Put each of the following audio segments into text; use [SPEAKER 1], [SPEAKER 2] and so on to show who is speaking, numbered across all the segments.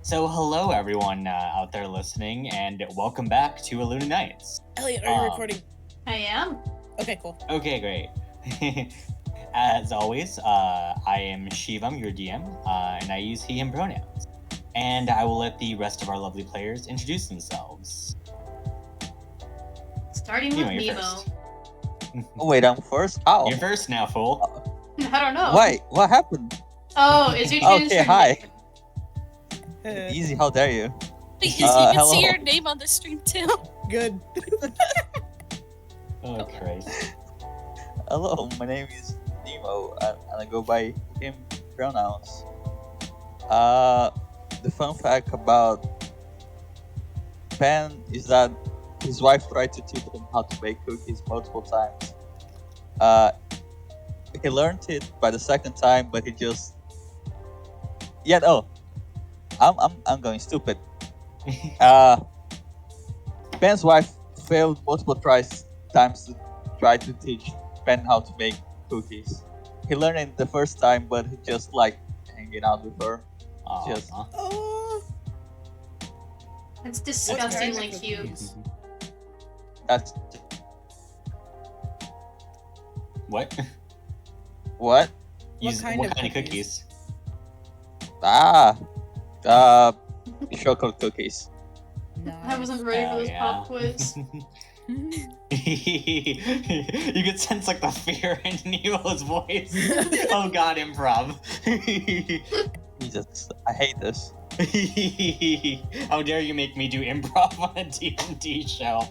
[SPEAKER 1] So hello everyone out there listening, and welcome back to Illuna Nights.
[SPEAKER 2] Elliot, are you recording?
[SPEAKER 3] I am.
[SPEAKER 2] Okay, cool.
[SPEAKER 1] Okay, great. As always, I am Shivam, your DM, and I use he/him pronouns. And I will let the rest of our lovely players introduce themselves.
[SPEAKER 3] Starting with
[SPEAKER 1] You're
[SPEAKER 3] Nemo.
[SPEAKER 1] first.
[SPEAKER 4] Wait, I'm first? How?
[SPEAKER 1] You're first now, fool.
[SPEAKER 3] I don't know.
[SPEAKER 4] Wait, what happened?
[SPEAKER 3] Oh, is your name?
[SPEAKER 4] Okay, hi. Easy, how dare you?
[SPEAKER 5] Wait, you can
[SPEAKER 4] hello.
[SPEAKER 5] see your name on the stream too.
[SPEAKER 2] Good.
[SPEAKER 1] Oh, Christ.
[SPEAKER 4] Hello, my name is Nemo, and I go by him pronouns. The fun fact about Ben is that his wife tried to teach him how to bake cookies multiple times. He learned it by the second time, but he just I'm going stupid. Ben's wife failed multiple times to try to teach Ben how to make cookies. He learned it the first time, but he just liked hanging out with her. Just
[SPEAKER 2] Oh.
[SPEAKER 3] That's disgustingly
[SPEAKER 2] What
[SPEAKER 3] cute.
[SPEAKER 2] cookies?
[SPEAKER 4] that's
[SPEAKER 1] What?
[SPEAKER 4] what?
[SPEAKER 1] What kind of cookies?
[SPEAKER 4] Chocolate cookies.
[SPEAKER 3] I wasn't ready for this
[SPEAKER 1] yeah.
[SPEAKER 3] pop quiz.
[SPEAKER 1] You could sense like the fear in Nemo's voice. Oh god, improv.
[SPEAKER 4] Jesus, I hate this.
[SPEAKER 1] How dare you make me do improv on a D&D show?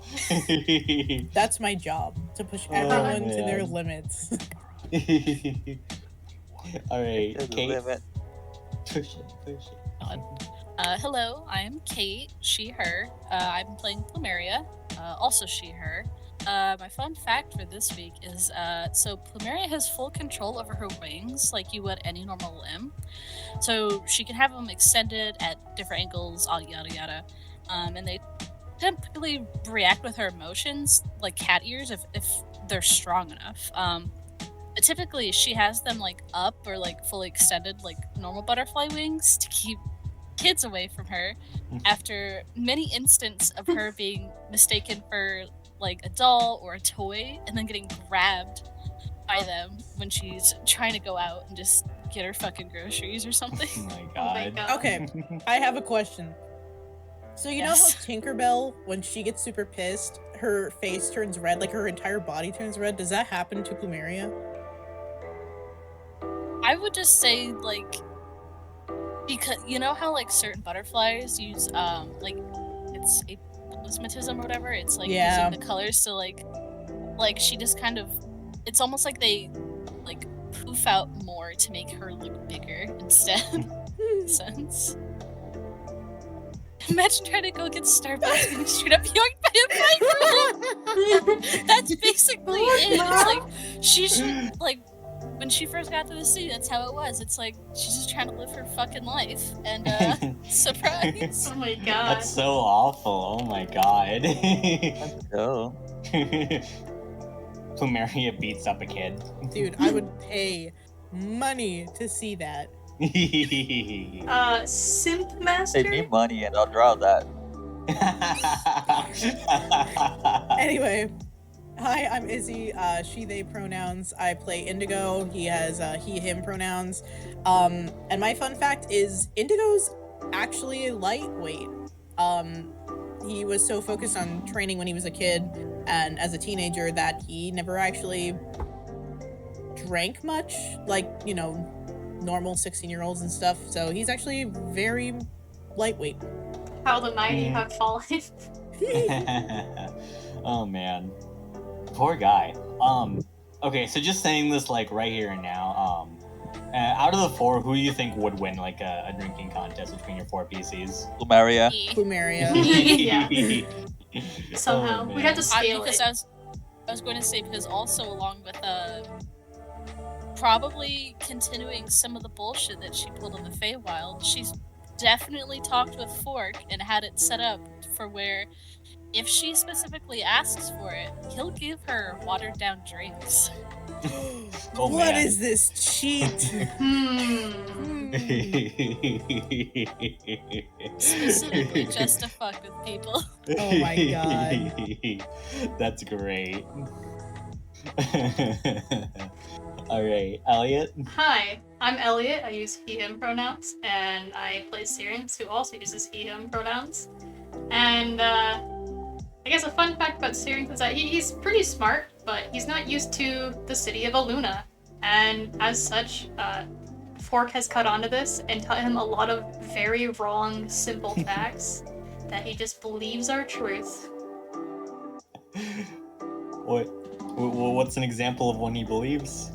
[SPEAKER 2] That's my job, to push
[SPEAKER 1] Oh,
[SPEAKER 2] everyone to their
[SPEAKER 1] man.
[SPEAKER 2] limits.
[SPEAKER 1] Alright,
[SPEAKER 4] There's a
[SPEAKER 1] Kate.
[SPEAKER 4] limit.
[SPEAKER 1] Push it.
[SPEAKER 5] Hello, I am Kate, she, her. I'm playing Plumeria, also she, her. My fun fact for this week is, so Plumeria has full control over her wings, like you would any normal limb. So she can have them extended at different angles, all yada yada. And they typically react with her emotions, like cat ears, if they're strong enough. But typically she has them like up or like fully extended, like normal butterfly wings, to keep kids away from her after many instances of her being mistaken for like a doll or a toy and then getting grabbed by them when she's trying to go out and just get her fucking groceries or something.
[SPEAKER 1] Oh my
[SPEAKER 3] Oh my
[SPEAKER 1] god.
[SPEAKER 3] god.
[SPEAKER 2] Okay, I have a question. So you know how
[SPEAKER 5] Yes.
[SPEAKER 2] Tinkerbell, when she gets super pissed, her face turns red, like her entire body turns red? Does that happen to Plumeria?
[SPEAKER 5] I would just say like, because you know how like certain butterflies use like it's aplasmatism or whatever, it's like
[SPEAKER 2] Yeah.
[SPEAKER 5] using the colors to like she just kind of, it's almost like they like poof out more to make her look bigger instead. Sense. Imagine trying to go get Starbucks and getting straight up yoinked by a microphone. That's basically it. It's like she's like, when she first got to the city, that's how it was. It's like she's just trying to live her fucking life, and surprise.
[SPEAKER 3] Oh my god.
[SPEAKER 1] That's so awful. Oh my god.
[SPEAKER 4] Oh.
[SPEAKER 1] Plumeria beats up a kid.
[SPEAKER 2] Dude, I would pay money to see that.
[SPEAKER 3] Simp
[SPEAKER 4] Save me
[SPEAKER 3] master?
[SPEAKER 4] money and I'll draw that.
[SPEAKER 2] Anyway, hi, I'm Izzy. She, they pronouns. I play Indigo. He has he, him pronouns. And my fun fact is Indigo's actually lightweight. He was so focused on training when he was a kid and as a teenager that he never actually drank much, like, you know, normal 16-year-olds and stuff. So he's actually very lightweight.
[SPEAKER 3] How the mighty have fallen.
[SPEAKER 1] Oh man, poor guy. Okay, so just saying this like right here and now. Out of the four, who do you think would win like a drinking contest between your four PCs?
[SPEAKER 4] Lumeria.
[SPEAKER 5] Me.
[SPEAKER 2] Plumeria.
[SPEAKER 3] Yeah. Somehow.
[SPEAKER 1] Oh,
[SPEAKER 3] We had to
[SPEAKER 1] man.
[SPEAKER 3] scale
[SPEAKER 5] Because
[SPEAKER 3] it.
[SPEAKER 5] I was going to say, because also along with probably continuing some of the bullshit that she pulled on the Feywild. She's definitely talked with Fork and had it set up for where if she specifically asks for it, he'll give her watered down drinks.
[SPEAKER 1] Oh,
[SPEAKER 2] What
[SPEAKER 1] man.
[SPEAKER 2] is this cheat?
[SPEAKER 5] Specifically just to fuck with people.
[SPEAKER 2] Oh my god.
[SPEAKER 1] That's great. Alright, Elliot?
[SPEAKER 3] Hi, I'm Elliot. I use he, him pronouns, and I play Syrinx, who also uses he, him pronouns. And I guess a fun fact about Syrinx is that he's pretty smart, but he's not used to the city of Illuna. And as such, Fork has cut onto this and taught him a lot of very wrong, simple facts that he just believes are truth.
[SPEAKER 1] What's an example of one he believes?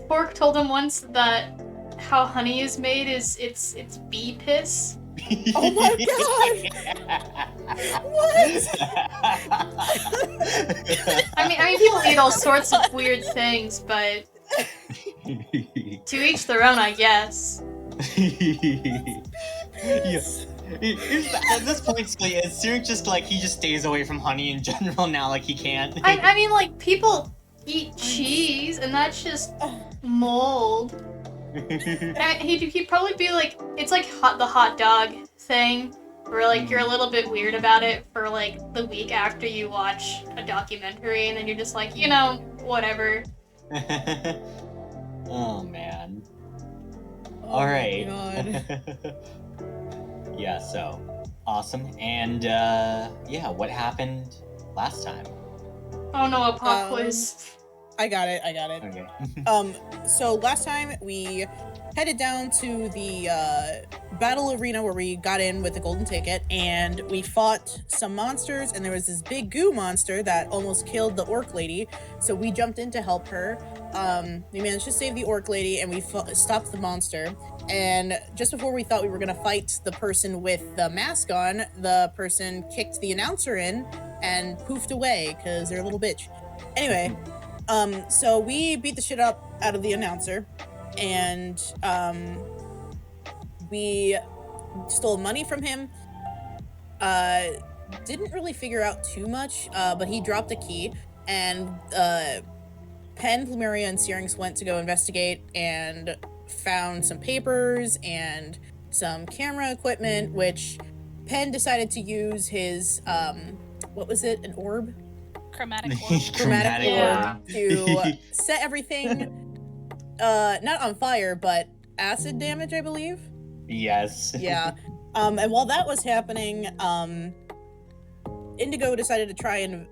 [SPEAKER 3] Fork told him once that how honey is made is it's bee piss.
[SPEAKER 2] Oh my god! What?
[SPEAKER 3] I mean, people eat all sorts of weird things, but to each their own, I guess.
[SPEAKER 1] Yes. At this point, Syrinx just he just stays away from honey in general now. Like he can't.
[SPEAKER 3] I mean, like people eat cheese, and that's just mold. He'd probably be like, it's like the hot dog thing, where like you're a little bit weird about it for like the week after you watch a documentary, and then you're just like, whatever.
[SPEAKER 1] Oh man.
[SPEAKER 2] Oh
[SPEAKER 1] All
[SPEAKER 2] my
[SPEAKER 1] right.
[SPEAKER 2] God.
[SPEAKER 1] Yeah. So awesome. And what happened last time?
[SPEAKER 3] Oh no, a pop quiz.
[SPEAKER 2] I got it.
[SPEAKER 1] Okay.
[SPEAKER 2] So last time we headed down to the battle arena where we got in with the golden ticket, and we fought some monsters, and there was this big goo monster that almost killed the orc lady, so we jumped in to help her. We managed to save the orc lady, and we stopped the monster, and just before we thought we were going to fight the person with the mask on, the person kicked the announcer in and poofed away, because they're a little bitch. Anyway, so we beat the shit up out of the announcer, and we stole money from him. Didn't really figure out too much, but he dropped a key, and Pen, Plumeria, and Syrinx went to go investigate and found some papers and some camera equipment, which Pen decided to use his, what was it, an orb?
[SPEAKER 5] Chromatic orb.
[SPEAKER 2] Chromatic
[SPEAKER 3] Yeah.
[SPEAKER 2] orb to set everything, not on fire, but acid damage, I believe.
[SPEAKER 1] Yes.
[SPEAKER 2] Yeah. And while that was happening, Indigo decided to try and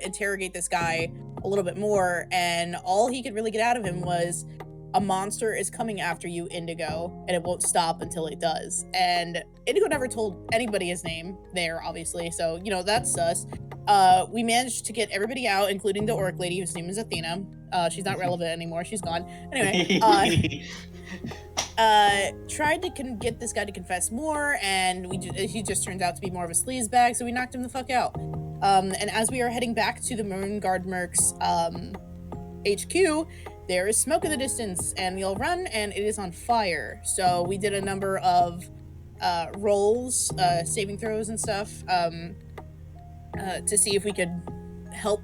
[SPEAKER 2] interrogate this guy a little bit more, and all he could really get out of him was, a monster is coming after you, Indigo, and it won't stop until it does. And Indigo never told anybody his name there, obviously, so, that's sus. We managed to get everybody out, including the orc lady, whose name is Athena. She's not relevant anymore, she's gone. Anyway, tried to get this guy to confess more, and he just turned out to be more of a sleazebag, so we knocked him the fuck out. And as we are heading back to the Moonguard Mercs HQ, there is smoke in the distance, and we all run, and it is on fire. So we did a number of rolls, saving throws and stuff, to see if we could help.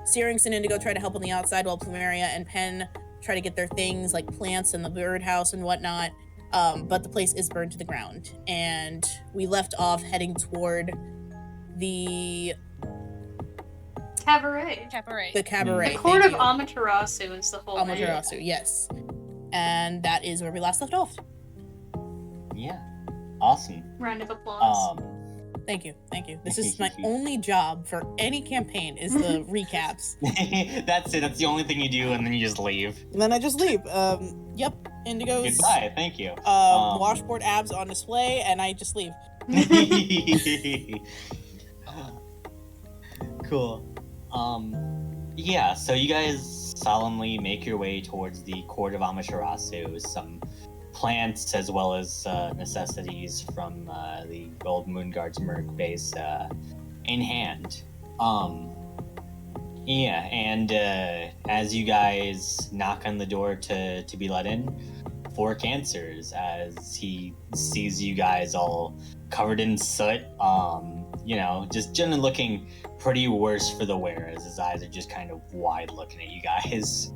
[SPEAKER 2] Syrinx and Indigo try to help on the outside, while Plumeria and Pen try to get their things like plants and the birdhouse and whatnot. But the place is burned to the ground, and we left off heading toward the
[SPEAKER 3] Cabaret.
[SPEAKER 2] The cabaret.
[SPEAKER 3] The court
[SPEAKER 2] thank
[SPEAKER 3] of
[SPEAKER 2] you.
[SPEAKER 3] Amaterasu is the whole name.
[SPEAKER 2] Amaterasu, yes. And that is where we last left off.
[SPEAKER 1] Yeah. Awesome.
[SPEAKER 3] Round of applause.
[SPEAKER 2] Thank you. This is my only job for any campaign, is the recaps.
[SPEAKER 1] That's it. That's the only thing you do, and then you just leave.
[SPEAKER 2] And then I just leave. Yep, Indigo's
[SPEAKER 1] Goodbye. Thank you.
[SPEAKER 2] washboard abs on display, and I just leave.
[SPEAKER 1] Cool. Yeah, so you guys solemnly make your way towards the court of Amaterasu, some plants as well as necessities from the Gold Moonguard's Merc base in hand. Yeah, and as you guys knock on the door to be let in, Fork answers as he sees you guys all covered in soot. Just generally looking pretty worse for the wear, as his eyes are just kind of wide looking at you guys.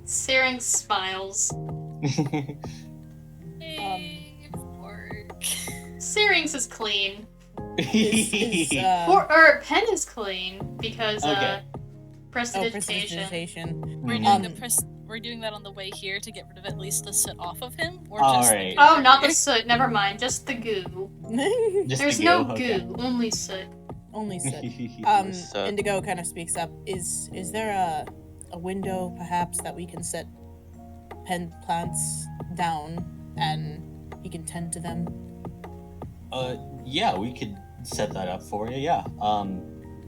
[SPEAKER 3] Syrinx smiles.
[SPEAKER 5] Hey, Fork.
[SPEAKER 3] Syrinx is clean.
[SPEAKER 2] Is
[SPEAKER 3] Pen is clean because prestidigitation.
[SPEAKER 2] prestidigitation.
[SPEAKER 5] We're doing that on the way here to get rid of at least the soot off of him, or
[SPEAKER 1] All
[SPEAKER 5] just
[SPEAKER 1] right.
[SPEAKER 5] the goo
[SPEAKER 3] Oh, not the
[SPEAKER 5] barrier?
[SPEAKER 3] soot. Never mind. Just the goo.
[SPEAKER 1] Just
[SPEAKER 3] There's
[SPEAKER 1] the
[SPEAKER 3] no
[SPEAKER 1] okay.
[SPEAKER 3] goo. Only soot.
[SPEAKER 2] Only soot.
[SPEAKER 4] Soot.
[SPEAKER 2] Indigo kind of speaks up. Is there a window perhaps that we can set pen plants down and he can tend to them?
[SPEAKER 1] Yeah, we could set that up for you. Yeah.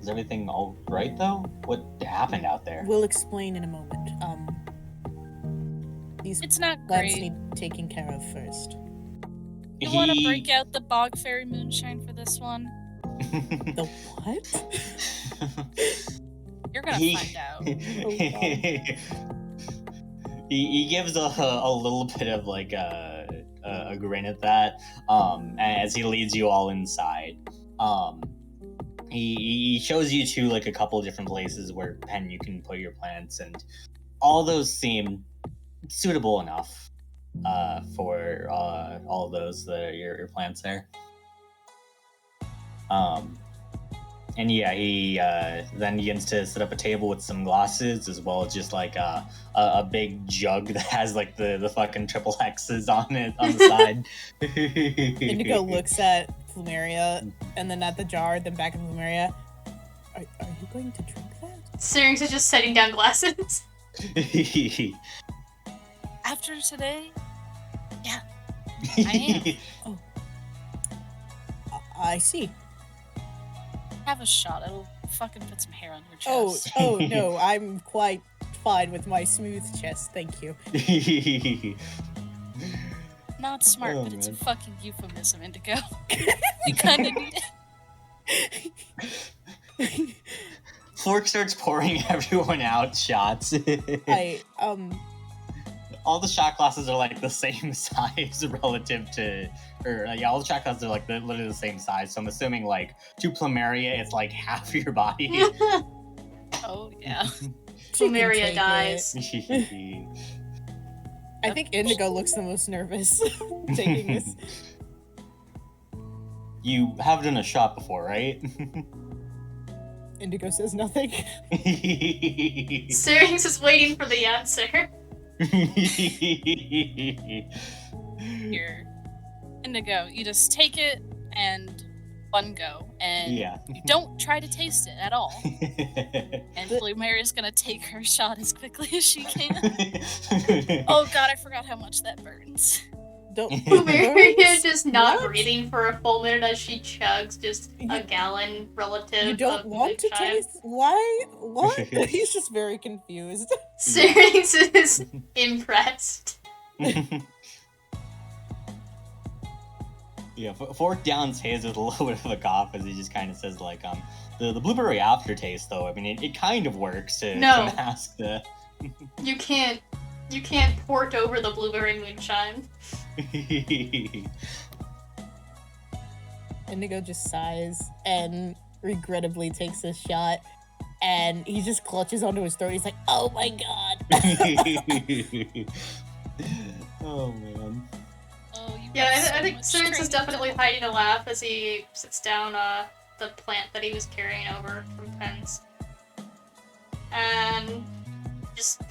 [SPEAKER 1] Is everything all right though? What happened out there?
[SPEAKER 2] We'll explain in a moment. These
[SPEAKER 5] It's not
[SPEAKER 2] plants
[SPEAKER 5] great.
[SPEAKER 2] need taken care of first.
[SPEAKER 5] You want to break out the Bog Fairy Moonshine for this one?
[SPEAKER 2] The what?
[SPEAKER 5] You're gonna find out.
[SPEAKER 1] He gives a little bit of like a grin at that as he leads you all inside. He shows you to like a couple of different places where Pen you can put your plants, and all those seem suitable enough for all of those that are your plants there. And yeah, he then begins to set up a table with some glasses, as well as just like a big jug that has like the fucking triple X's on it on the side.
[SPEAKER 2] Indigo looks at Plumeria and then at the jar, then back at Plumeria. Are you going to drink that?
[SPEAKER 3] Syrinx is just setting down glasses.
[SPEAKER 5] After today, yeah, I am.
[SPEAKER 2] I see.
[SPEAKER 5] Have a shot. It'll fucking put some hair on your chest.
[SPEAKER 2] Oh no, I'm quite fine with my smooth chest, thank you.
[SPEAKER 5] Not smart,
[SPEAKER 1] Oh,
[SPEAKER 5] but it's a
[SPEAKER 1] man.
[SPEAKER 5] fucking euphemism, Indigo. You kind of need it.
[SPEAKER 1] Fork starts pouring everyone out shots. All the shot glasses are like the same size relative to, all the shot glasses are like literally the same size. So I'm assuming like to Plumeria, it's like half your body.
[SPEAKER 5] Oh yeah.
[SPEAKER 2] She can
[SPEAKER 3] Plumeria
[SPEAKER 2] take
[SPEAKER 3] dies.
[SPEAKER 2] it. I think Indigo looks the most nervous taking this.
[SPEAKER 1] You have done a shot before, right?
[SPEAKER 2] Indigo says nothing.
[SPEAKER 3] Syrinx is waiting for the answer.
[SPEAKER 5] Here, Indigo, you just take it and one go, and
[SPEAKER 1] Yeah.
[SPEAKER 5] you don't try to taste it at all. And Blumeria's gonna take her shot as quickly as she can. Oh god, I forgot how much that burns.
[SPEAKER 2] Don't.
[SPEAKER 3] Plumeria just not
[SPEAKER 2] What?
[SPEAKER 3] breathing for a full minute as she chugs just a gallon relative.
[SPEAKER 2] You don't
[SPEAKER 3] of
[SPEAKER 2] want to
[SPEAKER 3] moonshine.
[SPEAKER 2] taste? Why? What? He's just very confused.
[SPEAKER 3] Syrinx is impressed.
[SPEAKER 1] Yeah, Fork downs his with a little bit of a cough as he just kind of says like, the blueberry aftertaste though. I mean, it kind of works to
[SPEAKER 3] No.
[SPEAKER 1] mask the.
[SPEAKER 3] You can't port over the blueberry moonshine.
[SPEAKER 2] Indigo just sighs and regrettably takes a shot, and he just clutches onto his throat. He's like, "Oh my god!"
[SPEAKER 1] Oh man.
[SPEAKER 5] Oh, you
[SPEAKER 3] Yeah,
[SPEAKER 5] got so
[SPEAKER 3] I think
[SPEAKER 5] much
[SPEAKER 3] Syrinx is
[SPEAKER 5] strength.
[SPEAKER 3] definitely hiding a laugh as he sits down the plant that he was carrying over from Penn's. And just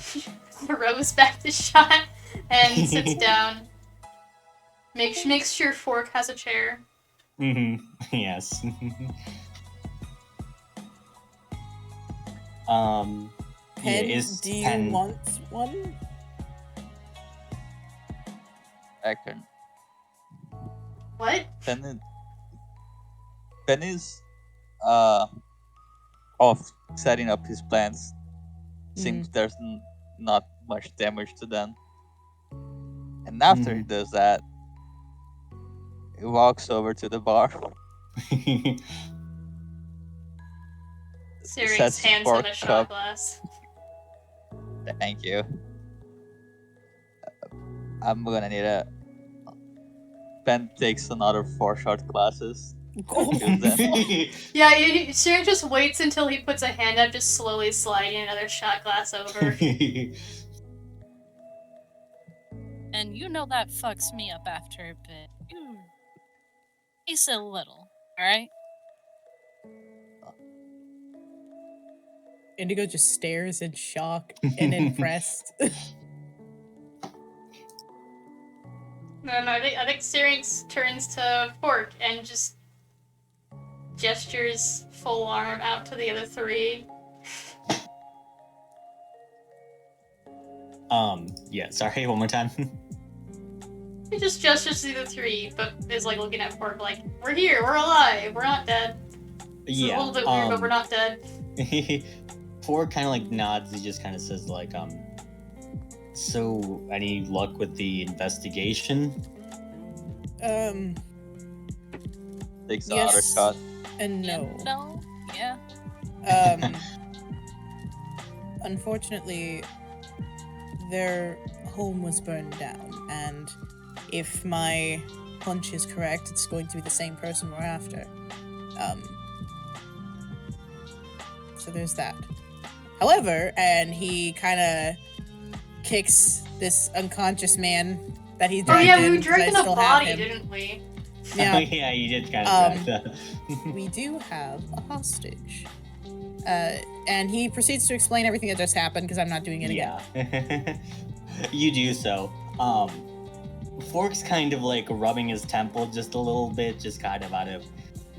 [SPEAKER 3] throws back the shot and sits down. Makes sure Fork has a chair.
[SPEAKER 1] Yes.
[SPEAKER 2] Pen, do you
[SPEAKER 1] Pen...
[SPEAKER 2] want one?
[SPEAKER 4] I can.
[SPEAKER 3] What?
[SPEAKER 4] Ben is off setting up his plans. Seems there's not much damage to them. And after he does that, he walks over to the bar,
[SPEAKER 3] Syrinx
[SPEAKER 4] Sets
[SPEAKER 3] hands him a
[SPEAKER 4] Fork
[SPEAKER 3] shot
[SPEAKER 4] up.
[SPEAKER 3] glass.
[SPEAKER 4] Thank you. I'm gonna need a. Ben takes another 4 shot glasses.
[SPEAKER 3] Yeah, Syrinx just waits until he puts a hand up, just slowly sliding another shot glass over.
[SPEAKER 5] And you know that fucks me up after a bit. You taste a little, alright?
[SPEAKER 2] Indigo just stares in shock and impressed.
[SPEAKER 3] No, I think Syrinx turns to Fork and just gestures full arm out to the other 3.
[SPEAKER 1] Yeah, sorry, one more time.
[SPEAKER 3] He just gestures to the other 3, but is like looking at Fork like, we're here, we're alive, we're not dead. It's a little bit weird, but we're not dead.
[SPEAKER 1] Fork kind of like nods. He just kind of says like, so any luck with the investigation?
[SPEAKER 4] Takes
[SPEAKER 2] Yes.
[SPEAKER 4] another shot.
[SPEAKER 2] And no.
[SPEAKER 5] No? Yeah.
[SPEAKER 2] Unfortunately, their home was burned down, and if my hunch is correct, it's going to be the same person we're after. So there's that. However, and he kind of kicks this unconscious man that he's dragged
[SPEAKER 3] Oh yeah,
[SPEAKER 2] in,
[SPEAKER 3] we
[SPEAKER 2] 'cause I
[SPEAKER 3] dragged in a
[SPEAKER 2] still have
[SPEAKER 3] body,
[SPEAKER 2] him.
[SPEAKER 3] didn't we?
[SPEAKER 2] Yeah.
[SPEAKER 1] Yeah, you did kind of that.
[SPEAKER 2] We do have a hostage. And he proceeds to explain everything that just happened because I'm not doing it again.
[SPEAKER 1] Yeah. You do so. Fork's kind of like rubbing his temple just a little bit, just kind of out of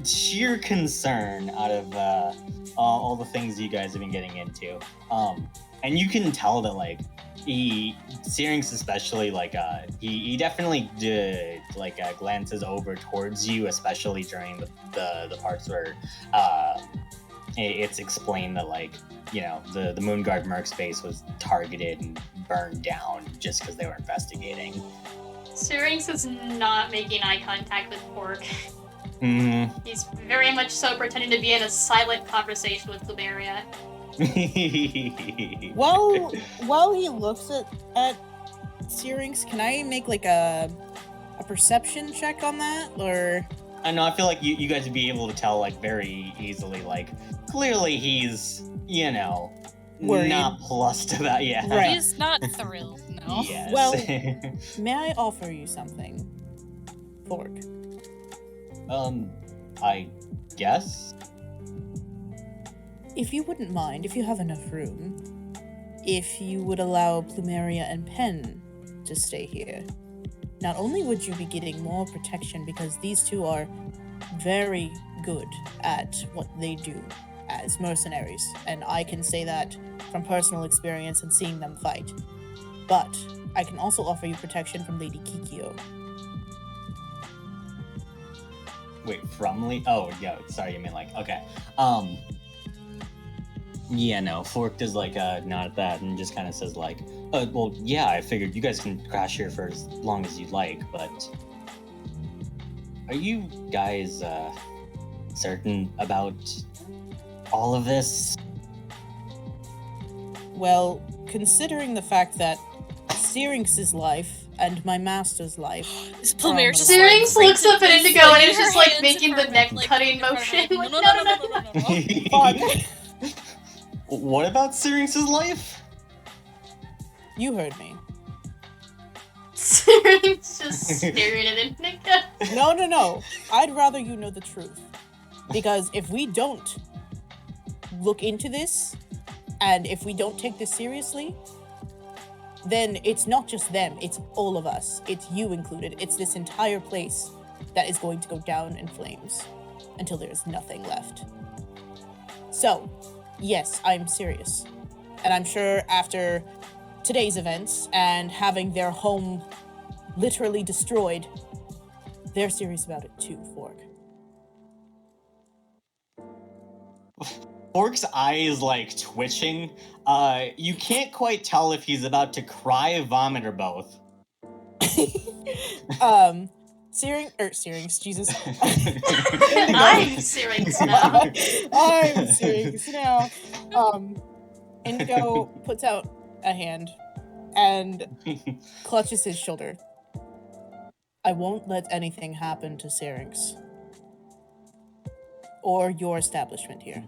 [SPEAKER 1] sheer concern, out of all the things you guys have been getting into. And you can tell that like Syrinx especially, like he definitely did like glances over towards you, especially during the parts where it's explained that like, you know, the Moonguard Merc space was targeted and burned down just because they were investigating.
[SPEAKER 3] Syrinx is not making eye contact with Fork.
[SPEAKER 1] Mm-hmm.
[SPEAKER 3] He's very much so pretending to be in a silent conversation with Plumeria.
[SPEAKER 2] While he looks at Syrinx, can I make like a perception check on that, or?
[SPEAKER 1] I know. I feel like you guys would be able to tell like very easily. Like clearly he's, you know,
[SPEAKER 2] Worried.
[SPEAKER 1] not plussed about. Yeah.
[SPEAKER 2] Right.
[SPEAKER 5] He's not thrilled, no.
[SPEAKER 1] Yes.
[SPEAKER 2] Well, may I offer you something, Fork?
[SPEAKER 1] I guess.
[SPEAKER 2] If you wouldn't mind, if you have enough room, if you would allow Plumeria and Pen to stay here, not only would you be getting more protection because these two are very good at what they do as mercenaries, and I can say that from personal experience and seeing them fight. But I can also offer you protection from Lady Kikyo.
[SPEAKER 1] Wait, from Lee? Oh, yeah. Sorry, you mean like okay. Yeah, no. Fork does like nod at that and just kind of says like, well, yeah. I figured you guys can crash here for as long as you'd like, but are you guys certain about all of this?
[SPEAKER 2] Well, considering the fact that Syrinx's life and my master's life.
[SPEAKER 5] Is Plumeria just
[SPEAKER 3] Syrinx
[SPEAKER 5] like,
[SPEAKER 3] looks up at Indigo and is just like
[SPEAKER 5] hands
[SPEAKER 3] making
[SPEAKER 5] in
[SPEAKER 3] the
[SPEAKER 5] her
[SPEAKER 3] neck
[SPEAKER 5] like,
[SPEAKER 3] cutting
[SPEAKER 5] in front of her.
[SPEAKER 3] motion.
[SPEAKER 5] No, no, no, no, no, no, no, no.
[SPEAKER 2] Fuck.
[SPEAKER 1] What about Syrinx's life?
[SPEAKER 2] You heard me.
[SPEAKER 3] Syrinx just staring at Indigo.
[SPEAKER 2] No. I'd rather you know the truth. Because if we don't look into this, and if we don't take this seriously, then it's not just them, it's all of us. It's you included. It's this entire place that is going to go down in flames until there is nothing left. So, yes, I'm serious. And I'm sure after today's events and having their home literally destroyed, they're serious about it too, Fork.
[SPEAKER 1] Fork's eye is like twitching. You can't quite tell if he's about to cry, vomit, or both.
[SPEAKER 2] Syrinx, Jesus.
[SPEAKER 3] I'm Syrinx now.
[SPEAKER 2] I'm Syrinx now. Indigo puts out a hand and clutches his shoulder. I won't let anything happen to Syrinx. Or your establishment here.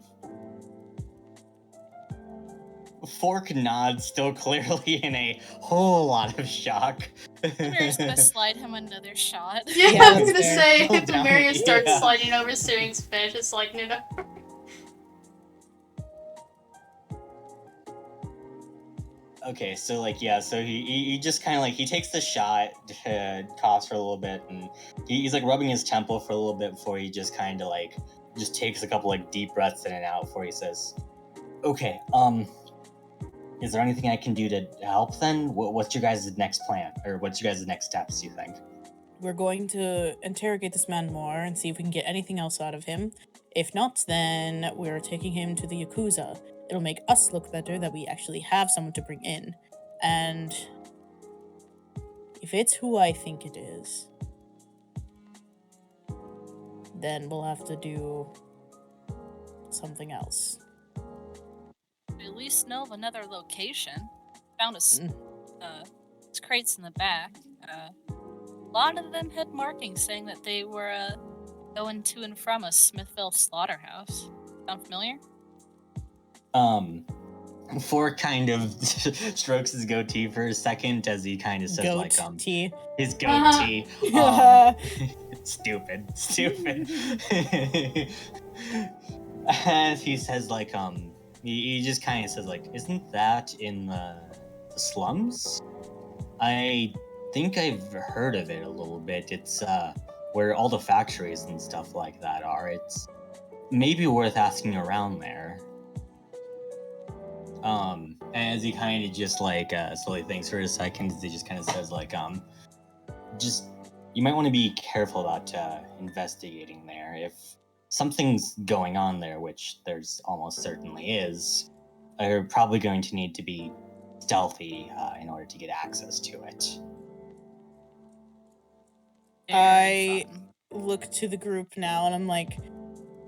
[SPEAKER 1] Fork nods, still clearly in a whole lot of shock.
[SPEAKER 5] Lumerio's gonna slide him another shot.
[SPEAKER 3] Yeah,
[SPEAKER 2] Yeah,
[SPEAKER 3] I was
[SPEAKER 2] that's
[SPEAKER 3] gonna
[SPEAKER 2] fair.
[SPEAKER 3] say,
[SPEAKER 1] Pull
[SPEAKER 3] if
[SPEAKER 1] down,
[SPEAKER 3] Lumeria starts
[SPEAKER 1] yeah.
[SPEAKER 3] sliding over Syrinx fish, it's like, no.
[SPEAKER 1] Okay, so like yeah, so he just kind of like he takes the shot, coughs for a little bit, and he's like rubbing his temple for a little bit before he just kind of like just takes a couple like deep breaths in and out before he says, "Okay, is there anything I can do to help then? What's your guys' next plan, or what's your guys' next steps? You think?"
[SPEAKER 2] We're going to interrogate this man more and see if we can get anything else out of him. If not, then we're taking him to the Yakuza. It'll make us look better that we actually have someone to bring in. And if it's who I think it is, then we'll have to do something else.
[SPEAKER 5] We at least know of another location. Found us crates in the back. A lot of them had markings saying that they were going to and from a Smithville slaughterhouse. Sound familiar?
[SPEAKER 1] Fork kind of strokes his goatee for a second as he kind of says
[SPEAKER 2] Goatee.
[SPEAKER 1] his goatee. Stupid. And he says like he just kind of says like, isn't that in the slums? I think I've heard of it a little bit. It's where all the factories and stuff like that are. It's maybe worth asking around there. As he kind of just like slowly thinks for a second, he just kind of says like just you might want to be careful about investigating there. If something's going on there, which there's almost certainly is, you're probably going to need to be stealthy in order to get access to it.
[SPEAKER 2] I look to the group now and I'm like,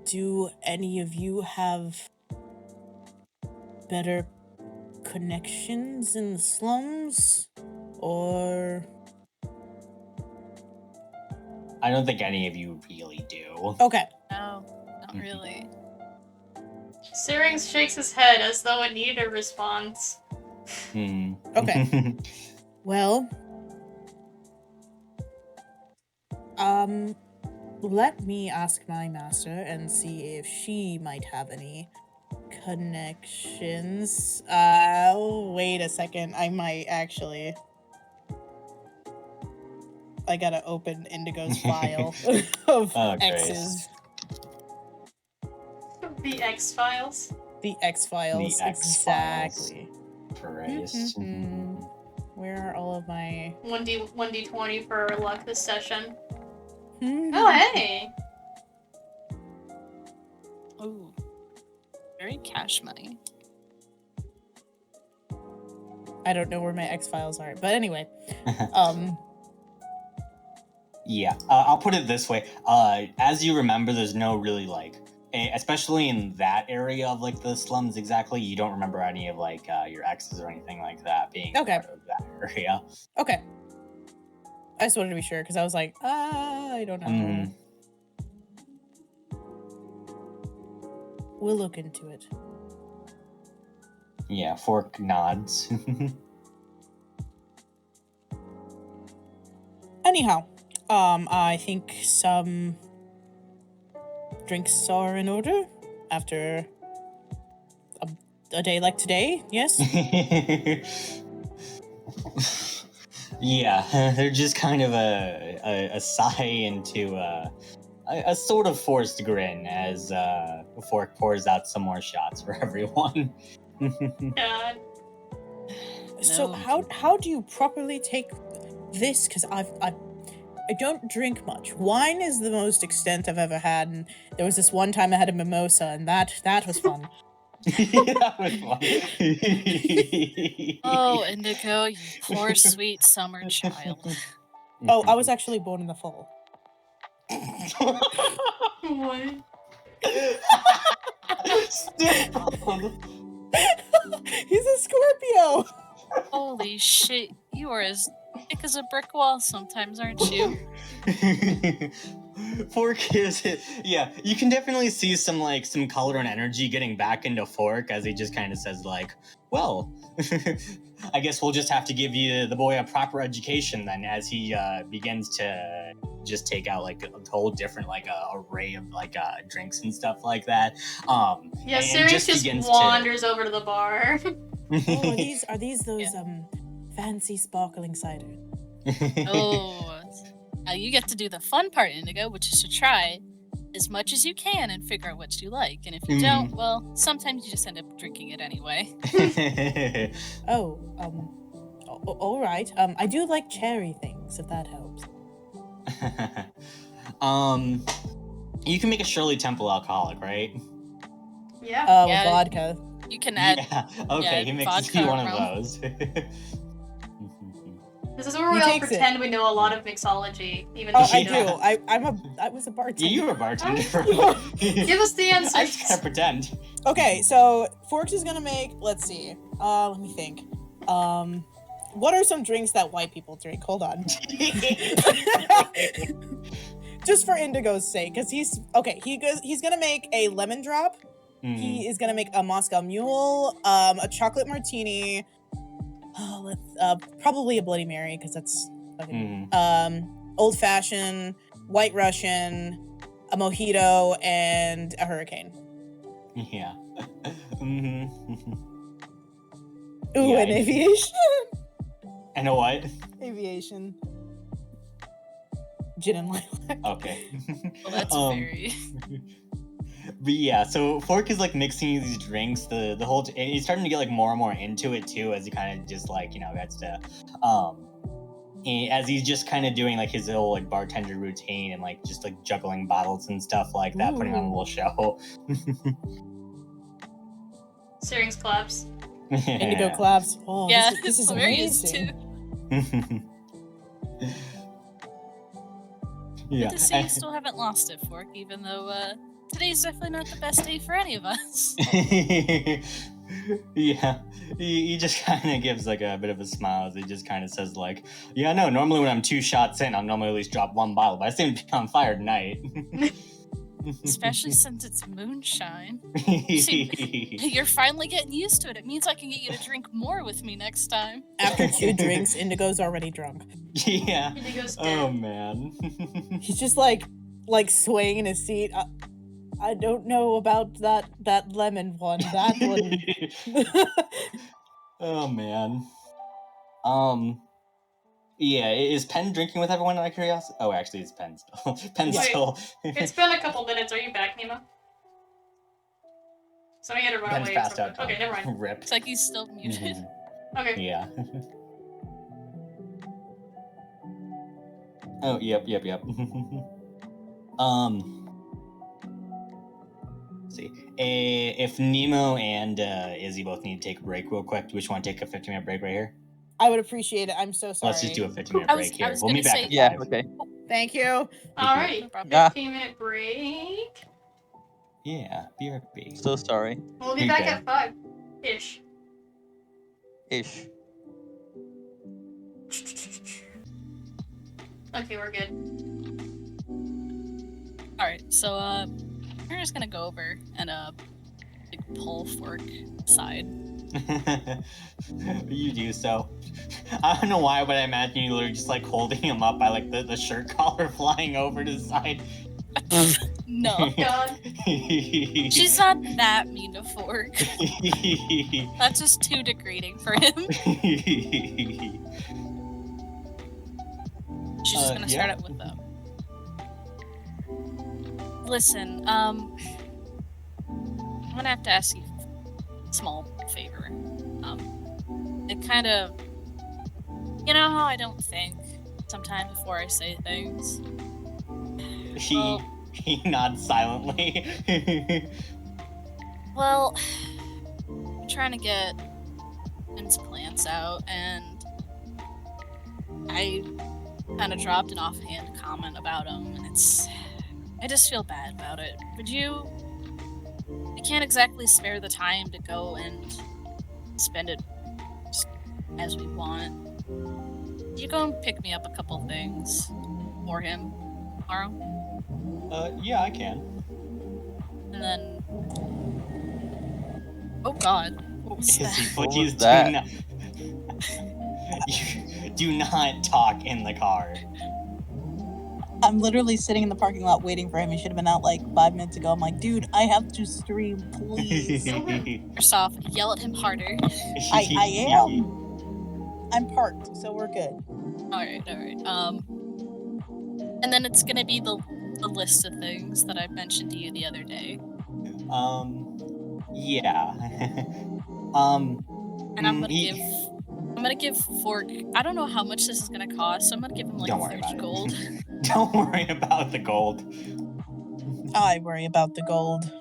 [SPEAKER 2] do any of you have better connections in the slums? Or...
[SPEAKER 1] I don't think any of you really do.
[SPEAKER 2] Okay.
[SPEAKER 5] No, not really.
[SPEAKER 3] Syrinx shakes his head as though it needed a response.
[SPEAKER 2] Okay. Well... let me ask my master and see if she might have any connections. Wait a second. I might actually. I gotta open Indigo's file of X's.
[SPEAKER 3] The X-Files.
[SPEAKER 2] The X-Files.
[SPEAKER 1] The X-Files.
[SPEAKER 2] Exactly.
[SPEAKER 1] Christ.
[SPEAKER 2] Where are all of my
[SPEAKER 3] 1d20 for luck this session.
[SPEAKER 2] Oh,
[SPEAKER 3] Oh, hey!
[SPEAKER 5] Ooh. Very cash money.
[SPEAKER 2] I don't know where my X-Files are, but anyway.
[SPEAKER 1] Yeah, I'll put it this way. As you remember, there's no really like, especially in that area of like the slums exactly, you don't remember any of like your exes or anything like that being
[SPEAKER 2] Okay.
[SPEAKER 1] part of that area.
[SPEAKER 2] Okay. I just wanted to be sure because I was like, I don't know.
[SPEAKER 1] Mm-hmm.
[SPEAKER 2] We'll look into it.
[SPEAKER 1] Yeah, Fork nods.
[SPEAKER 2] Anyhow, I think some drinks are in order after a day like today, yes?
[SPEAKER 1] Yeah, they're just kind of a sigh into a sort of forced grin as Fork pours out some more shots for everyone.
[SPEAKER 3] God.
[SPEAKER 2] So
[SPEAKER 5] No.
[SPEAKER 2] how do you properly take this? Because I don't drink much. Wine is the most extent I've ever had, and there was this one time I had a mimosa, and that was fun.
[SPEAKER 1] That was fun.
[SPEAKER 5] Oh, Indigo, you poor sweet summer child.
[SPEAKER 2] Oh, I was actually born in the fall.
[SPEAKER 3] What?
[SPEAKER 1] Stupid.
[SPEAKER 2] He's a Scorpio.
[SPEAKER 5] Holy shit, you are as thick as a brick wall sometimes, aren't you?
[SPEAKER 1] Fork is, yeah, you can definitely see some color and energy getting back into Fork as he just kind of says like, well, I guess we'll just have to give the boy a proper education then, as he begins to just take out like a whole different array of drinks and stuff like that.
[SPEAKER 3] Yeah,
[SPEAKER 1] and
[SPEAKER 3] Sirius just wanders over to the bar.
[SPEAKER 2] Oh, are these those fancy sparkling ciders?
[SPEAKER 5] Oh, now you get to do the fun part, Indigo, which is to try as much as you can and figure out what you like. And if you don't, well, sometimes you just end up drinking it anyway.
[SPEAKER 2] All right. I do like cherry things, if that helps.
[SPEAKER 1] You can make a Shirley Temple alcoholic, right?
[SPEAKER 3] Yeah.
[SPEAKER 2] With vodka.
[SPEAKER 5] You can add.
[SPEAKER 1] Yeah. Okay, he makes you one of those.
[SPEAKER 3] This is where we all pretend we know a lot of mixology, even though
[SPEAKER 2] I do. I was a bartender.
[SPEAKER 1] Yeah, you were a bartender.
[SPEAKER 3] Give us the answers.
[SPEAKER 1] I just gotta pretend.
[SPEAKER 2] Okay, so Forks is gonna make. Let's see. Let me think. What are some drinks that white people drink? Hold on. Just for Indigo's sake, because he's gonna make a lemon drop.
[SPEAKER 1] Mm-hmm.
[SPEAKER 2] He is gonna make a Moscow Mule, a chocolate martini. Probably a Bloody Mary, because that's fucking, old fashioned, White Russian, a mojito, and a hurricane.
[SPEAKER 1] Yeah.
[SPEAKER 2] Ooh,
[SPEAKER 1] Yeah,
[SPEAKER 2] an aviation.
[SPEAKER 1] And a what?
[SPEAKER 2] Aviation. Gin and lilac.
[SPEAKER 1] Okay.
[SPEAKER 5] Well, that's very.
[SPEAKER 1] But yeah, so Fork is mixing these drinks. The whole and he's starting to get more and more into it too, as he kind of just gets to as he's just kind of doing his whole bartender routine and just juggling bottles and stuff like that, putting on a little show.
[SPEAKER 3] Sirius claps.
[SPEAKER 2] Indigo claps. Oh,
[SPEAKER 5] Yeah,
[SPEAKER 2] this is
[SPEAKER 5] hilarious
[SPEAKER 2] amazing.
[SPEAKER 5] too.
[SPEAKER 1] Yeah.
[SPEAKER 5] Good to see you still haven't lost it, Fork, even though today's definitely not the best day for any of us.
[SPEAKER 1] Yeah, he just kind of gives a bit of a smile as he just kind of says yeah, no, normally when I'm 2 shots in, I'll normally at least drop 1 bottle, but I seem to be on fire tonight.
[SPEAKER 5] Especially since it's moonshine. See, you're finally getting used to it. It means I can get you to drink more with me next time.
[SPEAKER 2] After 2 drinks, Indigo's already drunk.
[SPEAKER 1] Yeah.
[SPEAKER 3] Indigo's dead.
[SPEAKER 1] Oh man.
[SPEAKER 2] He's just swaying in his seat. I don't know about that lemon one. That one.
[SPEAKER 1] Oh man. Yeah, is Penn drinking with everyone out of curiosity? Oh, actually, it's Penn still. Penn's
[SPEAKER 3] Wait.
[SPEAKER 1] still.
[SPEAKER 3] It's been a couple minutes. Are you back, Nemo? Somebody had to run
[SPEAKER 1] Penn's
[SPEAKER 3] away.
[SPEAKER 1] passed out.
[SPEAKER 3] Okay, never mind.
[SPEAKER 1] Rip.
[SPEAKER 5] It's like he's still muted.
[SPEAKER 3] Okay.
[SPEAKER 1] Yeah. Oh, yep. Let's see. If Nemo and Izzy both need to take a break real quick, do we just want to take a 15-minute break right here?
[SPEAKER 2] I would appreciate it. I'm so sorry.
[SPEAKER 1] Let's just do a 15-minute
[SPEAKER 5] I was-
[SPEAKER 1] break here.
[SPEAKER 5] I was
[SPEAKER 1] We'll be
[SPEAKER 5] gonna
[SPEAKER 1] back.
[SPEAKER 5] say-
[SPEAKER 1] in
[SPEAKER 4] Yeah,
[SPEAKER 1] 5.
[SPEAKER 4] okay.
[SPEAKER 2] Thank you.
[SPEAKER 3] Alright.
[SPEAKER 5] No problem.
[SPEAKER 4] Yeah.
[SPEAKER 3] 15-minute break.
[SPEAKER 1] Yeah, BRB.
[SPEAKER 4] So sorry.
[SPEAKER 3] We'll be
[SPEAKER 1] You
[SPEAKER 3] back
[SPEAKER 1] go.
[SPEAKER 3] at 5 ish.
[SPEAKER 4] Ish.
[SPEAKER 3] Okay, we're good.
[SPEAKER 5] Alright, so we're just gonna go over and pull Fork aside.
[SPEAKER 1] You do so. I don't know why, but I imagine you literally just holding him up by the shirt collar flying over to the side.
[SPEAKER 5] No.
[SPEAKER 3] God.
[SPEAKER 5] She's not that mean to Fork. That's just too degrading for him. She's just gonna start it with them. Listen, I'm gonna have to ask you a small favor. It kind of, you know how I don't think sometimes before I say things.
[SPEAKER 1] He nods silently.
[SPEAKER 5] Well, I'm trying to get Ben's plants out, and I kind of dropped an offhand comment about him, and it's I just feel bad about it. Would you... We can't exactly spare the time to go and spend it just as we want. You go and pick me up a couple things for him tomorrow,
[SPEAKER 1] Yeah, I can.
[SPEAKER 5] and then... Oh god, what was that?
[SPEAKER 1] Izzy,
[SPEAKER 4] What
[SPEAKER 1] please
[SPEAKER 4] was that?
[SPEAKER 1] do not talk in the car.
[SPEAKER 2] I'm literally sitting in the parking lot waiting for him. He should have been out like 5 minutes ago. I'm like, dude, I have to stream, please.
[SPEAKER 5] First off, yell at him harder.
[SPEAKER 2] I am. I'm parked, so we're good.
[SPEAKER 5] Alright. And then it's gonna be the list of things that I mentioned to you the other day.
[SPEAKER 1] Yeah.
[SPEAKER 5] And I'm gonna give Fork... I don't know how much this is gonna cost, so I'm gonna give him like
[SPEAKER 1] Don't worry
[SPEAKER 5] 30
[SPEAKER 1] about
[SPEAKER 5] gold.
[SPEAKER 1] it. Don't worry about the gold.
[SPEAKER 2] I worry about the gold.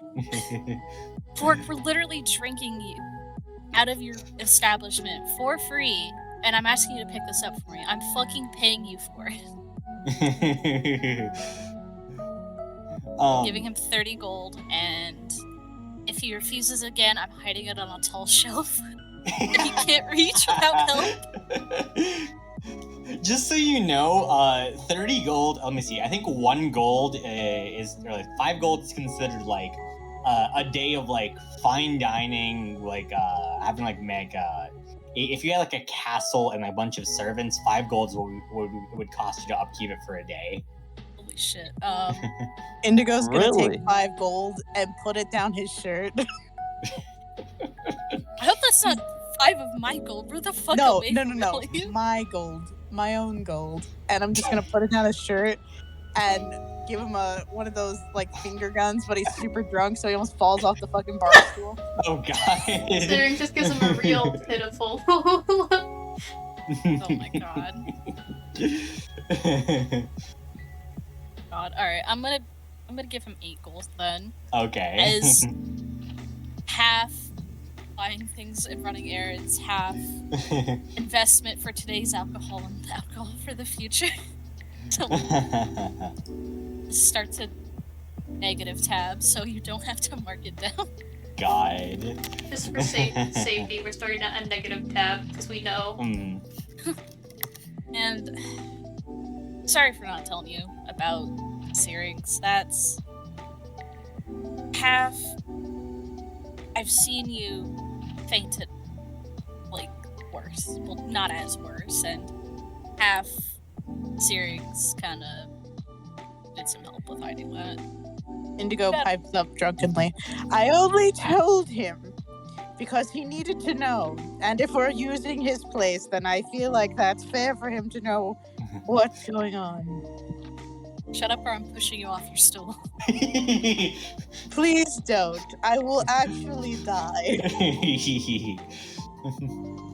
[SPEAKER 5] Fork, we're literally drinking you out of your establishment for free, and I'm asking you to pick this up for me. I'm fucking paying you for it. Giving him 30 gold, and if he refuses again, I'm hiding it on a tall shelf that he can't reach without help.
[SPEAKER 1] Just so you know, 30 gold, let me see, I think 1 gold is, or like 5 gold is considered like a day of like fine dining, like having like if you had like a castle and a bunch of servants, 5 golds would cost you to upkeep it for a day.
[SPEAKER 5] Holy shit.
[SPEAKER 2] Indigo's gonna
[SPEAKER 4] Really?
[SPEAKER 2] take 5 gold and put it down his shirt.
[SPEAKER 5] I hope that's not 5 of my gold. Where the fuck
[SPEAKER 2] No,
[SPEAKER 5] away
[SPEAKER 2] no,
[SPEAKER 5] from
[SPEAKER 2] no, no.
[SPEAKER 5] really?
[SPEAKER 2] My gold. My own gold. And I'm just gonna put it down his shirt and give him one of those like finger guns, but he's super drunk, so he almost falls off the fucking bar stool.
[SPEAKER 1] Oh god.
[SPEAKER 3] Syrinx just gives him a real pitiful.
[SPEAKER 5] Oh my god. God. Alright, I'm gonna give him 8 gold then.
[SPEAKER 1] Okay.
[SPEAKER 5] As half buying things and running errands, half investment for today's alcohol and alcohol for the future. So starts a negative tab, so you don't have to mark it down.
[SPEAKER 1] God.
[SPEAKER 3] Just for safety, we're starting at a negative tab because we know.
[SPEAKER 5] And sorry for not telling you about Syrinx. That's half. I've seen you faint at like worse. Well, not as worse, and half Syrinx kind of did some help with hiding that.
[SPEAKER 2] Indigo pipes up drunkenly. I only told him because he needed to know. And if we're using his place, then I feel like that's fair for him to know what's going on.
[SPEAKER 5] Shut up or I'm pushing you off your stool.
[SPEAKER 2] Please don't. I will actually die.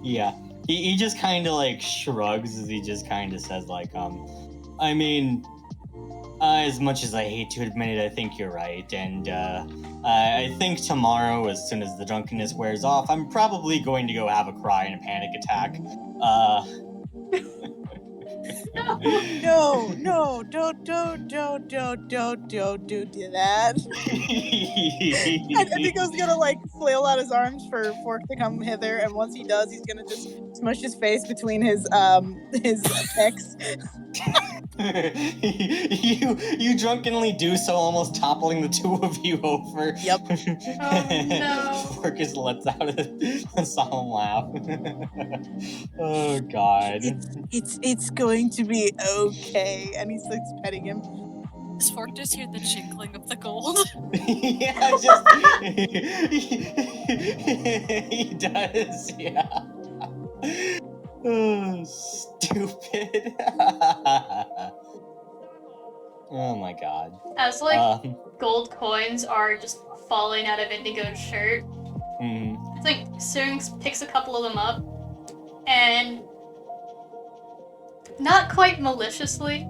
[SPEAKER 1] Yeah. He just kind of like shrugs as he just kind of says like, I mean, as much as I hate to admit it, I think you're right. And I think tomorrow, as soon as the drunkenness wears off, I'm probably going to go have a cry and a panic attack.
[SPEAKER 2] No, don't do that. And Indigo's gonna like flail out his arms for Fork to come hither, and once he does, he's gonna just smush his face between his pecs.
[SPEAKER 1] you drunkenly do so, almost toppling the two of you over.
[SPEAKER 2] Yep.
[SPEAKER 3] Oh no.
[SPEAKER 1] Forcus lets out a solemn laugh. Oh god.
[SPEAKER 2] It's going to be okay. And he starts petting him.
[SPEAKER 5] Does Fork just hear the jingling of the gold?
[SPEAKER 1] Yeah, just he does, yeah. Oh, stupid. Oh my god.
[SPEAKER 3] As like gold coins are just falling out of Indigo's shirt, it's like Syrinx picks a couple of them up and not quite maliciously,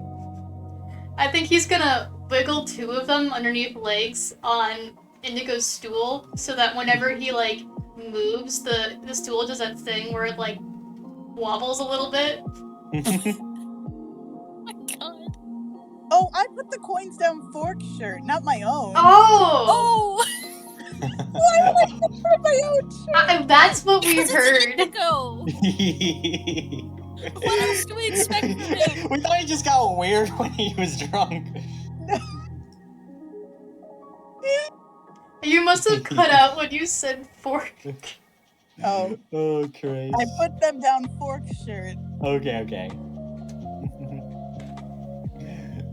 [SPEAKER 3] I think he's gonna wiggle 2 of them underneath legs on Indigo's stool so that whenever he like moves, the stool does that thing where it like wobbles a little bit.
[SPEAKER 5] Oh my god.
[SPEAKER 2] Oh, I put the coins down Fork shirt, not my own.
[SPEAKER 3] Oh!
[SPEAKER 5] Oh!
[SPEAKER 2] Why would I put my own shirt?
[SPEAKER 3] That's what we
[SPEAKER 5] Because
[SPEAKER 3] heard.
[SPEAKER 5] it's Indigo! What else do we expect from him?
[SPEAKER 1] We thought he just got weird when he was drunk.
[SPEAKER 3] You must have cut out when you said fork.
[SPEAKER 2] Oh,
[SPEAKER 1] Oh, Christ.
[SPEAKER 2] I put them down Fork shirt.
[SPEAKER 1] Okay.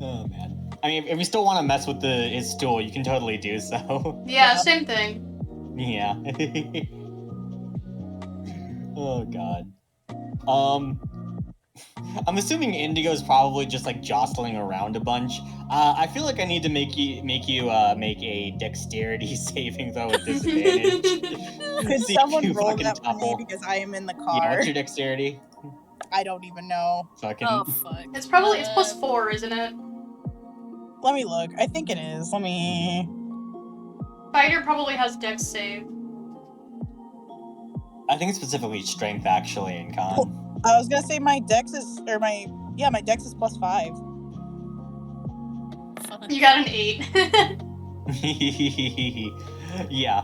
[SPEAKER 1] Oh, man. I mean, if you still want to mess with his stool, you can totally do so.
[SPEAKER 3] Yeah, same thing.
[SPEAKER 1] Yeah. Oh, God. I'm assuming Indigo's probably just like jostling around a bunch. I feel like I need to make you make a dexterity saving throw with disadvantage.
[SPEAKER 2] Could
[SPEAKER 1] See if
[SPEAKER 2] someone
[SPEAKER 1] you
[SPEAKER 2] roll
[SPEAKER 1] fucking
[SPEAKER 2] that for me
[SPEAKER 1] topple.
[SPEAKER 2] because I am in the
[SPEAKER 1] Yeah,
[SPEAKER 2] car?
[SPEAKER 1] what's your dexterity?
[SPEAKER 2] I don't even know.
[SPEAKER 1] Fucking.
[SPEAKER 5] Oh, fuck.
[SPEAKER 3] It's probably it's +4, isn't it?
[SPEAKER 2] Let me look. I think it is. Let me.
[SPEAKER 3] Fighter probably has dex save.
[SPEAKER 1] I think it's specifically strength actually in con.
[SPEAKER 2] I was gonna say my dex is my dex is +5.
[SPEAKER 5] Fuck.
[SPEAKER 3] You got an 8.
[SPEAKER 1] Yeah,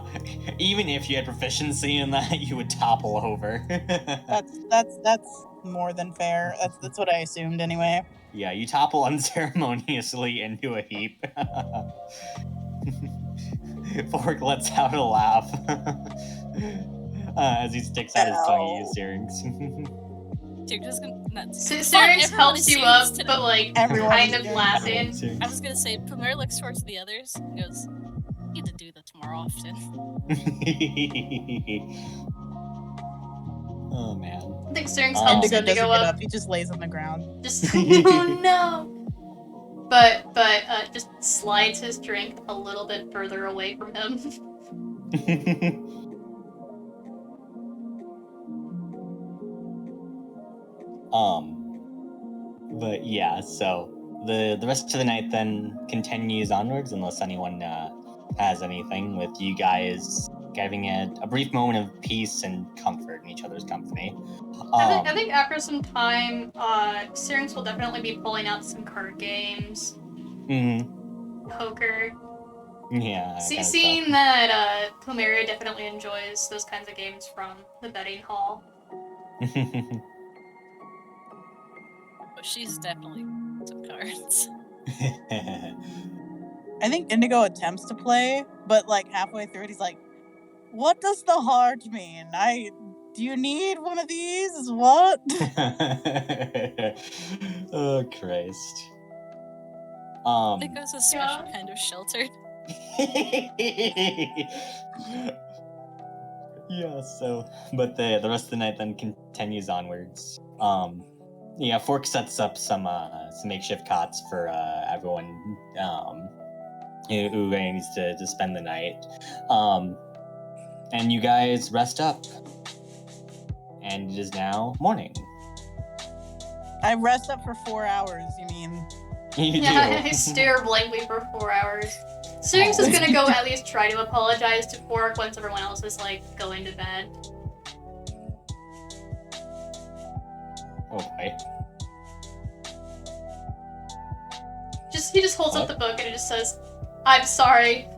[SPEAKER 1] even if you had proficiency in that, you would topple over.
[SPEAKER 2] That's more than fair. That's what I assumed anyway.
[SPEAKER 1] Yeah, you topple unceremoniously into a heap. Fork lets out a laugh as he sticks out his tongue at you, Syrinx.
[SPEAKER 5] You're just gonna.
[SPEAKER 3] Syrinx helps you up, but like
[SPEAKER 2] Everyone
[SPEAKER 3] kind
[SPEAKER 2] is
[SPEAKER 3] of
[SPEAKER 2] doing
[SPEAKER 3] laughing.
[SPEAKER 5] I was gonna say, Premier looks towards the others and goes, "I need to do that more often."
[SPEAKER 1] Oh, man.
[SPEAKER 3] I think Syrinx
[SPEAKER 1] Oh.
[SPEAKER 3] helps
[SPEAKER 2] Indigo doesn't
[SPEAKER 3] Indigo
[SPEAKER 2] get
[SPEAKER 3] up.
[SPEAKER 2] up. He just lays on the ground.
[SPEAKER 3] Just oh no. But just slides his drink a little bit further away from him.
[SPEAKER 1] But yeah, so the rest of the night then continues onwards unless anyone has anything, with you guys having a brief moment of peace and comfort in each other's company.
[SPEAKER 3] I think after some time, Syrinx will definitely be pulling out some card games, poker.
[SPEAKER 1] Yeah.
[SPEAKER 3] Seeing that Plumeria definitely enjoys those kinds of games from the betting hall.
[SPEAKER 5] But she's definitely some cards.
[SPEAKER 2] I think Indigo attempts to play, but like halfway through it, he's like, "What does the heart mean? Do you need one of these? What?"
[SPEAKER 1] Oh, Christ.
[SPEAKER 5] Indigo's a special kind of sheltered.
[SPEAKER 1] Yeah, so but the rest of the night then continues onwards. Yeah, Fork sets up some makeshift cots for everyone who needs to spend the night. And you guys rest up. And it is now morning.
[SPEAKER 2] I rest up for 4 hours. You mean?
[SPEAKER 1] You
[SPEAKER 3] Yeah,
[SPEAKER 1] do.
[SPEAKER 3] I stare blankly for 4 hours. Syrinx is gonna go at least try to apologize to Fork once everyone else is like going to bed.
[SPEAKER 1] Oh boy.
[SPEAKER 3] He just holds up the book and it just says, "I'm sorry."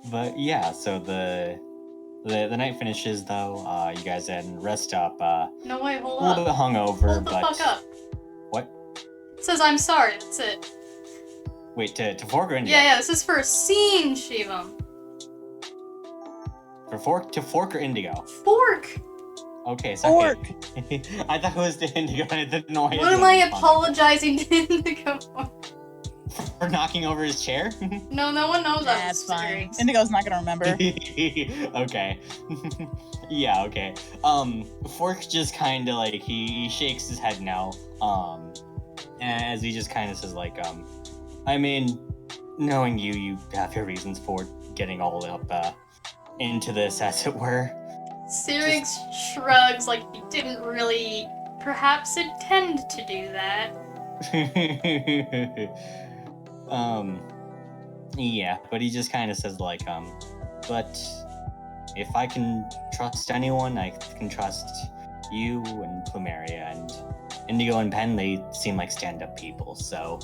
[SPEAKER 1] But yeah, so the night finishes though. You guys then rest up.
[SPEAKER 3] No way, hold
[SPEAKER 1] a little
[SPEAKER 3] up.
[SPEAKER 1] bit hungover,
[SPEAKER 3] Hold the
[SPEAKER 1] but
[SPEAKER 3] fuck up.
[SPEAKER 1] what?
[SPEAKER 3] It says, "I'm sorry," that's it.
[SPEAKER 1] Wait, to Fork or Indigo?
[SPEAKER 3] Yeah, this is for seeing Shivam.
[SPEAKER 1] For Fork or Indigo?
[SPEAKER 3] Fork!
[SPEAKER 1] Okay, sorry.
[SPEAKER 2] Fork.
[SPEAKER 1] I thought it was to Indigo and I didn't know why.
[SPEAKER 3] What am I apologizing to Indigo for?
[SPEAKER 1] For knocking over his chair?
[SPEAKER 3] No, no one knows that.
[SPEAKER 2] That's fine. Indigo's not gonna remember.
[SPEAKER 1] Okay. Yeah, okay. Fork just kinda like he shakes his head now. As he just kinda says like, I mean, knowing you have your reasons for getting all up into this, as it were.
[SPEAKER 3] Syrinx shrugs like he didn't really perhaps intend to do that.
[SPEAKER 1] Yeah, but he just kind of says like, but if I can trust anyone, I can trust you and Plumeria, and Indigo and Pen, they seem like stand-up people, so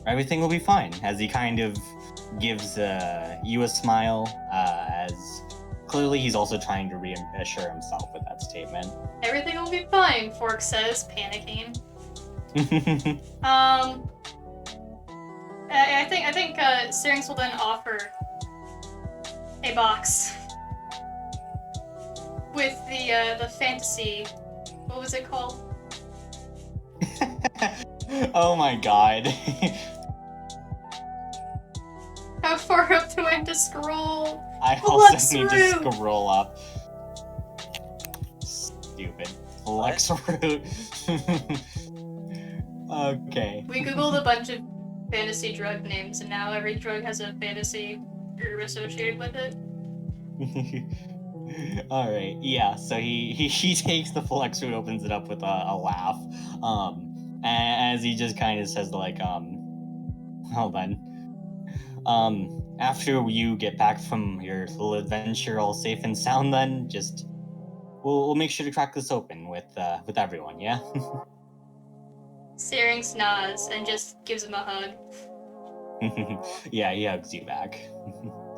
[SPEAKER 1] everything will be fine. As he kind of gives you a smile, as clearly he's also trying to reassure himself with that statement.
[SPEAKER 3] Everything will be fine, Fork says, panicking. I think Syrinx will then offer a box with the fantasy. What was it called?
[SPEAKER 1] Oh my god.
[SPEAKER 3] How far up do I have to scroll?
[SPEAKER 1] I
[SPEAKER 3] Flex
[SPEAKER 1] also need to
[SPEAKER 3] root.
[SPEAKER 1] scroll up. Stupid. Flex root. Okay.
[SPEAKER 3] We googled a bunch of fantasy drug names, and now every drug has a fantasy herb associated with it.
[SPEAKER 1] Alright, yeah, so he takes the flex root, opens it up with a laugh. As he just kind of says, like, well then. After you get back from your little adventure all safe and sound, then just we'll make sure to crack this open with everyone, yeah?
[SPEAKER 3] Syrinx nods and just gives him a hug.
[SPEAKER 1] Yeah, he hugs you back.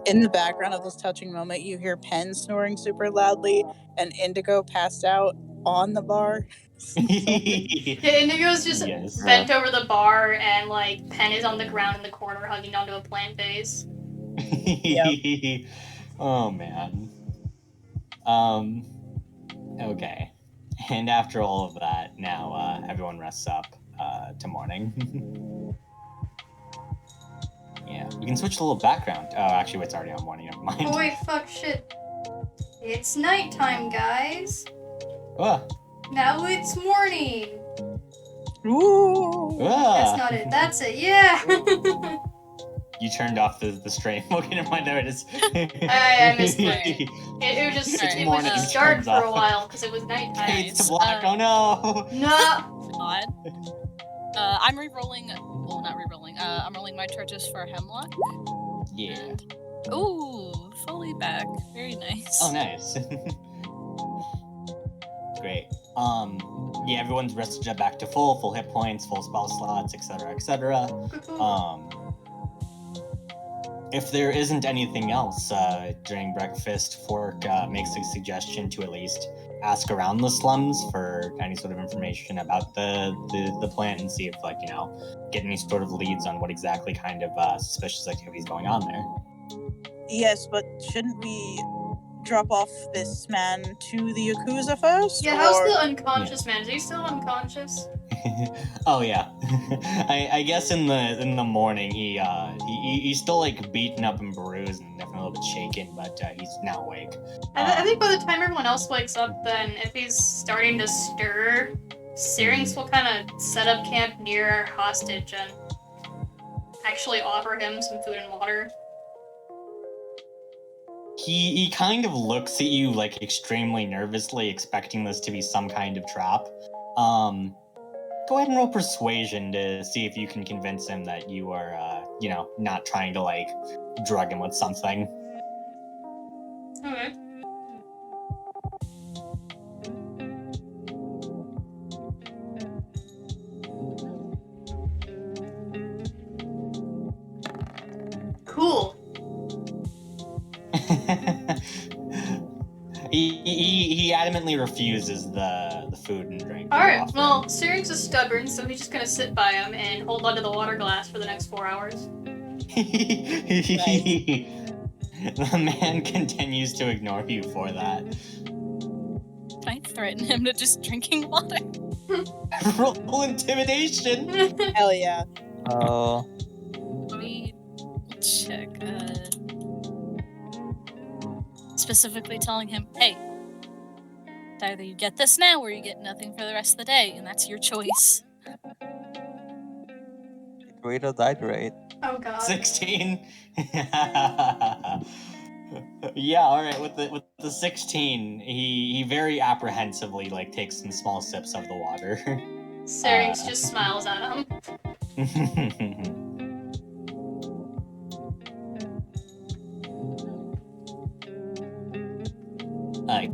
[SPEAKER 2] In the background of this touching moment, you hear Pen snoring super loudly and Indigo passed out on the bar.
[SPEAKER 3] Yeah, Indigo's just
[SPEAKER 1] Yes.
[SPEAKER 3] bent over the bar, and like Pen is on the ground in the corner hugging onto a plant vase.
[SPEAKER 1] Oh man. Okay. And after all of that, now everyone rests up to morning. Yeah, you can switch the little background. Oh, actually, it's already on morning. Never mind.
[SPEAKER 3] Oh wait, fuck, shit. It's nighttime, guys.
[SPEAKER 1] Ah.
[SPEAKER 3] Now it's morning.
[SPEAKER 2] Ooh.
[SPEAKER 3] That's not it. That's it. Yeah.
[SPEAKER 1] You turned off the stream. Okay, never mind. There it is.
[SPEAKER 3] I missed it. It was just
[SPEAKER 5] Alright,
[SPEAKER 3] it
[SPEAKER 1] morning,
[SPEAKER 3] was
[SPEAKER 1] it
[SPEAKER 3] dark
[SPEAKER 1] turns
[SPEAKER 3] for
[SPEAKER 1] off.
[SPEAKER 3] a while because it was nighttime.
[SPEAKER 1] It's to black. Oh no.
[SPEAKER 3] No.
[SPEAKER 5] God. I'm re-rolling. Well, not re-rolling. I'm rolling my charges for Hemlock.
[SPEAKER 1] Yeah.
[SPEAKER 5] And, ooh, fully back. Very nice.
[SPEAKER 1] Oh, nice. Great. Yeah, everyone's rested up back to full hit points, full spell slots, etc., etc. If there isn't anything else during breakfast, Fork makes a suggestion to at least ask around the slums for any sort of information about the plant and see if, like, you know, get any sort of leads on what exactly kind of suspicious activity is going on there.
[SPEAKER 2] Yes, but shouldn't we drop off this man to the Yakuza first?
[SPEAKER 3] Yeah, how's the unconscious man? Is he still unconscious?
[SPEAKER 1] Oh yeah. I guess in the morning he's still like beaten up and bruised and definitely a little bit shaken, but he's now awake.
[SPEAKER 3] I think by the time everyone else wakes up, then if he's starting to stir, Syrinx will kind of set up camp near our hostage and actually offer him some food and water.
[SPEAKER 1] He kind of looks at you like extremely nervously, expecting this to be some kind of trap. Go ahead and roll persuasion to see if you can convince him that you are, you know, not trying to, like, drug him with something.
[SPEAKER 3] Okay. Cool.
[SPEAKER 1] He adamantly refuses the food and drink.
[SPEAKER 3] Alright, well, Syrinx is stubborn, so he's just gonna sit by him and hold onto the water glass for the next 4 hours.
[SPEAKER 1] The man continues to ignore you for that.
[SPEAKER 5] Can I threaten him to just drinking water?
[SPEAKER 1] Roll intimidation.
[SPEAKER 2] Hell yeah.
[SPEAKER 4] Oh.
[SPEAKER 5] Let me check. Specifically telling him, hey, either you get this now or you get nothing for the rest of the day, and that's your choice.
[SPEAKER 4] Riddled hydrate.
[SPEAKER 3] Oh god.
[SPEAKER 1] 16. Yeah, all right. With the 16, he very apprehensively like takes some small sips of the water.
[SPEAKER 3] Syrinx just smiles at him.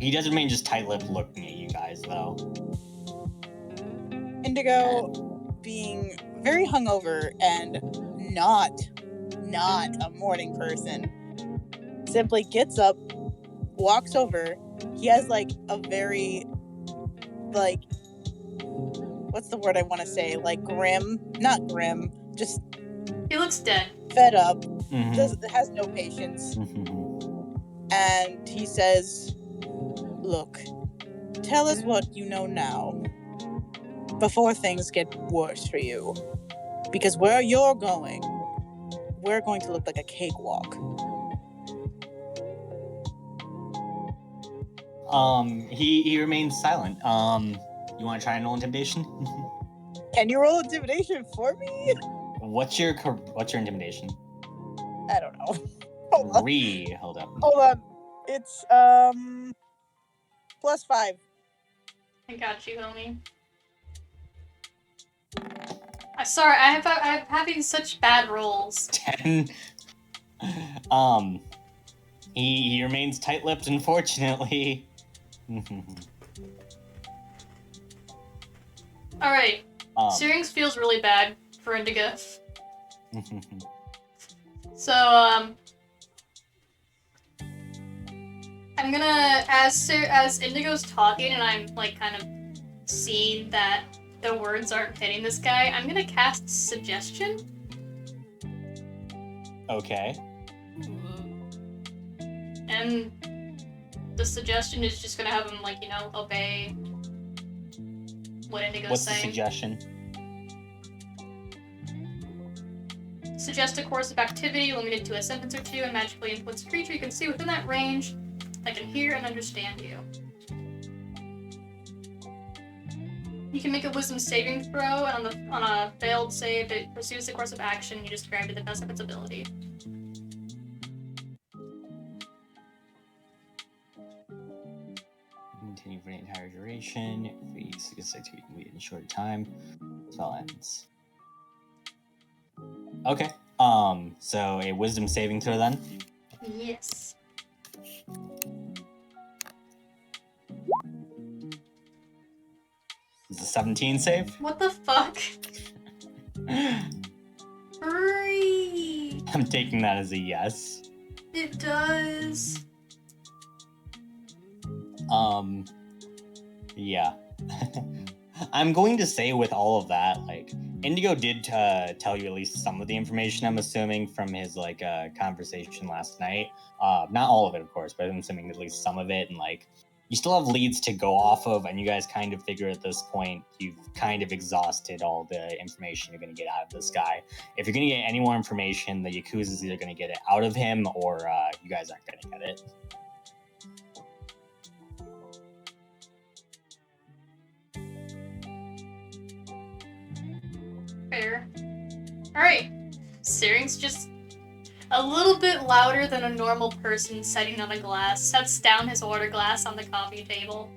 [SPEAKER 1] He does remain just tight-lipped looking at you guys, though.
[SPEAKER 2] Indigo, being very hungover and not a morning person, simply gets up, walks over. He has like a very, like, what's the word I want to say? Like not grim, just
[SPEAKER 3] He looks dead.
[SPEAKER 2] fed up,
[SPEAKER 1] Mm-hmm.
[SPEAKER 2] has no patience.
[SPEAKER 1] Mm-hmm.
[SPEAKER 2] And he says, "Look, tell us what you know now, before things get worse for you. Because where you're going, we're going to look like a cakewalk."
[SPEAKER 1] He remains silent. You want to try and roll intimidation?
[SPEAKER 2] Can you roll intimidation for me?
[SPEAKER 1] What's your intimidation?
[SPEAKER 2] I don't know. Hold on.
[SPEAKER 1] Hold up.
[SPEAKER 2] Hold on. It's +5.
[SPEAKER 3] I got you, homie. Sorry, I'm having such bad rolls.
[SPEAKER 1] 10. He remains tight-lipped, unfortunately.
[SPEAKER 3] Alright. Syrinx feels really bad for Indigo. So, I'm gonna, as Indigo's talking and I'm, like, kind of seeing that the words aren't fitting this guy, I'm gonna cast Suggestion.
[SPEAKER 1] Okay.
[SPEAKER 3] And the suggestion is just gonna have him, like, obey what Indigo's
[SPEAKER 1] What's
[SPEAKER 3] saying.
[SPEAKER 1] the suggestion?
[SPEAKER 3] Suggest a course of activity limited to a sentence or two and magically influence a creature you can see within that range that can hear and understand you. You can make a wisdom saving throw, and on a failed save, it pursues the course of action you described to the best of its ability.
[SPEAKER 1] Continue for the entire duration. If we suggest activity can wait in a short time, spell ends. Okay. So a wisdom saving throw then?
[SPEAKER 3] Yes.
[SPEAKER 1] Is a 17 save?
[SPEAKER 3] What the fuck? Hurry!
[SPEAKER 1] I'm taking that as a yes.
[SPEAKER 3] It does.
[SPEAKER 1] Yeah. I'm going to say with all of that, like, Indigo did tell you at least some of the information, I'm assuming, from his, like, conversation last night. Not all of it, of course, but I'm assuming at least some of it, and, like, you still have leads to go off of, and you guys kind of figure at this point you've kind of exhausted all the information you're going to get out of this guy. If you're going to get any more information, the Yakuza's either going to get it out of him, or you guys aren't going to get it.
[SPEAKER 3] Fair. Alright. Syrinx just a little bit louder than a normal person setting on a glass, sets down his order glass on the coffee table.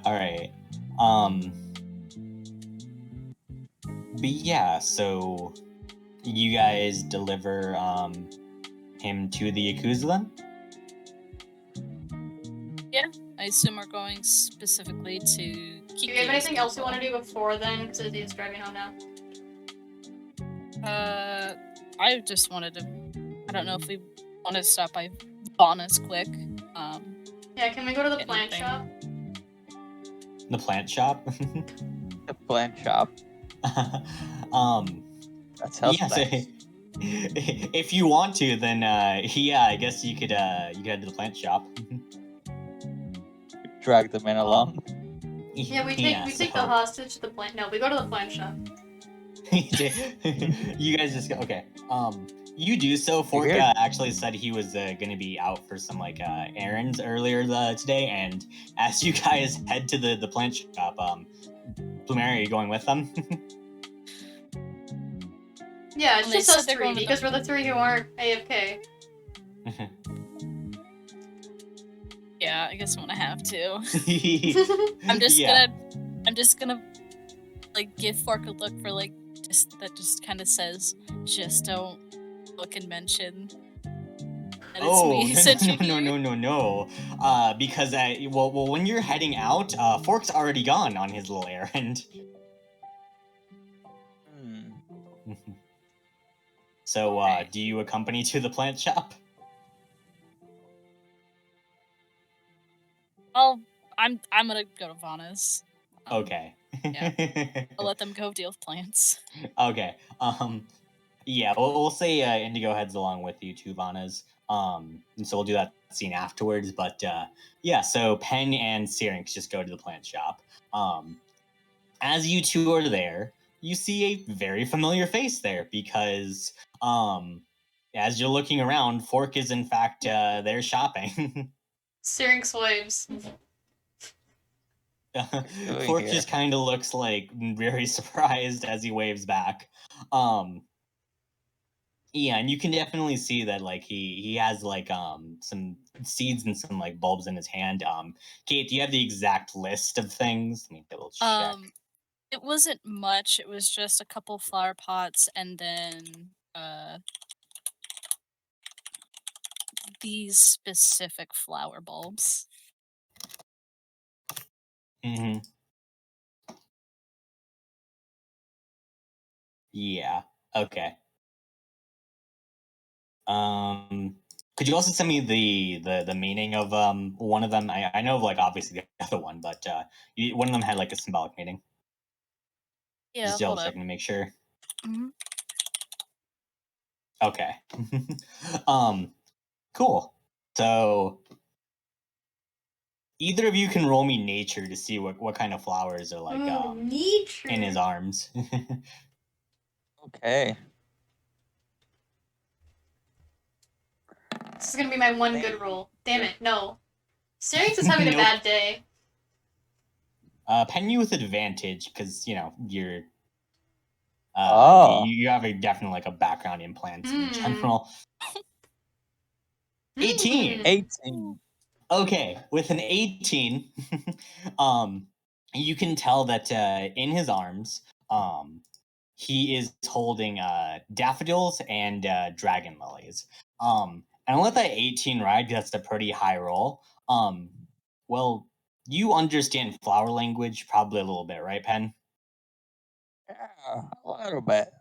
[SPEAKER 1] Alright. But yeah, so you guys deliver him to the Yakuza then?
[SPEAKER 5] Yeah, I assume we're going specifically to keep.
[SPEAKER 3] Do you have anything else you want to do before then? Because he's driving home now.
[SPEAKER 5] I just wanted to. I don't know if we want to stop by Bonus quick.
[SPEAKER 3] Yeah, can we go to the plant
[SPEAKER 5] anything.
[SPEAKER 3] shop?
[SPEAKER 1] The plant shop?
[SPEAKER 4] The plant shop. That's how.
[SPEAKER 1] Yeah, so if you want to, then yeah, I guess you could head to the plant shop.
[SPEAKER 4] Drag the man along.
[SPEAKER 3] Yeah, we take the hostage to the plant. No, we go to the plant shop.
[SPEAKER 1] You guys just go. Okay. You do so. Fork actually said he was gonna be out for some like errands earlier today, and as you guys head to the plant shop, Plumeria, are you going with them?
[SPEAKER 3] Yeah, it's
[SPEAKER 5] Well, they
[SPEAKER 3] just
[SPEAKER 5] said
[SPEAKER 3] us
[SPEAKER 5] they're
[SPEAKER 3] three
[SPEAKER 5] going with
[SPEAKER 3] because we're the three who aren't AFK.
[SPEAKER 5] Yeah, I guess I'm gonna have to.
[SPEAKER 1] I'm
[SPEAKER 5] I'm just gonna like give Fork a look for like that just kind of says just don't look and mention that it's me sent you here.
[SPEAKER 1] No. Because when you're heading out, Fork's already gone on his little errand. So,
[SPEAKER 5] Okay.
[SPEAKER 1] do you accompany to the plant shop?
[SPEAKER 5] I'm gonna go to Vana's.
[SPEAKER 1] Okay.
[SPEAKER 5] Yeah. I'll let them go deal with plants.
[SPEAKER 1] Okay. Yeah, we'll say Indigo heads along with you to Vana's. And so we'll do that scene afterwards. But yeah, so Pen and Syrinx just go to the plant shop. As you two are there, you see a very familiar face there because as you're looking around, Fork is in fact there shopping.
[SPEAKER 3] Syrinx waves.
[SPEAKER 1] Fork just kind of looks like very surprised as he waves back. Yeah, and you can definitely see that like he has like some seeds and some like bulbs in his hand. Kate, do you have the exact list of things? Let me double check.
[SPEAKER 5] It wasn't much. It was just a couple flower pots and then these specific flower bulbs.
[SPEAKER 1] Mm-hmm. Yeah. Okay. Could you also send me the meaning of one of them? I know like obviously the other one, but one of them had like a symbolic meaning.
[SPEAKER 5] Yeah,
[SPEAKER 1] Just double
[SPEAKER 5] hold up.
[SPEAKER 1] checking to make sure.
[SPEAKER 5] Mm-hmm.
[SPEAKER 1] Okay. Cool. So either of you can roll me nature to see what kind of flowers are like
[SPEAKER 3] nature.
[SPEAKER 1] in his arms.
[SPEAKER 4] Okay.
[SPEAKER 3] This is gonna be my one good roll. Damn it, no. Syrinx is having
[SPEAKER 1] Nope.
[SPEAKER 3] a bad day.
[SPEAKER 1] Pen you with advantage because you know you're.
[SPEAKER 4] Oh.
[SPEAKER 1] You have a definitely like a background in plants in general. 18.
[SPEAKER 4] 18.
[SPEAKER 1] Okay, with an 18, you can tell that in his arms, he is holding daffodils and dragon lilies. And I'll let that 18 ride because that's a pretty high roll. Well, you understand flower language probably a little bit, right, Pen?
[SPEAKER 4] Yeah, a little bit.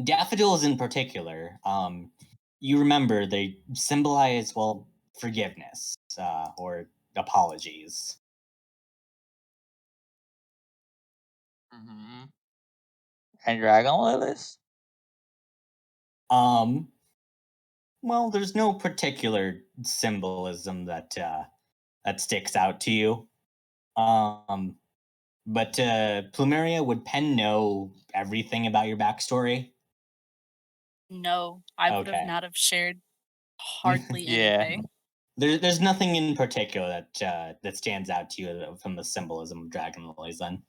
[SPEAKER 1] Daffodils in particular, you remember they symbolize, well, forgiveness or apologies.
[SPEAKER 4] Mm-hmm. And dragon lilies?
[SPEAKER 1] Well, there's no particular symbolism that that sticks out to you. But Plumeria, would Pen know everything about your backstory?
[SPEAKER 5] No, I would have
[SPEAKER 1] Okay.
[SPEAKER 5] not have shared hardly
[SPEAKER 4] Yeah.
[SPEAKER 5] anything.
[SPEAKER 1] There's nothing in particular that that stands out to you from the symbolism of dragon lilies. Then.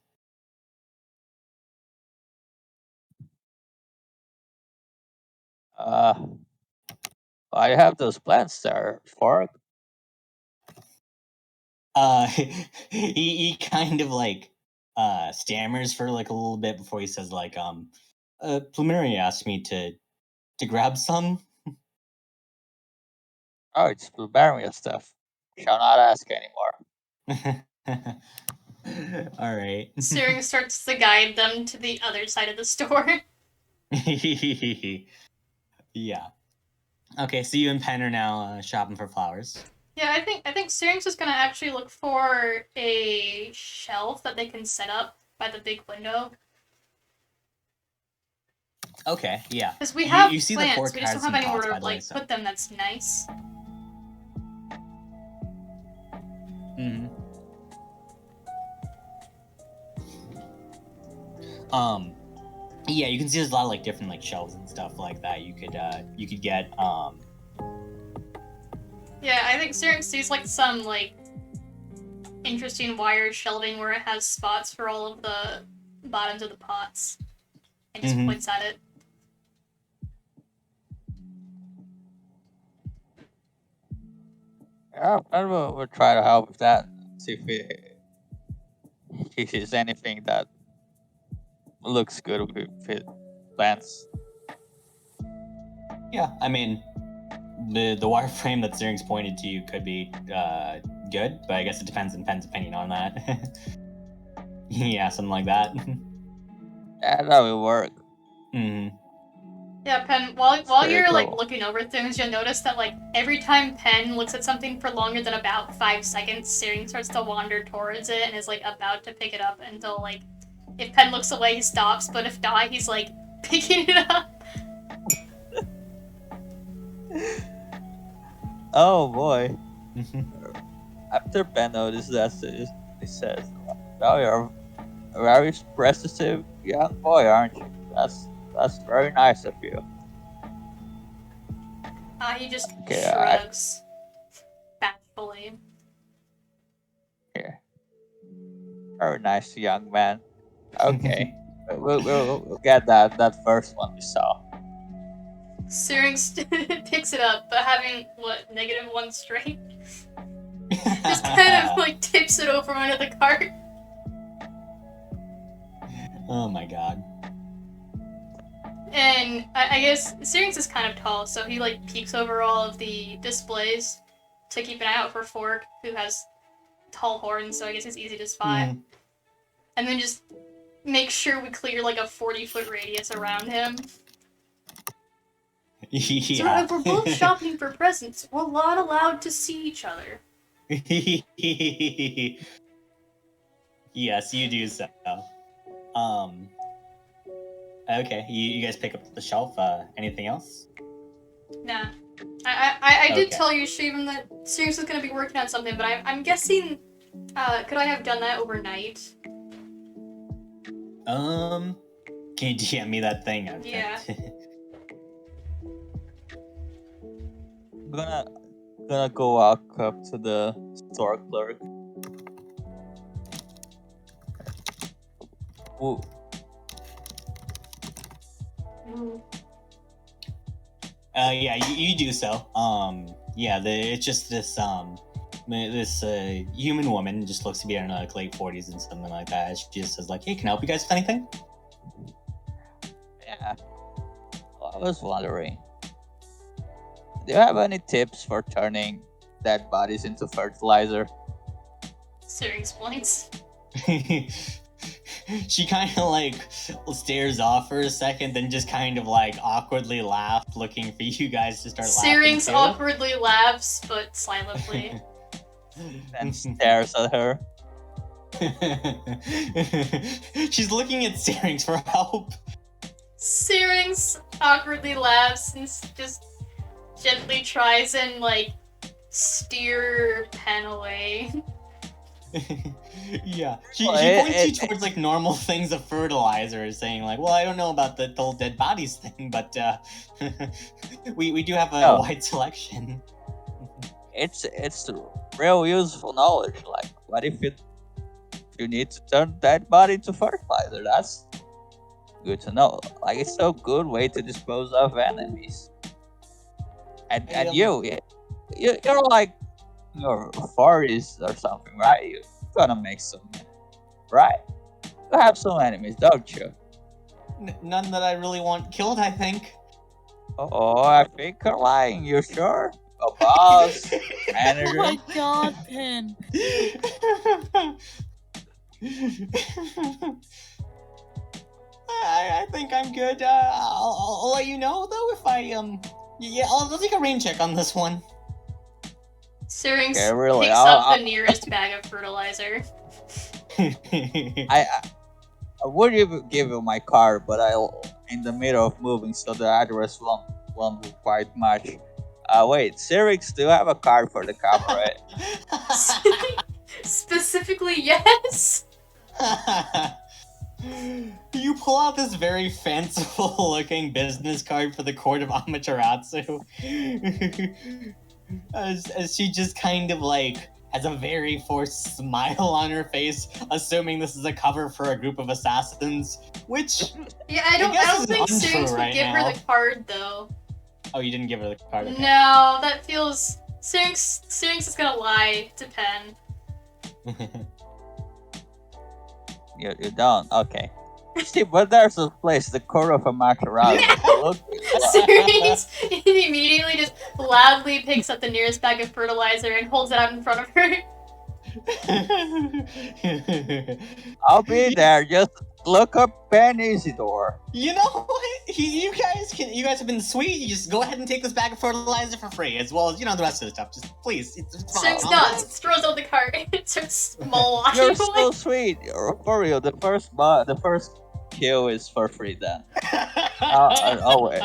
[SPEAKER 4] I have those plants there, Fork.
[SPEAKER 1] He kind of like stammers for like a little bit before he says like Plumeria asked me to grab some.
[SPEAKER 4] Oh, it's blueberry stuff. Shall not ask anymore.
[SPEAKER 1] All right.
[SPEAKER 3] Syrinx starts to guide them to the other side of the store.
[SPEAKER 1] Yeah. Okay, so you and Pen are now shopping for flowers.
[SPEAKER 3] Yeah, I think Syrinx is gonna actually look for a shelf that they can set up by the big window.
[SPEAKER 1] Okay, yeah.
[SPEAKER 3] Because we have
[SPEAKER 1] you see
[SPEAKER 3] plants,
[SPEAKER 1] the fork
[SPEAKER 3] we just
[SPEAKER 1] has
[SPEAKER 3] don't have
[SPEAKER 1] some
[SPEAKER 3] anywhere
[SPEAKER 1] pots,
[SPEAKER 3] to
[SPEAKER 1] by the way,
[SPEAKER 3] like
[SPEAKER 1] so.
[SPEAKER 3] put them that's nice.
[SPEAKER 1] Mm-hmm. Yeah, you can see there's a lot of like different like shelves and stuff like that you could get.
[SPEAKER 3] Yeah, I think Syrinx sees like some like interesting wired shelving where it has spots for all of the bottoms of the pots and just points at it.
[SPEAKER 4] Yeah, we'll try to help with that. See if he sees anything that looks good with plants.
[SPEAKER 1] Yeah, I mean, the wireframe that Syrinx pointed to you could be good, but I guess it depends on Pen's opinion on that. Yeah, something like that.
[SPEAKER 4] Yeah, that will work.
[SPEAKER 1] Mm.
[SPEAKER 3] Yeah, Pen, while
[SPEAKER 4] pretty
[SPEAKER 3] you're like
[SPEAKER 4] cool.
[SPEAKER 3] looking over things, you'll notice that like every time Pen looks at something for longer than about 5 seconds, Syrinx starts to wander towards it and is like about to pick it up until like if Pen looks away he stops, but if not, he's like picking it up.
[SPEAKER 4] Oh boy. After Ben noticed that, he says, "Well, you're a very expressive young boy, aren't you? That's very nice of you."
[SPEAKER 3] He just
[SPEAKER 4] Okay,
[SPEAKER 3] shrugs bashfully.
[SPEAKER 4] Yeah. Very nice, young man. Okay, we'll get that first one we saw.
[SPEAKER 3] Syrinx picks it up, but having what, -1 straight? Just kind of like tips it over under the cart.
[SPEAKER 1] Oh my god.
[SPEAKER 3] And I guess Syrinx is kind of tall, so he like peeks over all of the displays to keep an eye out for Fork, who has tall horns, so I guess it's easy to spot.
[SPEAKER 1] Mm.
[SPEAKER 3] And then just make sure we clear like a 40-foot radius around him.
[SPEAKER 1] Yeah.
[SPEAKER 3] So if we're both shopping for presents, we're not allowed to see each other.
[SPEAKER 1] Yes, you do so. Okay, you guys pick up the shelf. Anything else?
[SPEAKER 3] Nah. I did
[SPEAKER 1] Okay.
[SPEAKER 3] tell you, Shaven, that Syrinx was going to be working on something, but I'm guessing, could I have done that overnight?
[SPEAKER 1] Can you DM me that thing? Okay.
[SPEAKER 3] Yeah.
[SPEAKER 4] Gonna go walk up to the store clerk. Ooh.
[SPEAKER 1] Yeah, you do so. Yeah, it's just this human woman just looks to be in like late 40s and something like that. She just says like, "Hey, can I help you guys with anything?"
[SPEAKER 4] Yeah. Well, I was wondering, do you have any tips for turning dead bodies into fertilizer?
[SPEAKER 3] Syrinx points.
[SPEAKER 1] She kind of like stares off for a second, then just kind of like awkwardly laughed, looking for you guys to start
[SPEAKER 3] Syrinx
[SPEAKER 1] laughing
[SPEAKER 3] awkwardly laughs, but silently.
[SPEAKER 4] And stares at her.
[SPEAKER 1] She's looking at Syrinx for help.
[SPEAKER 3] Syrinx awkwardly laughs and just gently tries and like steer Pen away.
[SPEAKER 1] Yeah, she
[SPEAKER 4] Well,
[SPEAKER 1] points you towards like normal things of fertilizer, saying like, "Well, I don't know about the whole dead bodies thing, but we do have a wide selection."
[SPEAKER 4] It's real useful knowledge. Like, what if you need to turn dead body to fertilizer? That's good to know. Like, it's a good way to dispose of enemies. And you're like in your 40s or something, right? You're gonna make some, right? You have some enemies, don't you?
[SPEAKER 1] None that I really want killed, I think.
[SPEAKER 4] Oh, I think you're lying. You sure? A boss, manager.
[SPEAKER 5] Oh my god, Pen.
[SPEAKER 1] I think I'm good. I'll let you know though if I yeah, I'll take a rain check on this one.
[SPEAKER 3] Syrinx
[SPEAKER 4] Okay, really,
[SPEAKER 3] picks up the nearest bag of fertilizer.
[SPEAKER 4] I would give you my card, but I'll in the middle of moving, so the address won't be quite much. Wait, Syrinx, do you have a card for the camera?
[SPEAKER 3] Specifically, yes.
[SPEAKER 1] You pull out this very fanciful-looking business card for the Court of Amaterasu. As she just kind of like has a very forced smile on her face, assuming this is a cover for a group of assassins. Which
[SPEAKER 3] yeah, I don't think Syrinx would
[SPEAKER 1] right
[SPEAKER 3] give
[SPEAKER 1] now.
[SPEAKER 3] her the card though.
[SPEAKER 1] Oh, you didn't give her the card. Okay.
[SPEAKER 3] No, that feels Syrinx is gonna lie to Pen.
[SPEAKER 4] You don't? Okay. See, but there's a place, the core of a macaroni. Look,
[SPEAKER 3] Sirius immediately just loudly picks up the nearest bag of fertilizer and holds it out in front of her.
[SPEAKER 4] I'll be there. Just look up Ben Isidore.
[SPEAKER 1] You know what? You guys have been sweet. You just go ahead and take this bag of fertilizer for free, as well as the rest of the stuff. Just please, it's fine.
[SPEAKER 3] Sirius nods, throws out the cart, and starts walking
[SPEAKER 4] You're
[SPEAKER 3] away.
[SPEAKER 4] so sweet. For real, the first kill is for free then. Oh wait.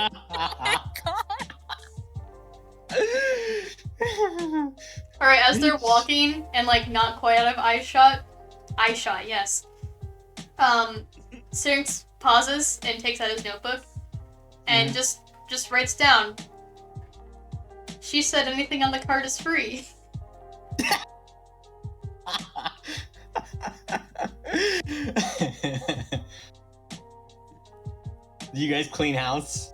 [SPEAKER 3] Alright, as they're walking and not quite out of eye shot, yes. Syrinx pauses and takes out his notebook and just writes down. She said anything on the card is free.
[SPEAKER 1] Do you guys clean house?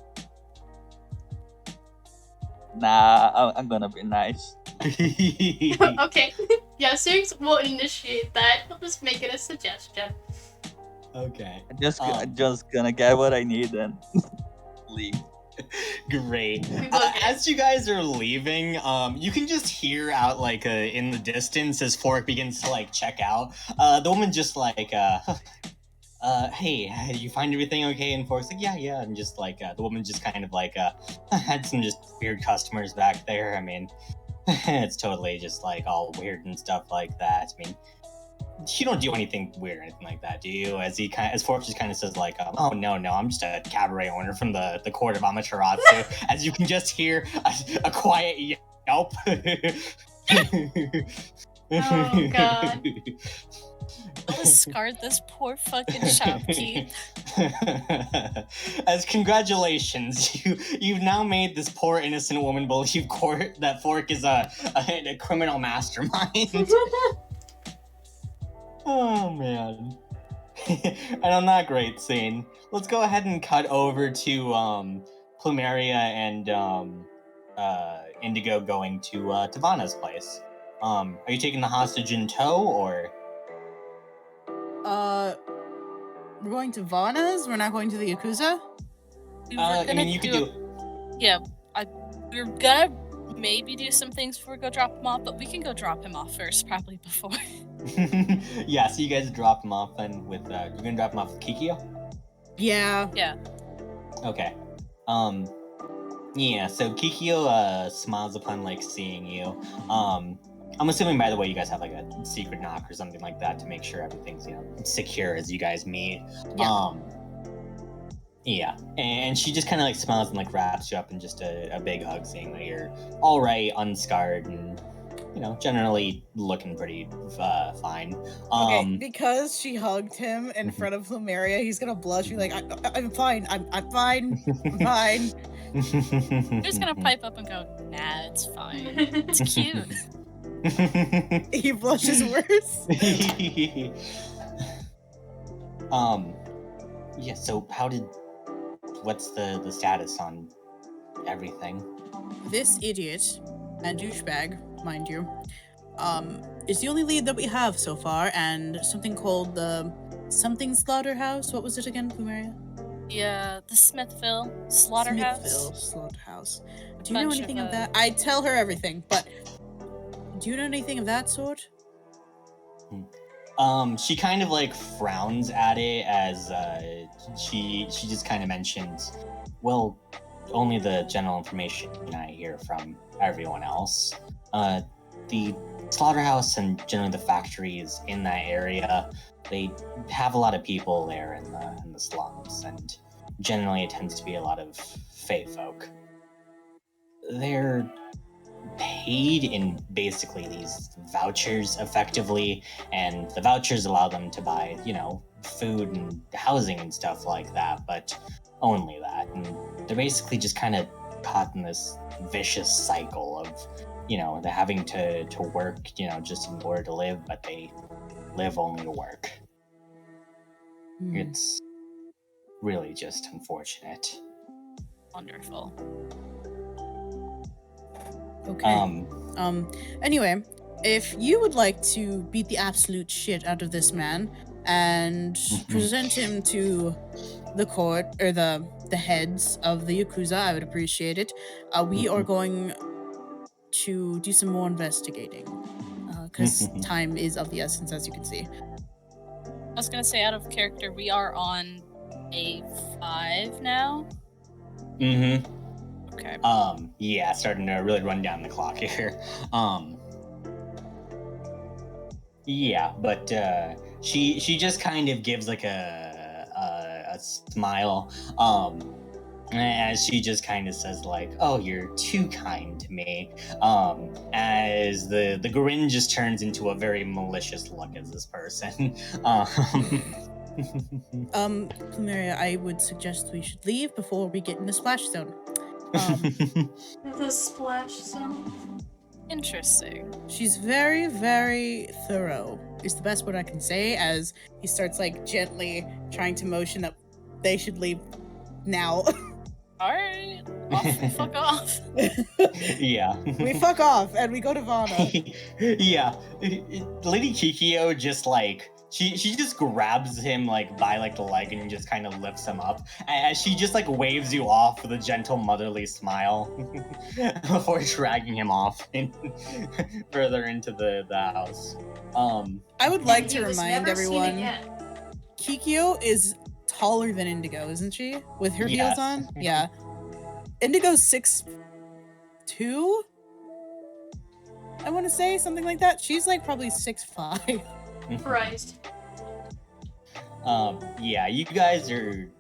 [SPEAKER 4] Nah, I'm gonna be nice.
[SPEAKER 3] Okay. Yeah, Syrinx won't initiate that. He'll just make it a suggestion.
[SPEAKER 1] Okay.
[SPEAKER 4] I'm just gonna get what I need and leave.
[SPEAKER 1] Great. As you guys are leaving, you can just hear out in the distance as Fork begins to check out. The woman just hey, did you find everything okay? And Fork's like, yeah, and just the woman just kind of had some just weird customers back there. I mean, it's totally just all weird and stuff like that. I mean, you don't do anything weird or anything like that, do you? As Fork just kind of says oh no, I'm just a cabaret owner from the court of Amaterasu. As you can just hear a quiet yelp.
[SPEAKER 3] Oh god.
[SPEAKER 5] Discard this poor fucking shopkeep.
[SPEAKER 1] As congratulations, you've now made this poor innocent woman believe that Fork is a criminal mastermind. Oh man. And on that great scene, let's go ahead and cut over to Plumeria and Indigo going to Tavana's place. Are you taking the hostage in tow, or?
[SPEAKER 2] We're going to Vana's? We're not going to the Yakuza?
[SPEAKER 1] I mean, you could do.
[SPEAKER 5] Yeah, we're gonna maybe do some things before we go drop him off, but we can go drop him off first, probably before.
[SPEAKER 1] Yeah, so you guys drop him off then with you're gonna drop him off with Kikyo?
[SPEAKER 2] Yeah.
[SPEAKER 5] Yeah.
[SPEAKER 1] Okay. Yeah, so Kikyo smiles upon seeing you. I'm assuming, by the way, you guys have a secret knock or something like that to make sure everything's secure as you guys meet.
[SPEAKER 2] Yeah.
[SPEAKER 1] Yeah, and she just kind of smiles and wraps you up in just a big hug, saying that you're all right, unscarred, and generally looking pretty fine.
[SPEAKER 2] Okay, because she hugged him in front of Plumeria, he's gonna blush. He's like, I'm fine. I'm fine. I'm fine.
[SPEAKER 5] I'm just gonna pipe up and go, nah, it's fine. It's cute.
[SPEAKER 2] He blushes worse.
[SPEAKER 1] Yeah, so what's the status on everything?
[SPEAKER 2] This idiot and douchebag, mind you, is the only lead that we have so far, and something called the Slaughterhouse. What was it again, Plumeria?
[SPEAKER 5] Yeah, the Smithville Slaughterhouse.
[SPEAKER 2] Slaughterhouse. Do you know anything of that? I tell her everything, but do you know anything of that sort?
[SPEAKER 1] She kind of frowns at it as she just kind of mentions, well, only the general information I hear from everyone else. The slaughterhouse and generally the factories in that area, they have a lot of people there in the slums, and generally it tends to be a lot of fae folk. They're paid in basically these vouchers effectively, and the vouchers allow them to buy, food and housing and stuff like that, but only that. And they're basically just kind of caught in this vicious cycle of, they're having to work, just in order to live, but they live only to work. It's really just unfortunate.
[SPEAKER 5] Wonderful.
[SPEAKER 2] Okay. Anyway, if you would like to beat the absolute shit out of this man, and present him to the court or the heads of the Yakuza. I would appreciate it. We are going to do some more investigating because time is of the essence, as you can see.
[SPEAKER 5] I was gonna say, out of character, we are on A5 now. Okay.
[SPEAKER 1] Yeah, starting to really run down the clock here. Yeah, but she just kind of gives like a smile, as she just kind of says like, "Oh, you're too kind to me." As the grin just turns into a very malicious look at this person.
[SPEAKER 2] Plumeria, I would suggest we should leave before we get in the splash zone.
[SPEAKER 3] The splash zone.
[SPEAKER 5] Interesting.
[SPEAKER 2] She's very, very thorough, is the best word I can say, as he starts like gently trying to motion that they should leave now.
[SPEAKER 5] Alright. Fuck off.
[SPEAKER 1] Yeah.
[SPEAKER 2] We fuck off and we go to Vana.
[SPEAKER 1] Yeah. Lady Kikyo just like she just grabs him like by like the leg and just kind of lifts him up as she just like waves you off with a gentle motherly smile before dragging him off further into the house.
[SPEAKER 2] I would like to
[SPEAKER 3] He was
[SPEAKER 2] remind
[SPEAKER 3] never seen
[SPEAKER 2] everyone,
[SPEAKER 3] again.
[SPEAKER 2] Kikyo is taller than Indigo, isn't she? With her heels
[SPEAKER 1] Yes.
[SPEAKER 2] on? Yeah. Indigo's 6'2"? I want to say something like that. She's like probably 6'5".
[SPEAKER 3] Christ.
[SPEAKER 1] Yeah, you guys are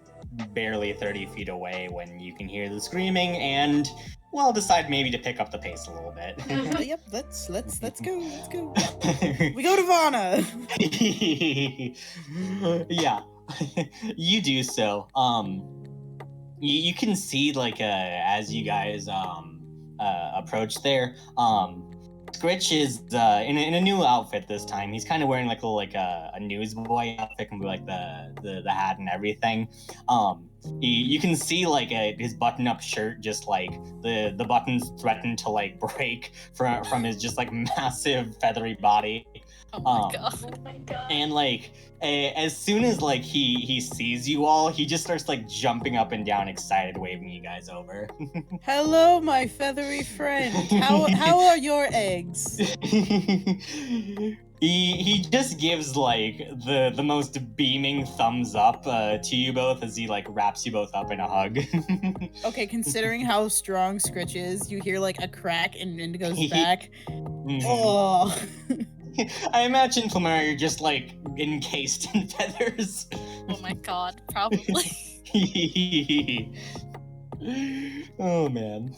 [SPEAKER 1] barely 30 feet away when you can hear the screaming and, well, decide maybe to pick up the pace a little bit.
[SPEAKER 2] Yep, let's go. Let's go. We go to Vana.
[SPEAKER 1] Yeah, you do so. You can see like as you guys approach there, Scritch is in a new outfit this time. He's kind of wearing like a newsboy outfit with like the hat and everything. You can see like his button-up shirt, just like the buttons threaten to like break from his just like massive feathery body.
[SPEAKER 5] Oh my god.
[SPEAKER 3] Oh my god.
[SPEAKER 1] And like as soon as like he sees you all, he just starts like jumping up and down, excited, waving you guys over.
[SPEAKER 2] Hello, my feathery friend. How are your eggs?
[SPEAKER 1] He just gives like the most beaming thumbs up to you both as he like wraps you both up in a hug.
[SPEAKER 2] Okay, considering how strong Scritch is, you hear like a crack in Indigo's back. Oh.
[SPEAKER 1] I imagine, Plumeria, you're just like encased in feathers.
[SPEAKER 5] Oh my god, probably.
[SPEAKER 1] Oh man.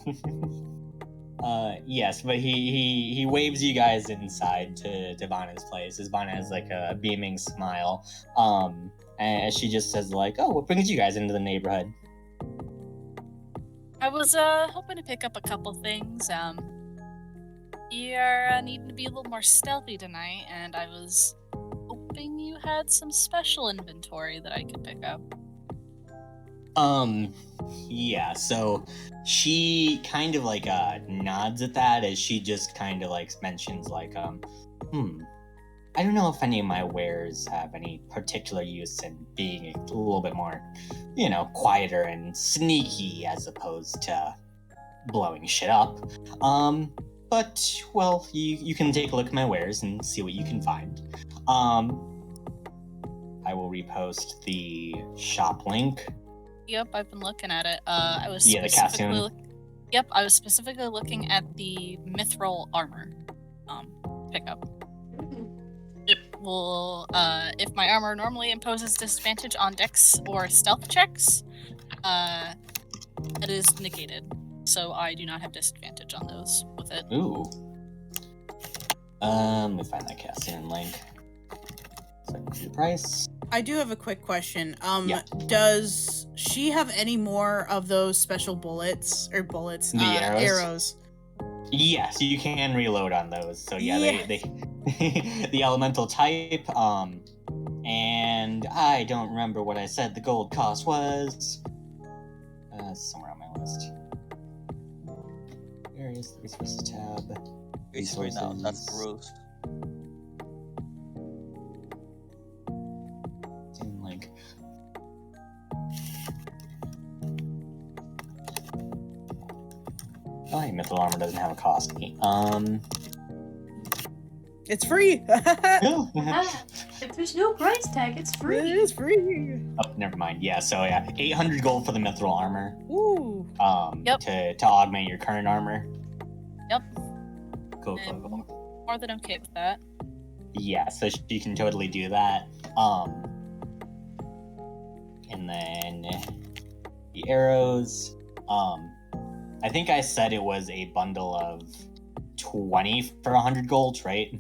[SPEAKER 1] Yes, but he waves you guys inside to Vana's place. As Vana has like a beaming smile. And she just says like, "Oh, what brings you guys into the neighborhood?"
[SPEAKER 5] I was hoping to pick up a couple things. You're needing to be a little more stealthy tonight, and I was hoping you had some special inventory that I could pick up.
[SPEAKER 1] Yeah, so she kind of like nods at that as she just kind of like mentions like I don't know if any of my wares have any particular use in being a little bit more, quieter and sneaky as opposed to blowing shit up. But well, you can take a look at my wares and see what you can find. I will repost the shop link.
[SPEAKER 5] Yep, I've been looking at it. I was
[SPEAKER 1] the Cassian.
[SPEAKER 5] Yep, I was specifically looking at the mithril armor pickup. It will, if my armor normally imposes disadvantage on dex or stealth checks, it is negated. So I do not have disadvantage on those with it.
[SPEAKER 1] Ooh. Let me find that Cassian link. So I can see the price.
[SPEAKER 2] I do have a quick question.
[SPEAKER 1] Yeah.
[SPEAKER 2] Does she have any more of those special bullets?
[SPEAKER 1] The arrows? Yes, you can reload on those. So yeah, they the elemental type. And I don't remember what I said the gold cost was. Somewhere on my list. Where is the resources tab?
[SPEAKER 4] Resources. Now, that's gross.
[SPEAKER 1] mithril armor doesn't have a cost.
[SPEAKER 2] It's free.
[SPEAKER 3] If there's no price tag, it's free.
[SPEAKER 2] It is free.
[SPEAKER 1] Oh, never mind. Yeah, so yeah, 800 gold for the mithril armor.
[SPEAKER 2] Ooh.
[SPEAKER 5] Yep.
[SPEAKER 1] To augment your current armor.
[SPEAKER 5] Yep.
[SPEAKER 1] Cool.
[SPEAKER 5] More than okay with that.
[SPEAKER 1] Yeah, so she can totally do that. And then the arrows. I think I said it was a bundle of 20 for 100 gold, right?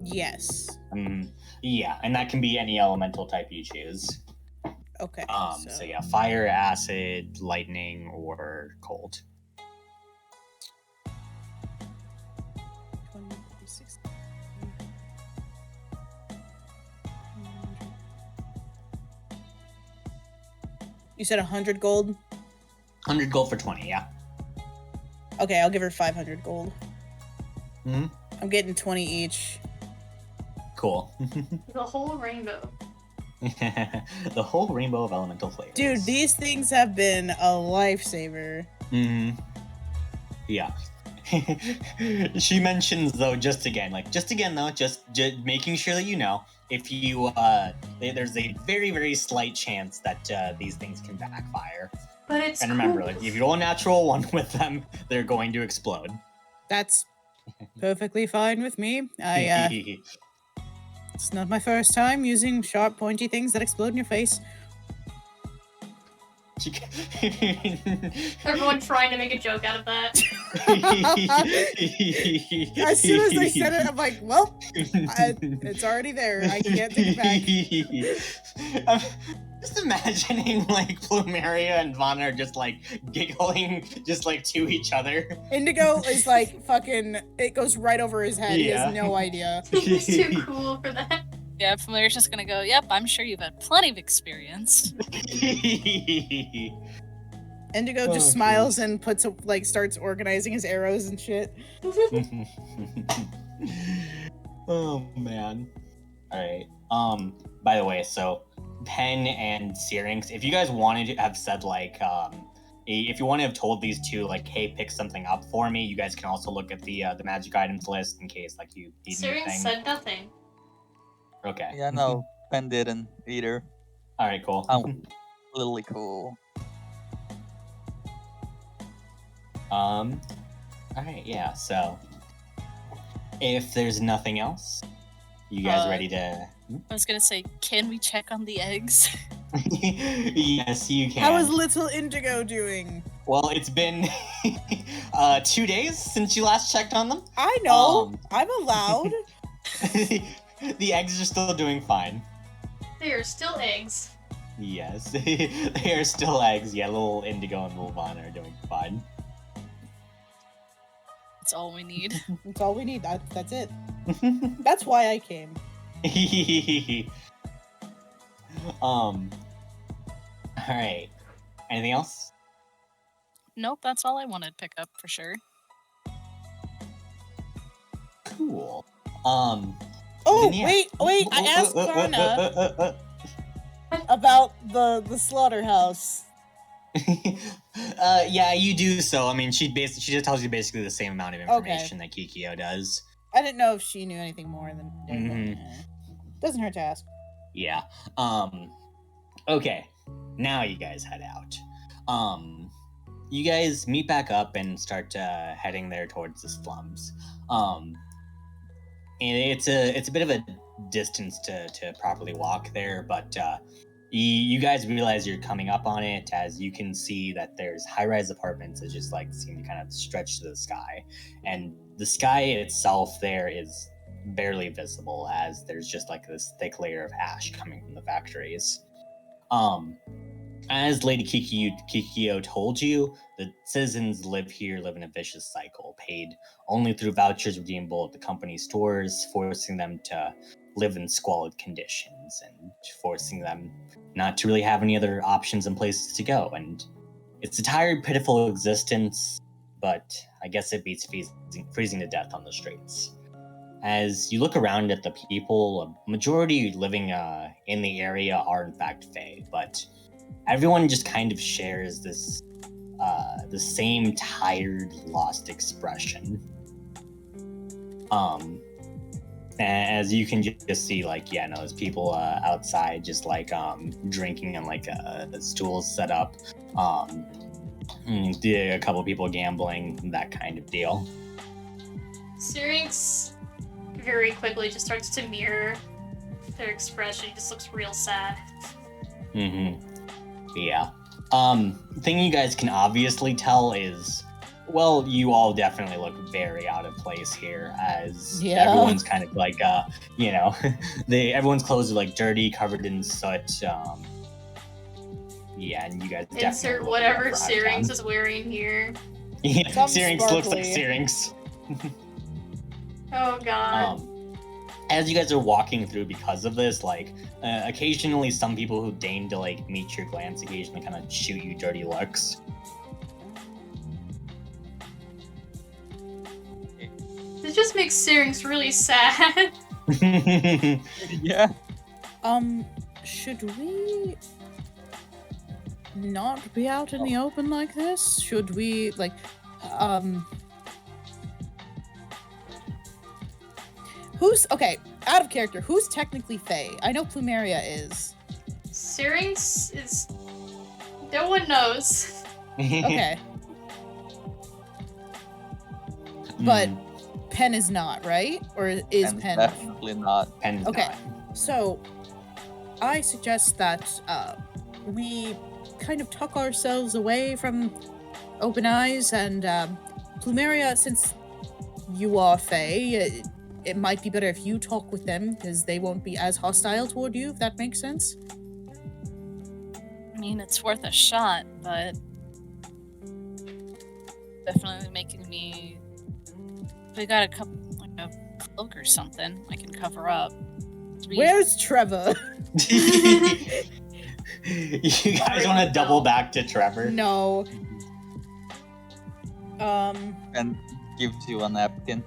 [SPEAKER 2] Yes.
[SPEAKER 1] Yeah, and that can be any elemental type you choose.
[SPEAKER 2] Okay.
[SPEAKER 1] So yeah, fire, acid, lightning, or cold.
[SPEAKER 2] 26. You said 100 gold?
[SPEAKER 1] 100 gold for 20, yeah.
[SPEAKER 2] Okay, I'll give her 500 gold.
[SPEAKER 1] Mm-hmm.
[SPEAKER 2] I'm getting 20 each.
[SPEAKER 1] Cool.
[SPEAKER 3] The whole rainbow.
[SPEAKER 1] The whole rainbow of elemental flavors.
[SPEAKER 2] Dude, these things have been a lifesaver.
[SPEAKER 1] Yeah. She mentions though, just making sure that you know, if you there's a very, very slight chance that these things can backfire.
[SPEAKER 3] But it's
[SPEAKER 1] And remember,
[SPEAKER 3] cool.
[SPEAKER 1] like, if you roll a natural one with them, they're going to explode.
[SPEAKER 2] That's perfectly fine with me. It's not my first time using sharp, pointy things that explode in your face.
[SPEAKER 3] Everyone trying to make a joke out of that.
[SPEAKER 2] As soon as I said it, I'm like, well, it's already there. I can't take it back.
[SPEAKER 1] I'm just imagining like Plumeria and Vana are just like giggling just like to each other.
[SPEAKER 2] Indigo is like fucking, it goes right over his head. He
[SPEAKER 1] Yeah.
[SPEAKER 2] has no idea.
[SPEAKER 3] He's too cool for that.
[SPEAKER 5] Yeah, Familiar's just gonna go, yep, I'm sure you've had plenty of experience.
[SPEAKER 2] Indigo just smiles and starts organizing his arrows and shit.
[SPEAKER 1] Oh man. Alright. By the way, so Pen and Syrinx, if you guys wanted to have said like if you want to have told these two like, hey, pick something up for me, you guys can also look at the magic items list in case like you need
[SPEAKER 3] Syrinx
[SPEAKER 1] anything.
[SPEAKER 3] said nothing.
[SPEAKER 1] Okay.
[SPEAKER 4] Yeah, no, Pen didn't either.
[SPEAKER 1] Alright, cool.
[SPEAKER 4] Literally cool.
[SPEAKER 1] Alright, yeah, so if there's nothing else, you guys ready to
[SPEAKER 5] I was gonna say, can we check on the eggs?
[SPEAKER 1] Yes, you can.
[SPEAKER 2] How is little Indigo doing?
[SPEAKER 1] Well, it's been 2 days since you last checked on them.
[SPEAKER 2] I know. I'm allowed.
[SPEAKER 1] The eggs are still doing fine.
[SPEAKER 3] They are still eggs.
[SPEAKER 1] Yes, they are still eggs. Yeah, little Indigo and little Vana are doing fine.
[SPEAKER 5] That's all we need.
[SPEAKER 2] That's all we need. That's it. That's why I came.
[SPEAKER 1] Alright. Anything else?
[SPEAKER 5] Nope, that's all I wanted to pick up for sure.
[SPEAKER 1] Cool.
[SPEAKER 2] Oh,
[SPEAKER 1] then, yeah.
[SPEAKER 2] wait, I asked Karna about the slaughterhouse.
[SPEAKER 1] Yeah, you do so. I mean, she just tells you basically the same amount of information that Kikyo does.
[SPEAKER 2] I didn't know if she knew anything more than doesn't hurt to ask.
[SPEAKER 1] Yeah. Okay. Now you guys head out. You guys meet back up and start heading there towards the slums. And it's a bit of a distance to properly walk there, but you guys realize you're coming up on it as you can see that there's high-rise apartments that just like seem to kind of stretch to the sky, and the sky itself there is barely visible as there's just like this thick layer of ash coming from the factories. As Lady Kikyo told you, the citizens live in a vicious cycle, paid only through vouchers redeemable at the company stores, forcing them to live in squalid conditions and forcing them not to really have any other options and places to go. And it's a tired, pitiful existence, but I guess it beats freezing to death on the streets. As you look around at the people, a majority living in the area are in fact Fae, but everyone just kind of shares this the same tired, lost expression. As you can just see, like, yeah, no, there's people outside just like drinking and like stools set up. A couple people gambling, that kind of deal.
[SPEAKER 3] Syrinx very quickly just starts to mirror their expression. He just looks real sad.
[SPEAKER 1] Yeah. Thing you guys can obviously tell is, well, you all definitely look very out of place here, as everyone's kind of like, everyone's clothes are like dirty, covered in soot. Yeah, and you guys
[SPEAKER 3] insert whatever Syrinx is wearing here.
[SPEAKER 1] Yeah, Syrinx looks like Syrinx.
[SPEAKER 3] Oh god.
[SPEAKER 1] As you guys are walking through, because of this, like, occasionally some people who deign to like meet your glance occasionally kind of shoot you dirty looks.
[SPEAKER 3] This just makes Syrinx really sad.
[SPEAKER 4] Yeah.
[SPEAKER 2] Should we not be out in the open like this? Should we, like, who's, okay, out of character, who's technically Fae? I know Plumeria is.
[SPEAKER 3] Syrinx is... No one knows.
[SPEAKER 2] Okay. But Pen is not, right? Or is Pen?
[SPEAKER 4] Definitely not.
[SPEAKER 1] Pen is
[SPEAKER 2] Okay,
[SPEAKER 1] not.
[SPEAKER 2] so I suggest that we kind of tuck ourselves away from Open Eyes, and Plumeria, since you are Fae, it might be better if you talk with them, because they won't be as hostile toward you, if that makes sense.
[SPEAKER 5] I mean, it's worth a shot, but definitely making me. We got a couple, like a cloak or something I can cover up.
[SPEAKER 2] Where's Trevor?
[SPEAKER 1] You guys want to double back to Trevor?
[SPEAKER 2] No.
[SPEAKER 4] And gives you a napkin.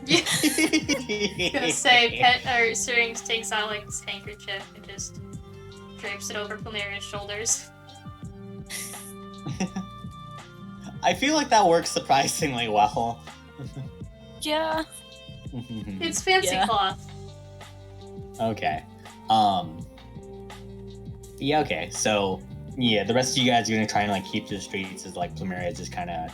[SPEAKER 3] Yeah. I was gonna say, Syrinx takes out like his handkerchief and just drapes it over Plumeria's shoulders.
[SPEAKER 1] I feel like that works surprisingly well.
[SPEAKER 5] Yeah.
[SPEAKER 3] It's fancy cloth.
[SPEAKER 1] Okay. Yeah, okay. So, yeah, the rest of you guys are gonna try and like keep to the streets as like Plumeria just kind of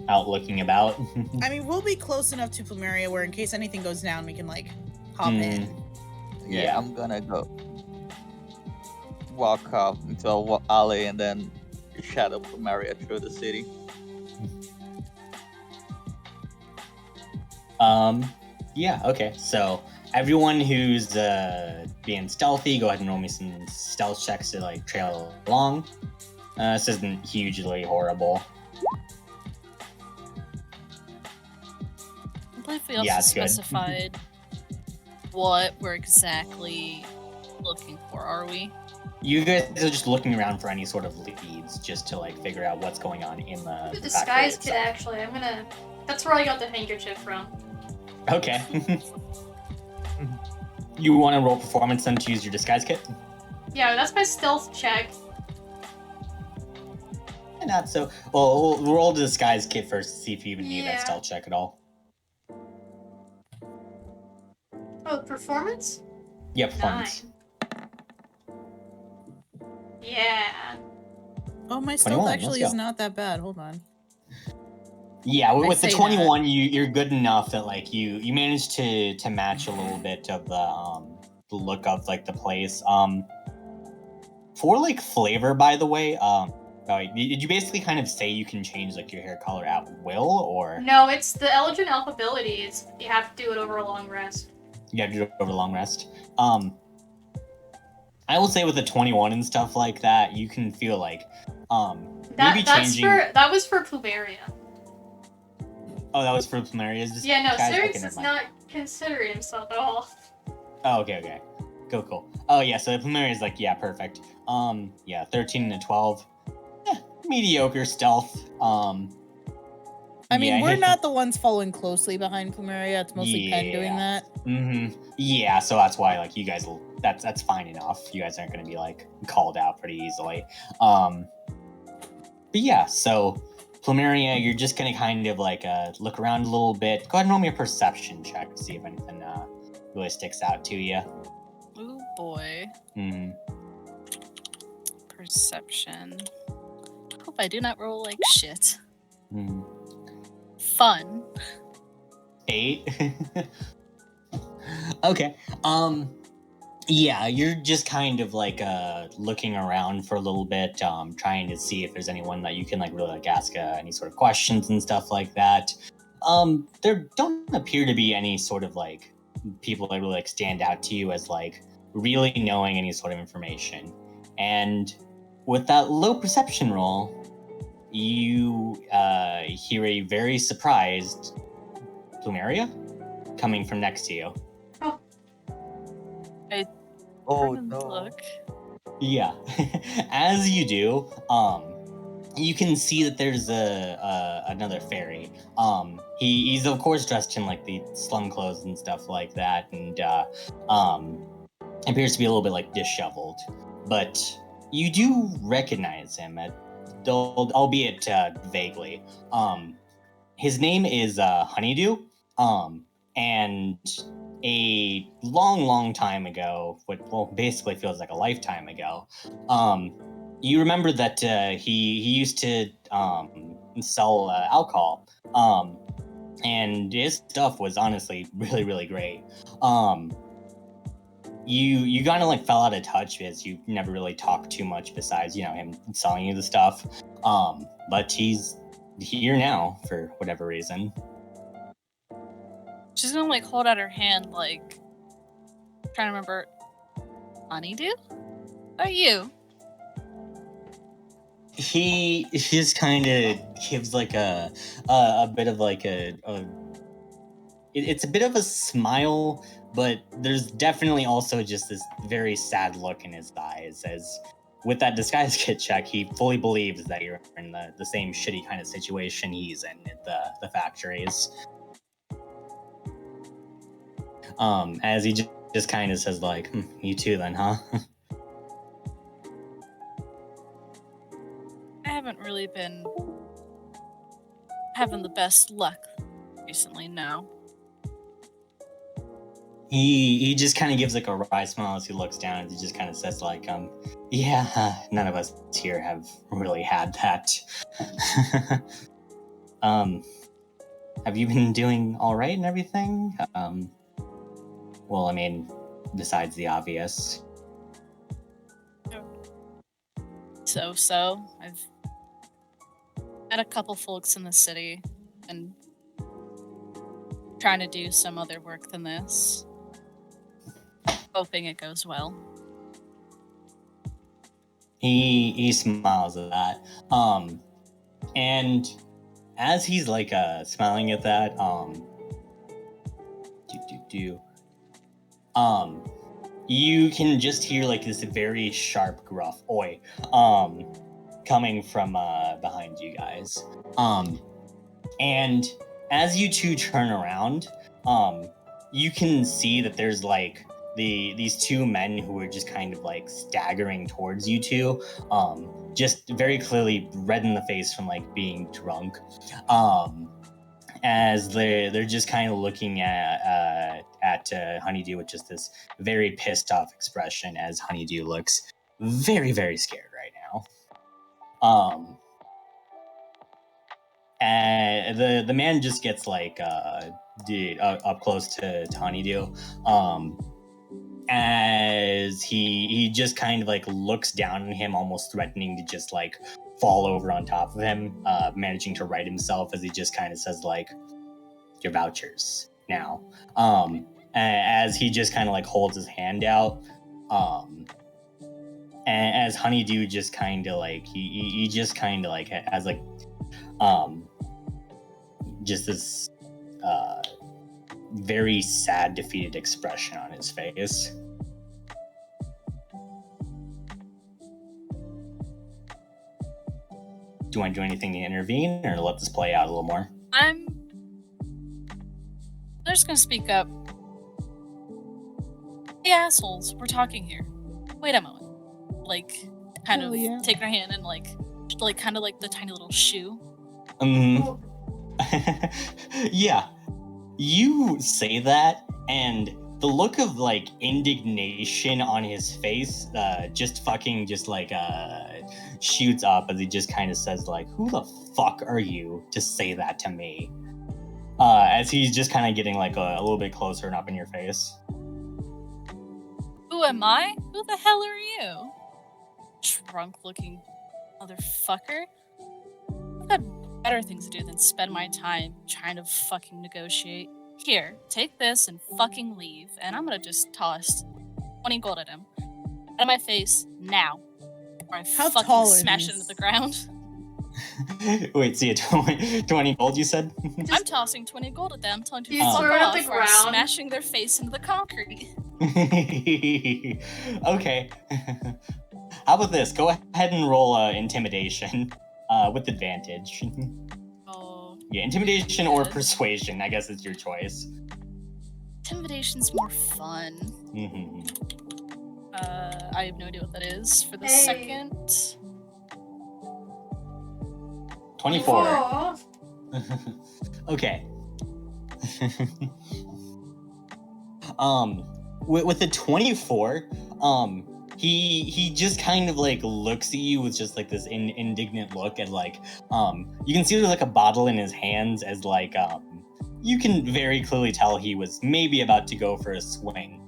[SPEAKER 1] out looking about.
[SPEAKER 2] I mean, we'll be close enough to Plumeria where in case anything goes down, we can like hop in.
[SPEAKER 4] Yeah, I'm gonna go walk up into a alley and then shadow Plumeria through the city.
[SPEAKER 1] Yeah, okay. So everyone who's being stealthy, go ahead and roll me some stealth checks to like trail along. This isn't hugely horrible.
[SPEAKER 5] I believe we also specified what we're exactly looking for, are we?
[SPEAKER 1] You guys are just looking around for any sort of leads just to like figure out what's going on in the
[SPEAKER 3] disguise kit, actually. That's where I got the handkerchief from.
[SPEAKER 1] Okay. You want to roll performance and choose your disguise kit?
[SPEAKER 3] Yeah, that's my stealth check.
[SPEAKER 1] Not so. Well, we'll roll the disguise kit first to see if you even need that stealth check at all.
[SPEAKER 3] Oh, performance?
[SPEAKER 1] Yeah, performance.
[SPEAKER 3] 9. Yeah.
[SPEAKER 2] Oh, my stealth actually is not that bad. Hold on.
[SPEAKER 1] Yeah, with the 21, you're good enough that like you managed to match a little bit of the look of like the place. For like flavor, by the way, did you basically kind of say you can change like your hair color at will, or?
[SPEAKER 3] No, it's the Eldrin Elf ability. You have to do it over a long rest.
[SPEAKER 1] You have to do it over a long rest. I will say with the 21 and stuff like that, you can feel like maybe changing.
[SPEAKER 3] That was for Plumeria.
[SPEAKER 1] Oh, that was for Plumeria's.
[SPEAKER 3] Yeah, no, Syrinx is not considering himself at all.
[SPEAKER 1] Oh, okay. Cool. Oh, yeah, so Plumeria's like, yeah, perfect. Yeah, 13 and a 12. Mediocre stealth.
[SPEAKER 2] I mean, we're not the ones following closely behind Plumeria. It's mostly Pen doing that.
[SPEAKER 1] Yeah, so that's why, like, you guys will... That's fine enough. You guys aren't going to be, like, called out pretty easily. But yeah, so... Plumeria, you're just gonna kind of like look around a little bit. Go ahead and roll me a perception check to see if anything really sticks out to you.
[SPEAKER 5] Oh boy. Perception. Hope I do not roll like shit. Fun.
[SPEAKER 1] 8. Okay. Yeah, you're just kind of like looking around for a little bit, trying to see if there's anyone that you can like really like ask any sort of questions and stuff like that. There don't appear to be any sort of like people that really like stand out to you as like really knowing any sort of information. And with that low perception roll, you hear a very surprised Plumeria coming from next to you.
[SPEAKER 4] Oh
[SPEAKER 5] Turn and
[SPEAKER 4] no.
[SPEAKER 5] Look.
[SPEAKER 1] Yeah. As you do, you can see that there's another fairy. He's of course dressed in like the slum clothes and stuff like that, and appears to be a little bit like disheveled. But you do recognize him, albeit vaguely. His name is Honeydew. And a long time ago, what basically feels like a lifetime ago, you remember that he used to sell alcohol, and his stuff was honestly really great. You kind of like fell out of touch because you never really talked too much besides him selling you the stuff. But he's here now for whatever reason.
[SPEAKER 5] She's gonna like hold out her hand, like trying to remember. Honeydew? Are you?
[SPEAKER 1] He just kind of gives like a bit of like it's a bit of a smile, but there's definitely also just this very sad look in his eyes as with that disguise kit check, he fully believes that you're in the same shitty kind of situation he's in at the factories. As he just kind of says like, you too then, huh?
[SPEAKER 5] I haven't really been having the best luck recently, no.
[SPEAKER 1] He just kind of gives like a wry smile as he looks down and he just kind of says like, yeah, none of us here have really had that. Have you been doing all right and everything? Well, I mean, besides the obvious.
[SPEAKER 5] So. I've met a couple folks in the city and trying to do some other work than this. Hoping it goes well.
[SPEAKER 1] He smiles at that. And as he's like smiling at that, you can just hear like this very sharp gruff oi coming from behind you guys. And as you two turn around, you can see that there's like these two men who are just kind of like staggering towards you two, just very clearly red in the face from like being drunk, as they're just kind of looking at Honeydew with just this very pissed off expression as Honeydew looks very scared right now. And the man just gets like up close to Honeydew, as he just kind of like looks down on him, almost threatening to just like fall over on top of him, managing to right himself as he just kind of says like, your vouchers now. As he just kind of like holds his hand out, and as Honeydew just kind of like he just kind of like has like just this very sad, defeated expression on his face. Do you want to do anything to intervene or let this play out a little more?
[SPEAKER 5] I'm just gonna speak up. Hey assholes, we're talking here. Wait a moment. Like, kind of taking her hand and like kind of like the tiny little shoe
[SPEAKER 1] Yeah, you say that, and the look of like indignation on his face shoots up as he just kind of says like, who the fuck are you to say that to me? As he's just kind of getting like a little bit closer and up in your face.
[SPEAKER 5] Who am I? Who the hell are you? Drunk looking motherfucker. I've got better things to do than spend my time trying to fucking negotiate. Here, take this and fucking leave, and I'm gonna just toss 20 gold at him. Out of my face, now. Or I
[SPEAKER 2] How
[SPEAKER 5] fucking
[SPEAKER 2] tall are
[SPEAKER 5] smash
[SPEAKER 2] these?
[SPEAKER 5] it into the ground.
[SPEAKER 1] Wait, see, 20 gold you said?
[SPEAKER 5] I'm tossing 20 gold at them, telling them
[SPEAKER 3] You
[SPEAKER 5] to fuck
[SPEAKER 3] throw it at
[SPEAKER 5] off,
[SPEAKER 3] the
[SPEAKER 5] or I'm
[SPEAKER 3] ground.
[SPEAKER 5] smashing their face into the concrete.
[SPEAKER 1] Okay. How about this? Go ahead and roll intimidation with advantage.
[SPEAKER 5] Oh,
[SPEAKER 1] Yeah, intimidation or
[SPEAKER 5] good.
[SPEAKER 1] persuasion, I guess is your choice.
[SPEAKER 5] Intimidation's more fun.
[SPEAKER 1] Mm-hmm.
[SPEAKER 5] I have no idea what that is for the
[SPEAKER 3] Hey.
[SPEAKER 5] second.
[SPEAKER 1] 24.
[SPEAKER 3] Oh.
[SPEAKER 1] Okay. With the 24, he just kind of like looks at you with just like this indignant look, and like you can see there's like a bottle in his hands, as like you can very clearly tell he was maybe about to go for a swing,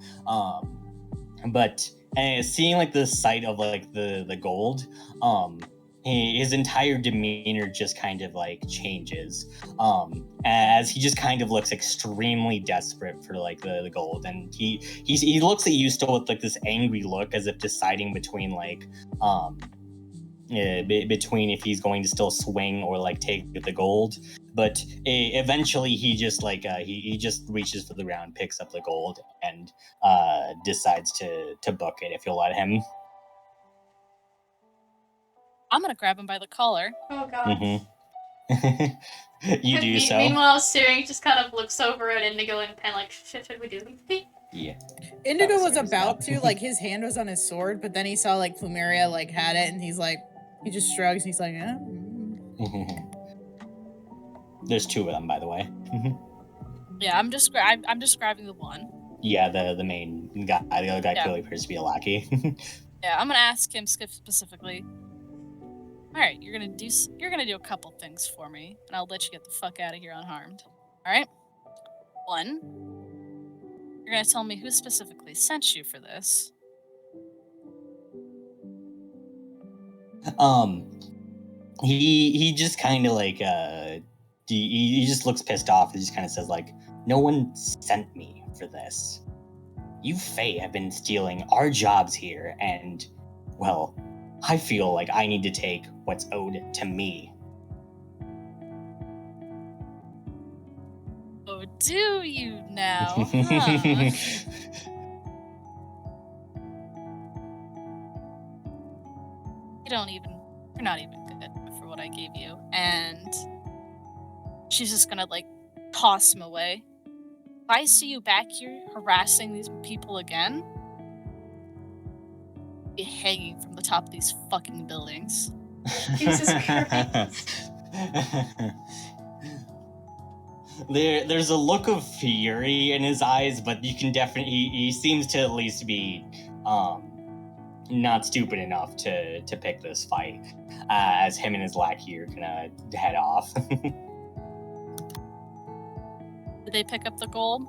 [SPEAKER 1] but seeing like the sight of like the gold, his entire demeanor just kind of like changes, as he just kind of looks extremely desperate for like the gold, and he looks at you still with like this angry look, as if deciding between like between if he's going to still swing or like take the gold. But eventually he just like he just reaches for the ground, picks up the gold, and decides to book it if you'll let him.
[SPEAKER 5] I'm gonna grab him by the collar.
[SPEAKER 3] Oh god.
[SPEAKER 1] Mm-hmm. You do so.
[SPEAKER 3] Meanwhile, Syrinx just kind of looks over at Indigo and Pen like, shit, should we do something?
[SPEAKER 1] Yeah.
[SPEAKER 2] Indigo was
[SPEAKER 1] sorry,
[SPEAKER 2] about
[SPEAKER 1] stop.
[SPEAKER 2] to, like, his hand was on his sword, but then he saw, like, Plumeria, like, had it, and he's like, he just shrugs, and he's like, eh.
[SPEAKER 1] There's two of them, by the way.
[SPEAKER 5] Yeah, I'm describing the one.
[SPEAKER 1] Yeah, the main guy. The other guy
[SPEAKER 5] Yeah.
[SPEAKER 1] clearly appears to be a lackey.
[SPEAKER 5] Yeah, I'm gonna ask him specifically. All right, you're gonna do a couple things for me, and I'll let you get the fuck out of here unharmed. All right. One, you're gonna tell me who specifically sent you for this.
[SPEAKER 1] He just kind of like he just looks pissed off. He just kind of says like, no one sent me for this. You Fae have been stealing our jobs here, and well, I feel like I need to take what's owed to me.
[SPEAKER 5] Oh, do you now? Huh? You're not even good for what I gave you. And she's just gonna like toss him away. If I see you back here harassing these people again, you'll be hanging from the top of these fucking buildings.
[SPEAKER 3] Jesus Christ.
[SPEAKER 1] There's a look of fury in his eyes, but you can definitely he seems to at least be not stupid enough to pick this fight, as him and his lackey are gonna head off.
[SPEAKER 5] Did they pick up the gold?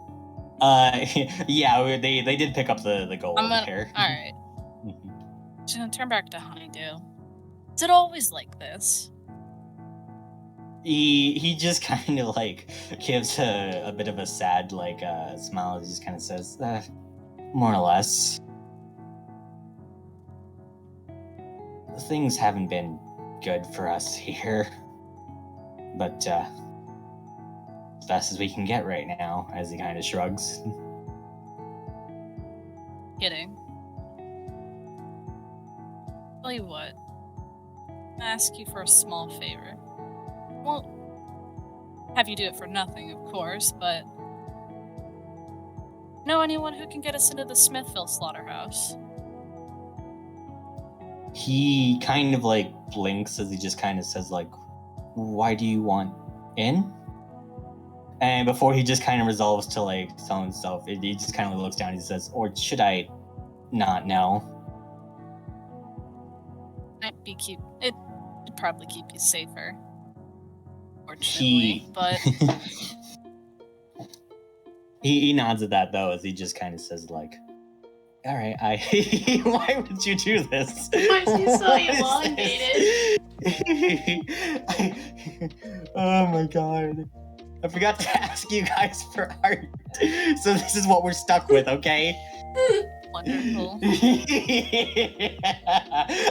[SPEAKER 1] Yeah, they did pick up the gold here.
[SPEAKER 5] Alright. She's gonna turn back to Honeydew. Is it always like this?
[SPEAKER 1] He just kind of like gives a bit of a sad like smile. He just kind of says, more or less. Things haven't been good for us here, but as best as we can get right now, as he kind of shrugs.
[SPEAKER 5] Kidding. Tell you what, I'll ask you for a small favor. Won't have you do it for nothing, of course, but know anyone who can get us into the Smithville Slaughterhouse?
[SPEAKER 1] He kind of like blinks as he just kind of says like, why do you want in? And before he just kind of resolves to like tell himself, he just kind of looks down and he says, or should I not know?
[SPEAKER 5] Might be cute. It'd probably keep you safer. Fortunately, but
[SPEAKER 1] he nods at that though, as he just kind of says like, all right, why would you do this?
[SPEAKER 3] Why is he so
[SPEAKER 1] What is
[SPEAKER 3] elongated?
[SPEAKER 1] Oh my god. I forgot to ask you guys for art. So this is what we're stuck with, okay?
[SPEAKER 5] wonderful.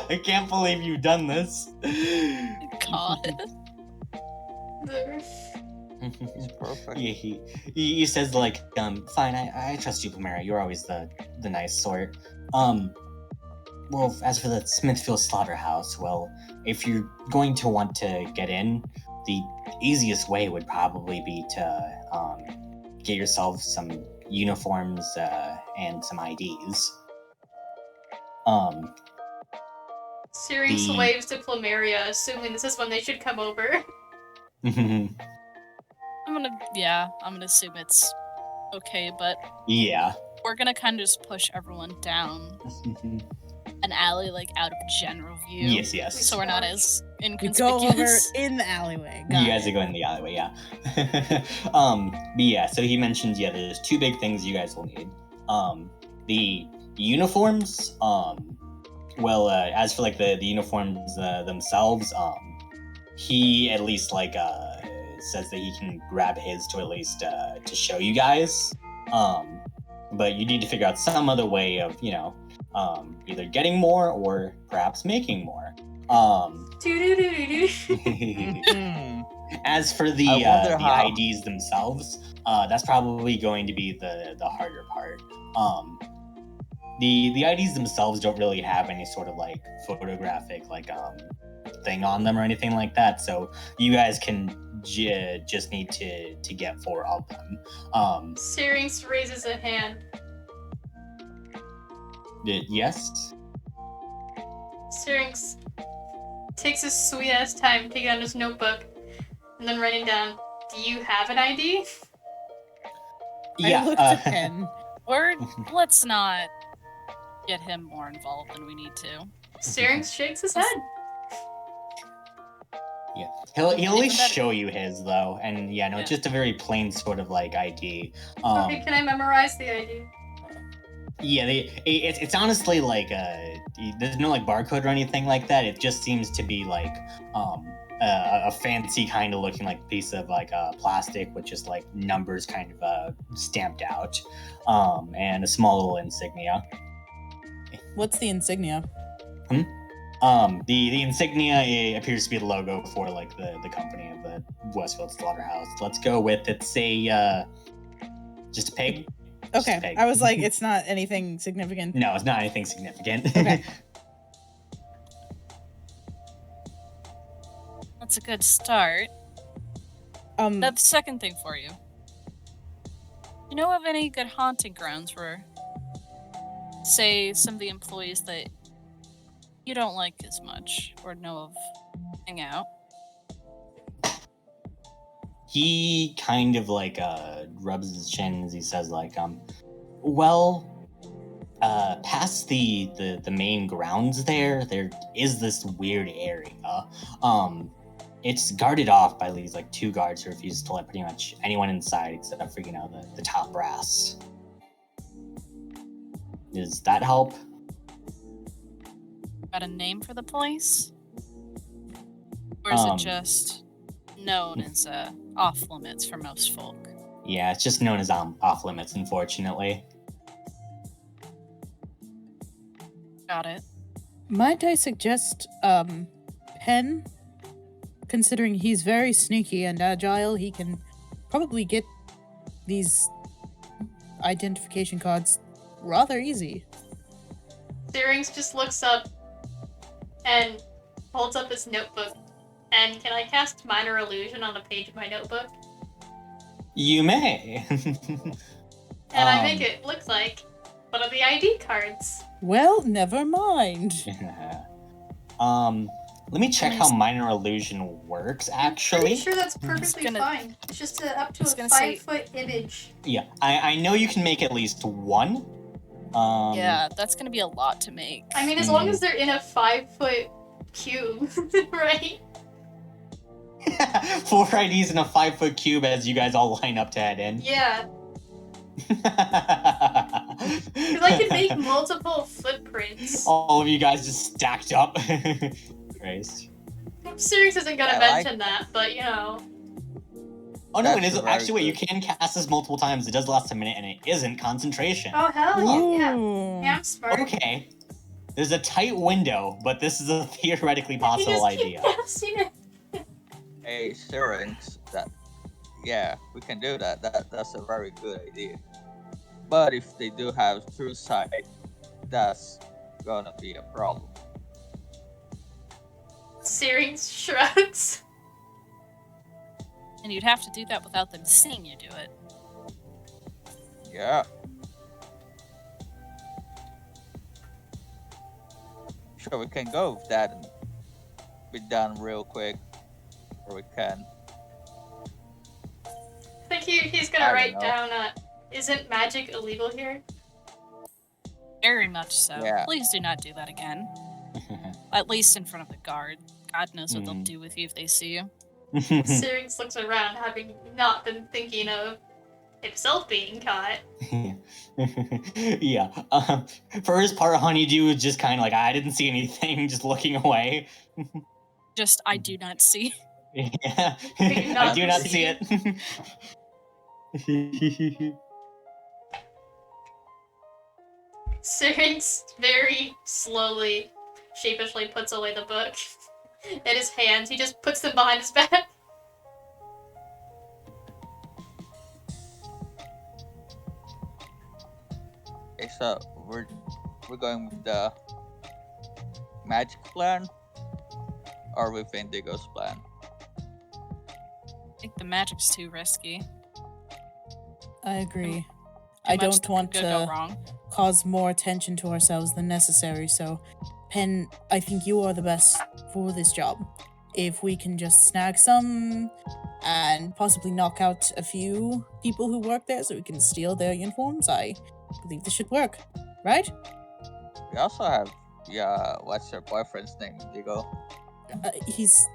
[SPEAKER 1] I can't believe you've done this.
[SPEAKER 5] God.
[SPEAKER 4] It's perfect.
[SPEAKER 1] He says like, fine, I trust you, Pomera. You're always the nice sort. Well, as for the Smithfield Slaughterhouse, well, if you're going to want to get in, the easiest way would probably be to get yourself some uniforms and some IDs.
[SPEAKER 3] Syrinx waves to Plumeria, assuming this is when they should come over.
[SPEAKER 5] I'm gonna assume it's okay, but
[SPEAKER 1] yeah.
[SPEAKER 5] We're gonna kind of just push everyone down an alley, like out of general view.
[SPEAKER 1] Yes.
[SPEAKER 5] So we're not as
[SPEAKER 2] We
[SPEAKER 5] inconspicuous.
[SPEAKER 2] go over in the alleyway.
[SPEAKER 1] You guys are going in the alleyway, yeah. But yeah, so he mentions, there's two big things you guys will need. The uniforms, as for like the uniforms themselves, he at least like says that he can grab his to at least to show you guys. But you need to figure out some other way of, either getting more or perhaps making more. As for the IDs themselves, that's probably going to be the harder part. The IDs themselves don't really have any sort of like photographic thing on them or anything like that, so you guys can just need to get 4 of them.
[SPEAKER 3] Syrinx raises a hand.
[SPEAKER 1] Yes?
[SPEAKER 3] Syrinx takes his sweet ass time taking out his notebook and then writing down, do you have an ID?
[SPEAKER 2] I looked at Pen.
[SPEAKER 5] Or let's not get him more involved than we need to.
[SPEAKER 3] Syrinx shakes his head.
[SPEAKER 1] Yeah, he'll at least show you his though, and it's just a very plain sort of like ID.
[SPEAKER 3] Okay, can I memorize the ID?
[SPEAKER 1] Yeah, it's honestly like there's no like barcode or anything like that. It just seems to be like a fancy kind of looking like piece of like plastic with just like numbers kind of stamped out, and a small little insignia.
[SPEAKER 2] What's the insignia?
[SPEAKER 1] The insignia appears to be the logo for like the company of the Westfield Slaughterhouse. Let's go with it's a just a pig.
[SPEAKER 2] Okay,
[SPEAKER 1] Just a pig.
[SPEAKER 2] I was like, it's not anything significant.
[SPEAKER 1] No, it's not anything significant.
[SPEAKER 2] Okay.
[SPEAKER 5] That's a good start. That's the second thing for you. You know of any good haunting grounds where, say, some of the employees that you don't like as much or know of hang out?
[SPEAKER 1] He kind of like rubs his chin as he says like past the main grounds there is this weird area. It's guarded off by these like 2 guards who refuse to let pretty much anyone inside except for the top brass. Does that help?
[SPEAKER 5] Got a name for the place? Or is it just known as off limits for most folk?
[SPEAKER 1] Yeah, it's just known as off limits, unfortunately.
[SPEAKER 5] Got it.
[SPEAKER 2] Might I suggest Pen? Considering he's very sneaky and agile, he can probably get these identification cards rather easy.
[SPEAKER 3] Syrinx just looks up and holds up his notebook. And can I cast Minor Illusion on a page of my notebook?
[SPEAKER 1] You may.
[SPEAKER 3] And I make it look like one of the ID cards.
[SPEAKER 2] Well, never mind.
[SPEAKER 1] Let me check how minor illusion works, actually.
[SPEAKER 3] I'm pretty sure that's perfectly
[SPEAKER 5] gonna-
[SPEAKER 3] fine. It's just up to
[SPEAKER 5] I was
[SPEAKER 3] a
[SPEAKER 5] gonna
[SPEAKER 3] 5-foot image.
[SPEAKER 1] Yeah, I know you can make at least one.
[SPEAKER 5] Yeah, that's gonna be a lot to make.
[SPEAKER 3] I mean, as long as they're in a 5-foot cube, right?
[SPEAKER 1] 4 IDs in a 5-foot cube as you guys all line up to head in.
[SPEAKER 3] Yeah. Because I can make multiple footprints.
[SPEAKER 1] All of you guys just stacked up. Christ.
[SPEAKER 3] Sirius isn't gonna
[SPEAKER 4] I
[SPEAKER 3] mention that, but you know.
[SPEAKER 1] Oh no, it
[SPEAKER 4] That's
[SPEAKER 1] is.
[SPEAKER 4] very
[SPEAKER 1] Actually, wait, you
[SPEAKER 4] good.
[SPEAKER 1] can cast this multiple times. It does last a minute, and it isn't concentration.
[SPEAKER 3] Oh hell yeah!
[SPEAKER 2] Ooh.
[SPEAKER 3] Yeah, I'm smart.
[SPEAKER 1] Okay. There's a tight window, but this is a theoretically
[SPEAKER 3] You
[SPEAKER 1] possible
[SPEAKER 3] just keep
[SPEAKER 1] idea.
[SPEAKER 3] casting it.
[SPEAKER 4] Hey, Syrinx, yeah, we can do that. That's a very good idea. But if they do have true sight, that's gonna be a problem.
[SPEAKER 3] Sirius shrugs.
[SPEAKER 5] And you'd have to do that without them seeing you do it.
[SPEAKER 4] Yeah. Sure, we can go with that and be done real quick. Or we can.
[SPEAKER 3] I think he's
[SPEAKER 4] I
[SPEAKER 3] gonna
[SPEAKER 4] don't
[SPEAKER 3] write
[SPEAKER 4] know.
[SPEAKER 3] down, isn't magic illegal here?
[SPEAKER 5] Very much so.
[SPEAKER 4] Yeah.
[SPEAKER 5] Please do not do that again. At least in front of the guard. God knows what they'll do with you if they see you.
[SPEAKER 3] Sirius looks around, having not been thinking of himself being caught.
[SPEAKER 1] Yeah. For his part, Honeydew was just kind of like, I didn't see anything, just looking away.
[SPEAKER 5] Just, I do not see.
[SPEAKER 1] Yeah.
[SPEAKER 3] do
[SPEAKER 1] I
[SPEAKER 3] not
[SPEAKER 1] do not see
[SPEAKER 3] perceive.
[SPEAKER 1] it.
[SPEAKER 3] Sirius very slowly, sheepishly puts away the book in his hands. He just puts them behind his back.
[SPEAKER 4] Okay, so we're going with the magic plan, or with Indigo's plan.
[SPEAKER 5] I think the magic's too risky.
[SPEAKER 2] I agree.
[SPEAKER 5] Too
[SPEAKER 2] I
[SPEAKER 5] much
[SPEAKER 2] don't
[SPEAKER 5] that
[SPEAKER 2] want
[SPEAKER 5] could go
[SPEAKER 2] to
[SPEAKER 5] wrong.
[SPEAKER 2] cause more attention to ourselves than necessary, so Pen, I think you are the best for this job. If we can just snag some and possibly knock out a few people who work there so we can steal their uniforms, I believe this should work. Right?
[SPEAKER 4] We also have, what's your boyfriend's name, Indigo?
[SPEAKER 2] He's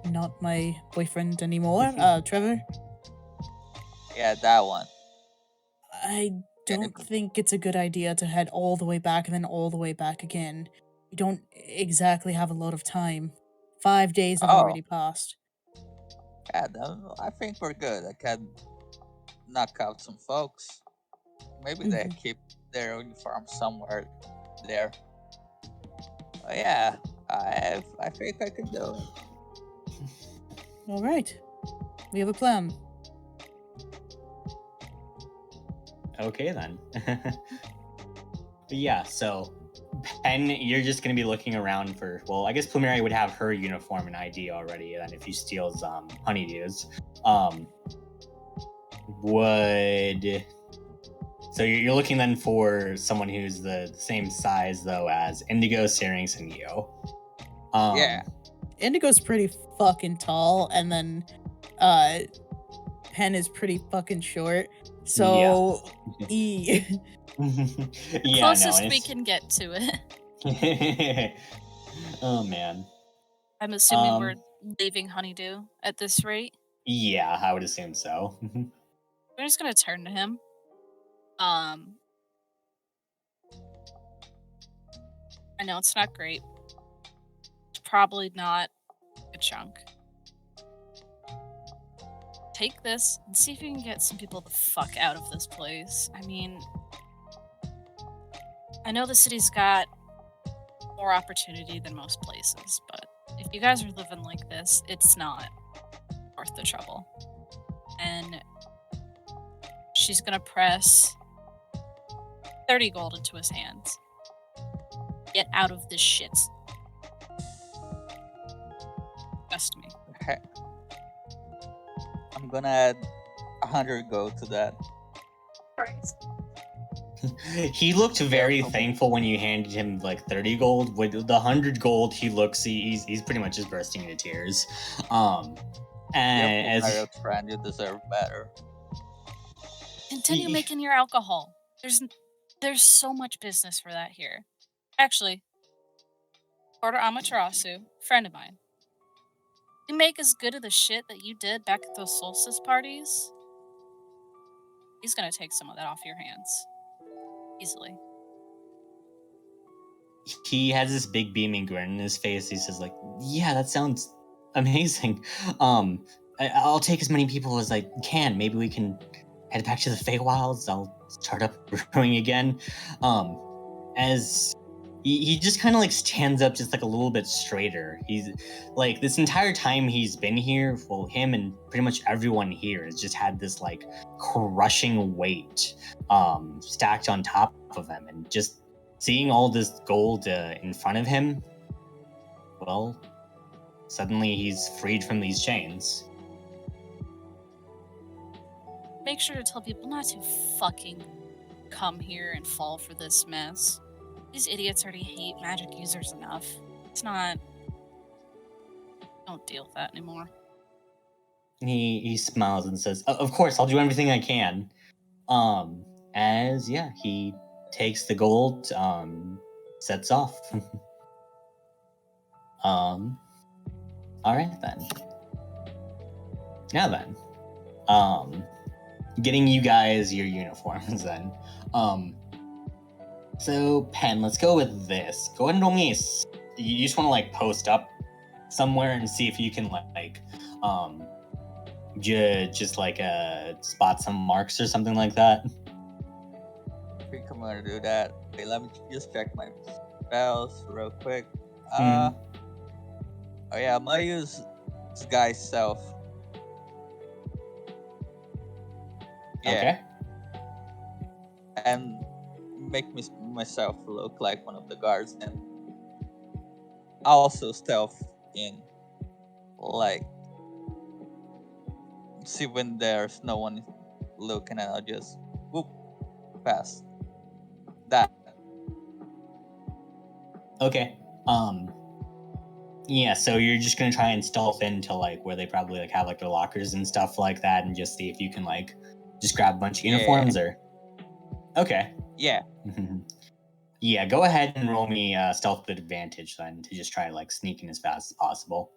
[SPEAKER 2] not my boyfriend anymore, Trevor.
[SPEAKER 4] Yeah, that one.
[SPEAKER 2] I don't think it's a good idea to head all the way back and then all the way back again. We don't exactly have a lot of time. 5 days have
[SPEAKER 4] Oh.
[SPEAKER 2] already passed.
[SPEAKER 4] Yeah, no, I think we're good. I can knock out some folks. Maybe they keep their uniform somewhere there. Oh, yeah, I think I can do it.
[SPEAKER 2] All right. We have a plan.
[SPEAKER 1] Okay then. But yeah, so Pen, you're just gonna be looking around for. Well, I guess Plumeria would have her uniform and ID already. And if you steals Honeydew's, would. So you're looking then for someone who's the same size though as Indigo, Syrinx, and you.
[SPEAKER 4] Yeah.
[SPEAKER 2] Indigo's pretty fucking tall, and then Pen is pretty fucking short. So
[SPEAKER 1] Yeah,
[SPEAKER 5] Closest
[SPEAKER 1] no,
[SPEAKER 5] we
[SPEAKER 1] it's-
[SPEAKER 5] can get to it.
[SPEAKER 1] Oh man.
[SPEAKER 5] I'm assuming we're leaving Honeydew at this rate.
[SPEAKER 1] Yeah, I would assume so.
[SPEAKER 5] We're just gonna turn to him. I know it's not great. It's probably not a chunk. Take this and see if you can get some people the fuck out of this place. I mean, I know the city's got more opportunity than most places, but if you guys are living like this, it's not worth the trouble. And she's gonna press 30 gold into his hands. Get out of this shit. Trust me.
[SPEAKER 4] I'm gonna add 100 gold to that.
[SPEAKER 3] Christ.
[SPEAKER 1] He looked very
[SPEAKER 4] Yeah.
[SPEAKER 1] thankful when you handed him like 30 gold. With the 100 gold, he's pretty much just bursting into tears. And
[SPEAKER 4] Careful,
[SPEAKER 1] as
[SPEAKER 4] pirate friend, you deserve better.
[SPEAKER 5] Continue
[SPEAKER 1] Ye-
[SPEAKER 5] making your alcohol. There's so much business for that here. Actually, Porter Amaterasu, friend of mine. You make as good of the shit that you did back at those solstice parties. He's gonna take some of that off your hands. Easily.
[SPEAKER 1] he has this big beaming grin in his face. He says, like, yeah, that sounds amazing. I'll take as many people as I can. Maybe we can head back to the Feywilds. I'll start up brewing again. As he just kind of like stands up just like a little bit straighter. He's like, this entire time he's been here, well, him and pretty much everyone here has just had this like crushing weight stacked on top of him, and just seeing all this gold in front of him, well, suddenly he's freed from these chains.
[SPEAKER 5] Make sure to tell people not to fucking come here and fall for this mess. These idiots already hate magic users enough. It's not... Don't deal with that anymore.
[SPEAKER 1] He smiles and says, "Of course, I'll do everything I can." He takes the gold, sets off. All right then. Now then, getting you guys your uniforms then. So Pen, let's go with this. Go ahead and roll me you just want to like post up somewhere and see if you can just like spot some marks or something like that.
[SPEAKER 4] I think I'm gonna do that. Wait, let me just check my spells real quick. Oh yeah, I'm gonna use this guy's self. Yeah.
[SPEAKER 1] Okay.
[SPEAKER 4] And make myself look like one of the guards, and also stealth in, like, see when there's no one looking, and I'll just whoop past that.
[SPEAKER 1] Okay. Yeah, so you're just gonna try and stealth into like where they probably like have like their lockers and stuff like that, and just see if you can like just grab a bunch of uniforms or. Okay.
[SPEAKER 4] Yeah.
[SPEAKER 1] Yeah, go ahead and roll me stealth with advantage then to just try to like sneak in as fast as possible.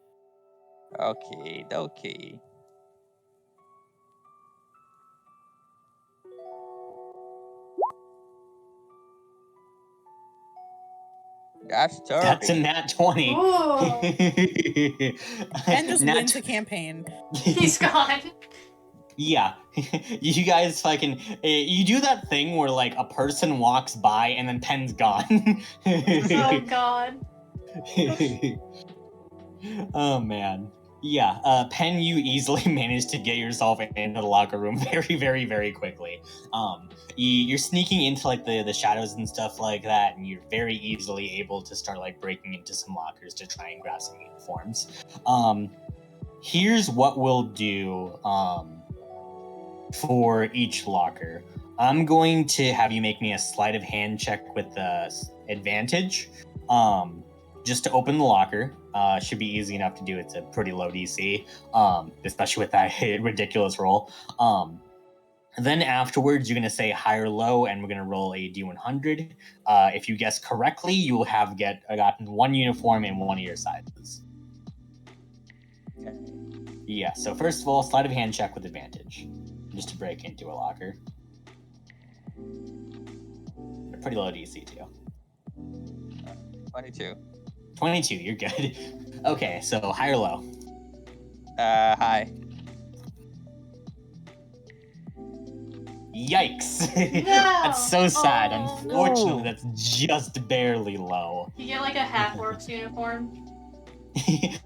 [SPEAKER 4] Okay. That's 30.
[SPEAKER 1] That's a nat 20.
[SPEAKER 2] And just
[SPEAKER 1] Nat
[SPEAKER 2] wins the campaign.
[SPEAKER 3] He's gone.
[SPEAKER 1] Yeah, you guys fucking you do that thing where like a person walks by and then Pen's gone.
[SPEAKER 3] Oh god.
[SPEAKER 1] Oh man. Yeah, Pen, you easily managed to get yourself into the locker room very, very, very quickly. You're sneaking into like the shadows and stuff like that, and you're very easily able to start like breaking into some lockers to try and grab some uniforms. Here's what we'll do for each locker. I'm going to have you make me a sleight of hand check with advantage, just to open the locker. Should be easy enough to do. It's a pretty low DC, especially with that ridiculous roll. Then afterwards, you're going to say high or low, and we're going to roll a D100. If you guess correctly, you will have gotten one uniform in one of your sizes.
[SPEAKER 4] Okay.
[SPEAKER 1] Yeah, so first of all, sleight of hand check with advantage, just to break into a locker. A pretty low DC too.
[SPEAKER 4] 22.
[SPEAKER 1] 22, you're good. Okay, so high or low?
[SPEAKER 4] High.
[SPEAKER 1] Yikes!
[SPEAKER 3] No!
[SPEAKER 1] That's so sad.
[SPEAKER 3] Oh,
[SPEAKER 1] Unfortunately,
[SPEAKER 4] no.
[SPEAKER 1] that's just barely low.
[SPEAKER 3] You get like a half-orc's uniform.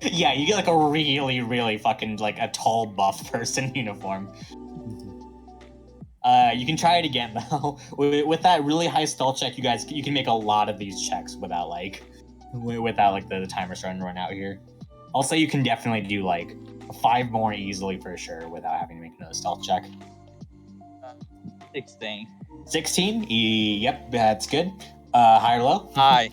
[SPEAKER 1] Yeah, you get like a really, really fucking like a tall buff person uniform. You can try it again though. With that really high stealth check, you can make a lot of these checks without the timer starting to run out here. I'll say you can definitely do like 5 more easily for sure without having to make another stealth check.
[SPEAKER 4] 16.
[SPEAKER 1] 16? Yep, that's good. High or low?
[SPEAKER 4] Hi.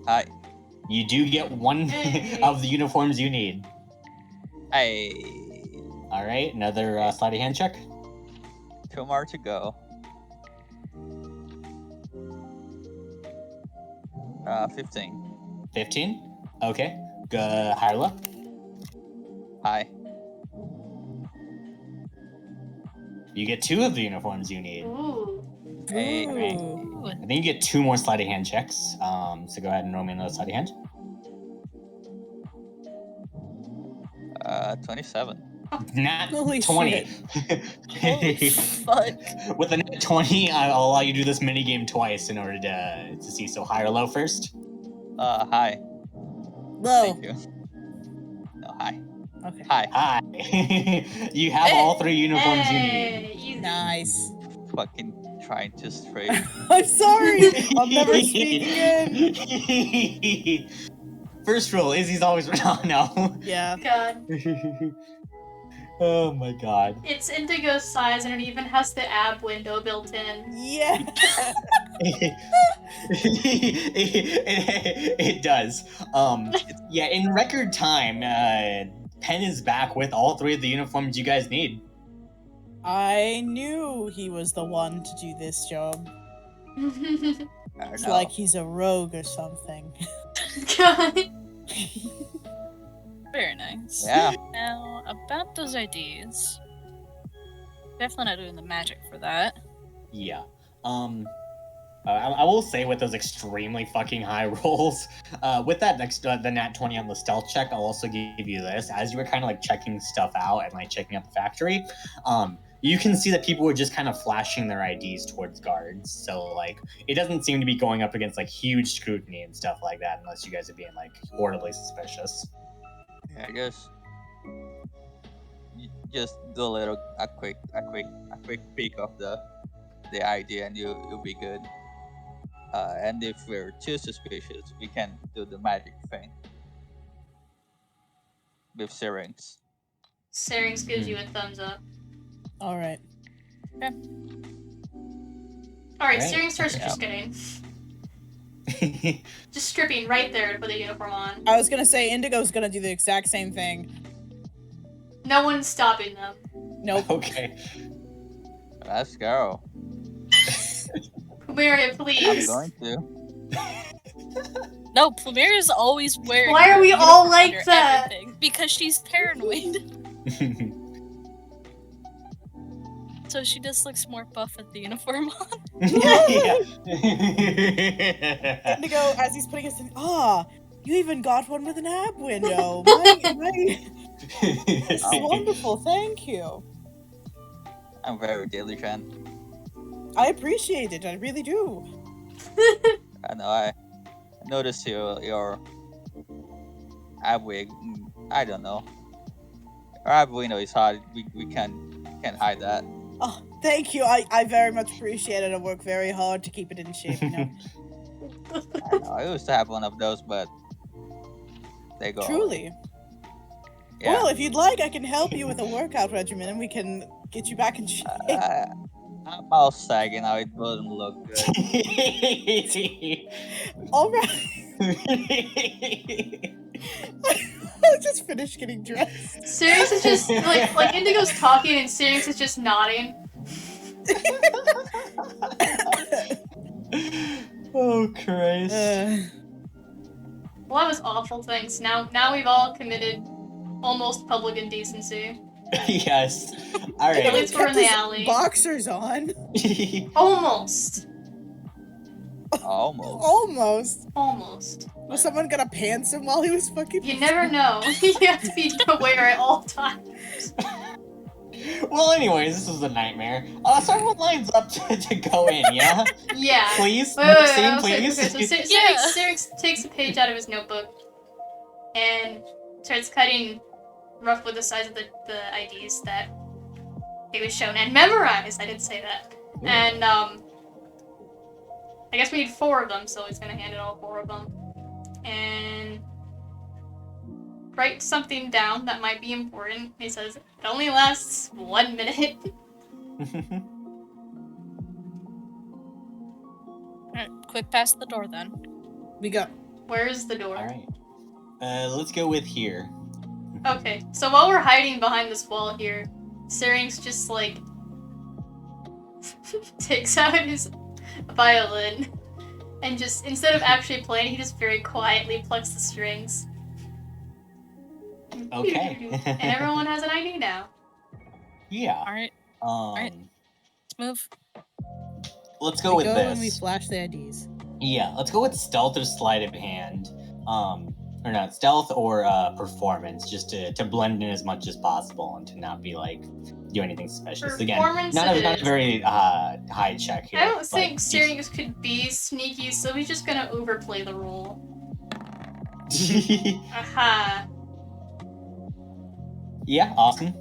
[SPEAKER 4] Hi.
[SPEAKER 1] You do get one of the uniforms you need.
[SPEAKER 4] Hey.
[SPEAKER 1] All right, another sleight of hand check.
[SPEAKER 4] 2 more to go. 15.
[SPEAKER 1] 15? Okay. High or low?
[SPEAKER 4] Hi.
[SPEAKER 1] You get 2 of the uniforms you need.
[SPEAKER 3] Ooh.
[SPEAKER 4] Hey.
[SPEAKER 2] Ooh.
[SPEAKER 1] I think you get 2 more sleight of hand checks. So go ahead and roll me another sleight of hand.
[SPEAKER 4] 27.
[SPEAKER 1] Nat
[SPEAKER 2] Holy
[SPEAKER 1] 20.
[SPEAKER 5] Holy fuck.
[SPEAKER 1] With a nat 20, I'll allow you to do this minigame twice in order to see. So high or low first?
[SPEAKER 4] Hi.
[SPEAKER 2] Low.
[SPEAKER 4] Thank you. No, hi.
[SPEAKER 2] Okay.
[SPEAKER 4] Hi.
[SPEAKER 1] Hi. You have all 3 uniforms you need.
[SPEAKER 3] Hey, easy.
[SPEAKER 2] Nice.
[SPEAKER 4] Fucking trying to stray.
[SPEAKER 2] I'm sorry. I'll never speak again.
[SPEAKER 1] First rule, Izzy's always no.
[SPEAKER 2] Yeah.
[SPEAKER 3] God.
[SPEAKER 1] Oh my god.
[SPEAKER 3] It's Indigo size and it even has the ab window built in.
[SPEAKER 2] Yeah.
[SPEAKER 1] It does. Yeah, in record time, Penn is back with all 3 of the uniforms you guys need.
[SPEAKER 2] I knew he was the one to do this job. It's
[SPEAKER 4] No.
[SPEAKER 2] like he's a rogue or something.
[SPEAKER 3] God.
[SPEAKER 5] Very nice.
[SPEAKER 4] Yeah.
[SPEAKER 5] Now, about those IDs. Definitely not doing the magic for that.
[SPEAKER 1] Yeah. I will say with those extremely fucking high rolls, with that next the nat 20 on the stealth check, I'll also give you this. As you were kind of like checking stuff out and like checking out the factory, you can see that people were just kind of flashing their IDs towards guards. So like it doesn't seem to be going up against like huge scrutiny and stuff like that, unless you guys are being like horribly suspicious.
[SPEAKER 4] Yeah, I guess. You just do a quick peek of the ID and you'll be good. And if we're too suspicious, we can do the magic thing with syrinx.
[SPEAKER 3] Syrinx gives you a thumbs up.
[SPEAKER 2] All right.
[SPEAKER 3] Alright,
[SPEAKER 1] Right.
[SPEAKER 3] Syrinx starts
[SPEAKER 4] Yeah.
[SPEAKER 3] just kidding. Just stripping right there to put the uniform on.
[SPEAKER 2] I was gonna say Indigo's gonna do the exact same thing.
[SPEAKER 3] No one's stopping them.
[SPEAKER 2] Nope.
[SPEAKER 1] Okay.
[SPEAKER 4] Let's go.
[SPEAKER 3] Plumeria,
[SPEAKER 4] I'm
[SPEAKER 3] please.
[SPEAKER 4] going to.
[SPEAKER 5] No, Plumeria's always wearing.
[SPEAKER 3] Why are
[SPEAKER 5] her
[SPEAKER 3] we all
[SPEAKER 5] uniform
[SPEAKER 3] like
[SPEAKER 5] under
[SPEAKER 3] that?
[SPEAKER 5] everything. Because she's paranoid. So she just looks more buff with the uniform on.
[SPEAKER 2] Indigo, as he's putting his thing, you even got one with an ab window. This is wonderful. Thank you.
[SPEAKER 4] I'm very diligent.
[SPEAKER 2] I appreciate it. I really do.
[SPEAKER 4] I know. I noticed your ab wig. I don't know. Your ab window is hard. We can't hide that.
[SPEAKER 2] Oh, thank you. I very much appreciate it. I work very hard to keep it in shape, you know.
[SPEAKER 4] I know. I used to have one of those, but they go.
[SPEAKER 2] Truly.
[SPEAKER 4] Yeah.
[SPEAKER 2] Well, if you'd like, I can help you with a workout regimen and we can get you back in shape.
[SPEAKER 4] I'm all saggy now. It doesn't look good.
[SPEAKER 2] Alright. I just finished getting dressed.
[SPEAKER 3] Syrinx is just like Indigo's talking and Syrinx is just nodding.
[SPEAKER 1] Oh Christ.
[SPEAKER 3] Well, that was awful. Thanks. Now we've all committed almost public indecency.
[SPEAKER 1] Yes. All
[SPEAKER 3] At
[SPEAKER 1] right.
[SPEAKER 3] least we're in the alley.
[SPEAKER 2] Boxers on.
[SPEAKER 3] Almost.
[SPEAKER 4] Almost.
[SPEAKER 3] Almost.
[SPEAKER 2] Was someone gonna pants him while he was fucking?
[SPEAKER 3] You never know. You have to be aware at all times.
[SPEAKER 1] Well, anyways, this was a nightmare. So everyone lines up to go in, yeah?
[SPEAKER 3] Yeah.
[SPEAKER 1] Please,
[SPEAKER 3] Wait,
[SPEAKER 1] scene,
[SPEAKER 3] okay,
[SPEAKER 1] please.
[SPEAKER 3] okay, so
[SPEAKER 5] Yeah.
[SPEAKER 3] Syrinx takes a page out of his notebook and starts cutting roughly the size of the IDs that he was shown and memorized. I did say that.
[SPEAKER 1] Ooh.
[SPEAKER 3] And I guess we need 4 of them, so he's gonna hand it all 4 of them. And writes something down that might be important. He says, it only lasts 1 minute.
[SPEAKER 5] Alright, quick past the door then.
[SPEAKER 2] We go.
[SPEAKER 3] Where's the door?
[SPEAKER 1] All right. Let's go with here.
[SPEAKER 3] Okay, so while we're hiding behind this wall here, Syrinx just, like, takes out his violin and just, instead of actually playing, he just very quietly plucks the strings.
[SPEAKER 1] Okay.
[SPEAKER 3] And everyone has an ID now.
[SPEAKER 1] Yeah.
[SPEAKER 5] Alright,
[SPEAKER 1] Alright.
[SPEAKER 5] let's move.
[SPEAKER 1] Let's go
[SPEAKER 2] We
[SPEAKER 1] with
[SPEAKER 2] go
[SPEAKER 1] this.
[SPEAKER 2] when we flash the IDs.
[SPEAKER 1] Yeah, let's go with stealth or sleight of hand. Or not stealth or performance, just to blend in as much as possible and to not be like do anything suspicious. Again,
[SPEAKER 3] Performance
[SPEAKER 1] not a
[SPEAKER 3] is-
[SPEAKER 1] very high check here.
[SPEAKER 3] I don't think
[SPEAKER 1] but
[SPEAKER 3] Syrinx could be sneaky, so he's just gonna overplay the role. Aha.
[SPEAKER 1] Yeah, awesome.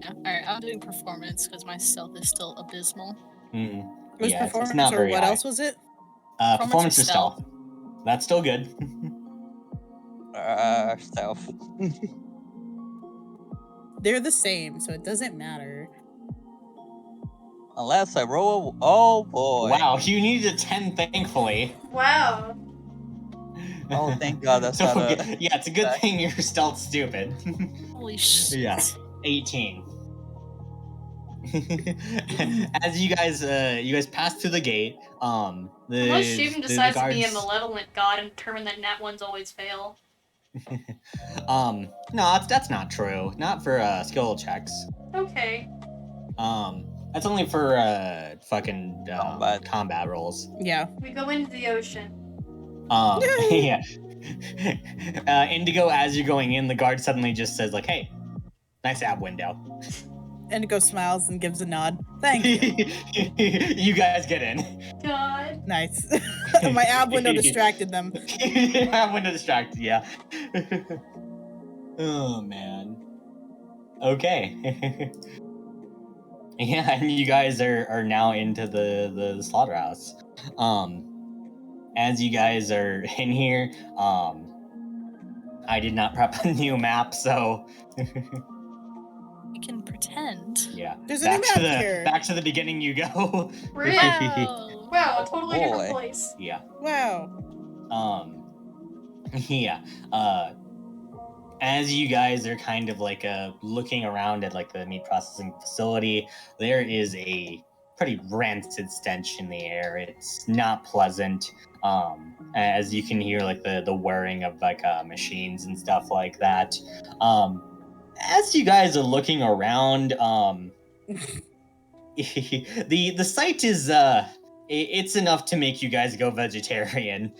[SPEAKER 5] Yeah, alright, I'm doing performance because my stealth is still abysmal.
[SPEAKER 1] Mm.
[SPEAKER 2] It was
[SPEAKER 1] Yeah, it's
[SPEAKER 2] performance
[SPEAKER 1] not
[SPEAKER 2] or
[SPEAKER 1] very
[SPEAKER 2] what
[SPEAKER 1] high.
[SPEAKER 2] else was it?
[SPEAKER 1] Performance or stealth. That's still good.
[SPEAKER 4] Stealth.
[SPEAKER 2] They're the same, so it doesn't matter.
[SPEAKER 4] Unless I roll. Oh boy.
[SPEAKER 1] Wow, you needed a 10, thankfully.
[SPEAKER 3] Wow.
[SPEAKER 4] Oh, thank God that's
[SPEAKER 1] So
[SPEAKER 4] not a.
[SPEAKER 1] yeah, it's a good thing you're stealth stupid.
[SPEAKER 5] Holy shit.
[SPEAKER 1] Yeah. 18. As you guys pass through the gate,
[SPEAKER 3] Unless Shivan
[SPEAKER 1] the
[SPEAKER 3] decides to be a
[SPEAKER 1] guards-
[SPEAKER 3] malevolent god and determine that nat ones always fail.
[SPEAKER 1] no, that's not true. Not for skill checks.
[SPEAKER 3] Okay.
[SPEAKER 1] That's only for fucking combat rolls.
[SPEAKER 2] Yeah.
[SPEAKER 3] We go into the ocean.
[SPEAKER 1] Yeah. Indigo, as you're going in, the guard suddenly just says like, "Hey, nice ab window."
[SPEAKER 2] Indigo smiles and gives a nod. Thank you.
[SPEAKER 1] You guys get in.
[SPEAKER 3] God.
[SPEAKER 2] Nice. My ab window distracted them.
[SPEAKER 1] Ab window distracted, yeah. Oh man. Okay. Yeah, and you guys are now into the slaughterhouse. As you guys are in here, I did not prep a new map, so
[SPEAKER 5] We can pretend.
[SPEAKER 1] yeah.
[SPEAKER 2] There's a new map here.
[SPEAKER 1] Back to the beginning you go.
[SPEAKER 3] We're in.
[SPEAKER 5] Wow.
[SPEAKER 3] Wow, a totally different
[SPEAKER 4] Boy.
[SPEAKER 3] place.
[SPEAKER 1] Yeah.
[SPEAKER 2] Wow.
[SPEAKER 1] Yeah. As you guys are kind of like looking around at like the meat processing facility, there is a pretty rancid stench in the air. It's not pleasant. As you can hear like the whirring of like machines and stuff like that. As you guys are looking around, the site is it's enough to make you guys go vegetarian.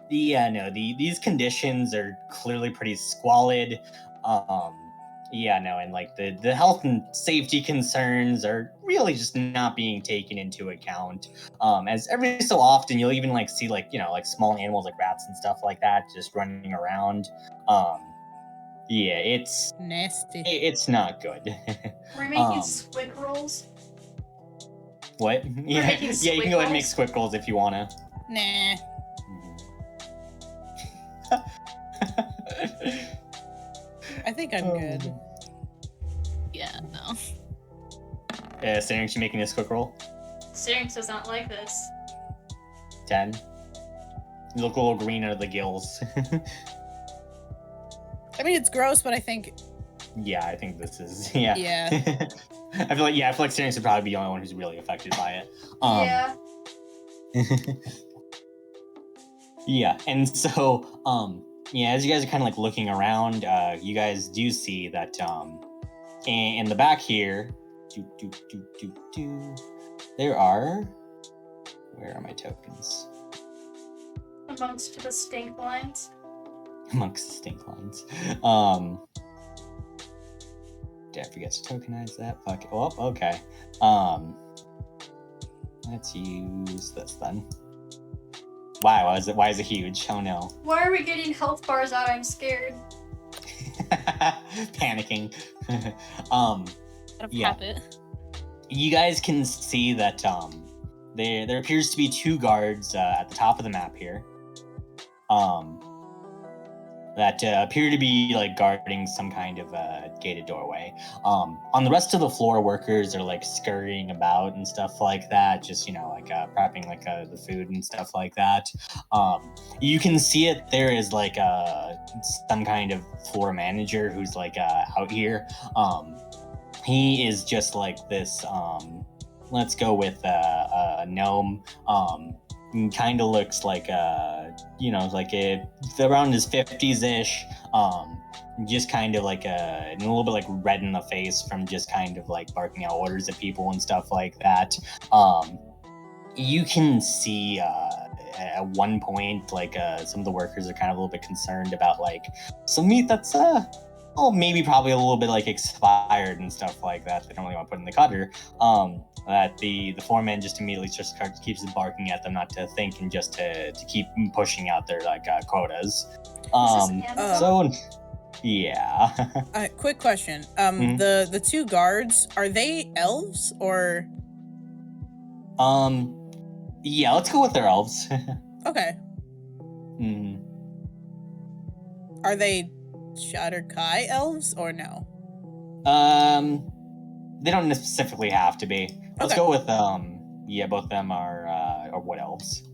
[SPEAKER 1] These conditions are clearly pretty squalid. And like the health and safety concerns are really just not being taken into account. As every so often you'll even like see like small animals like rats and stuff like that just running around. It's
[SPEAKER 2] Nasty.
[SPEAKER 1] it's not good.
[SPEAKER 3] We're making squid rolls.
[SPEAKER 1] What? Yeah,
[SPEAKER 3] making
[SPEAKER 1] you can go ahead and make
[SPEAKER 3] squid
[SPEAKER 1] squid rolls if you wanna.
[SPEAKER 2] Nah. I think I'm good.
[SPEAKER 5] Yeah, no.
[SPEAKER 1] Syrinx, you making a squid roll?
[SPEAKER 3] Syrinx does not like this.
[SPEAKER 1] 10. You look a little green under the gills.
[SPEAKER 2] I mean, it's gross, but I think.
[SPEAKER 1] Yeah, I think this is. Yeah.
[SPEAKER 2] Yeah.
[SPEAKER 1] I feel like Syrinx would probably be the only one who's really affected by it.
[SPEAKER 3] Yeah.
[SPEAKER 1] Yeah, and so, as you guys are kind of like looking around, you guys do see that in the back here, there are. Where are my tokens?
[SPEAKER 3] Amongst the stink lines.
[SPEAKER 1] Amongst the stink lines. Did I forget to tokenize that? Fuck. Oh, okay. Let's use this then. Wow, why is it huge? Oh no.
[SPEAKER 3] Why are we getting health bars out? I'm scared.
[SPEAKER 1] Panicking.
[SPEAKER 5] Out of
[SPEAKER 1] Yeah.
[SPEAKER 5] habit.
[SPEAKER 1] You guys can see that there appears to be two guards at the top of the map here. that appear to be like guarding some kind of gated doorway. On the rest of the floor, workers are like scurrying about and stuff like that, just like prepping like the food and stuff like that. You can see it. There is like some kind of floor manager who's like out here. He is just like this. Let's go with a gnome. Kind of looks like around his 50s ish. Just kind of like a little bit like red in the face from just kind of like barking out orders at people and stuff like that. You can see at one point like some of the workers are kind of a little bit concerned about like some meat that's maybe probably a little bit like expired and stuff like that. They don't really want to put in the cutter. That the foreman just immediately just keeps barking at them not to think and just to keep pushing out their like quotas. So yeah.
[SPEAKER 2] Quick question.
[SPEAKER 1] Mhm.
[SPEAKER 2] The two guards, are they elves or?
[SPEAKER 1] Yeah, let's go with their elves.
[SPEAKER 2] Okay.
[SPEAKER 1] Mm.
[SPEAKER 2] Are they Shatterkai elves or no?
[SPEAKER 1] They don't specifically have to be. Let's
[SPEAKER 2] Okay.
[SPEAKER 1] go with both of them are wood elves.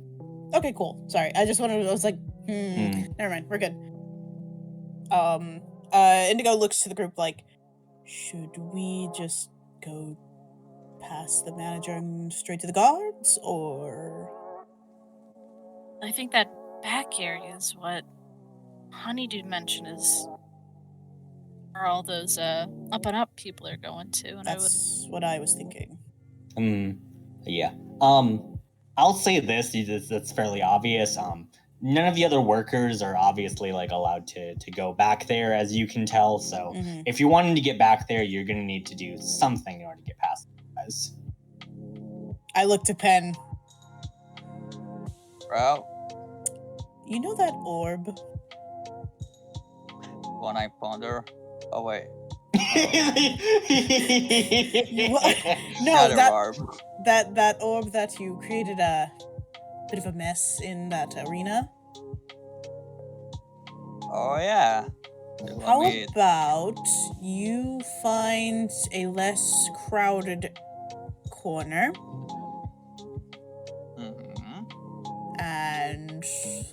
[SPEAKER 2] Okay, cool. Sorry, I just wanted. I was like, never mind. We're good. Indigo looks to the group like, should we just go past the manager and straight to the guards, or?
[SPEAKER 5] I think that back area is what Honeydew mentioned is where all those up and up people are going to, and
[SPEAKER 2] That's what I was thinking.
[SPEAKER 1] Yeah. I'll say this. That's fairly obvious. None of the other workers are obviously like allowed to go back there, as you can tell. So if you're wanting to get back there, you're gonna need to do something in order to get past these guys.
[SPEAKER 2] I look to Pen.
[SPEAKER 4] Well,
[SPEAKER 2] You know that orb?
[SPEAKER 4] when I ponder. Oh wait.
[SPEAKER 2] No,
[SPEAKER 4] Shadow orb.
[SPEAKER 2] that orb that you created a bit of a mess in that arena.
[SPEAKER 4] Oh yeah.
[SPEAKER 2] How about you find a less crowded corner and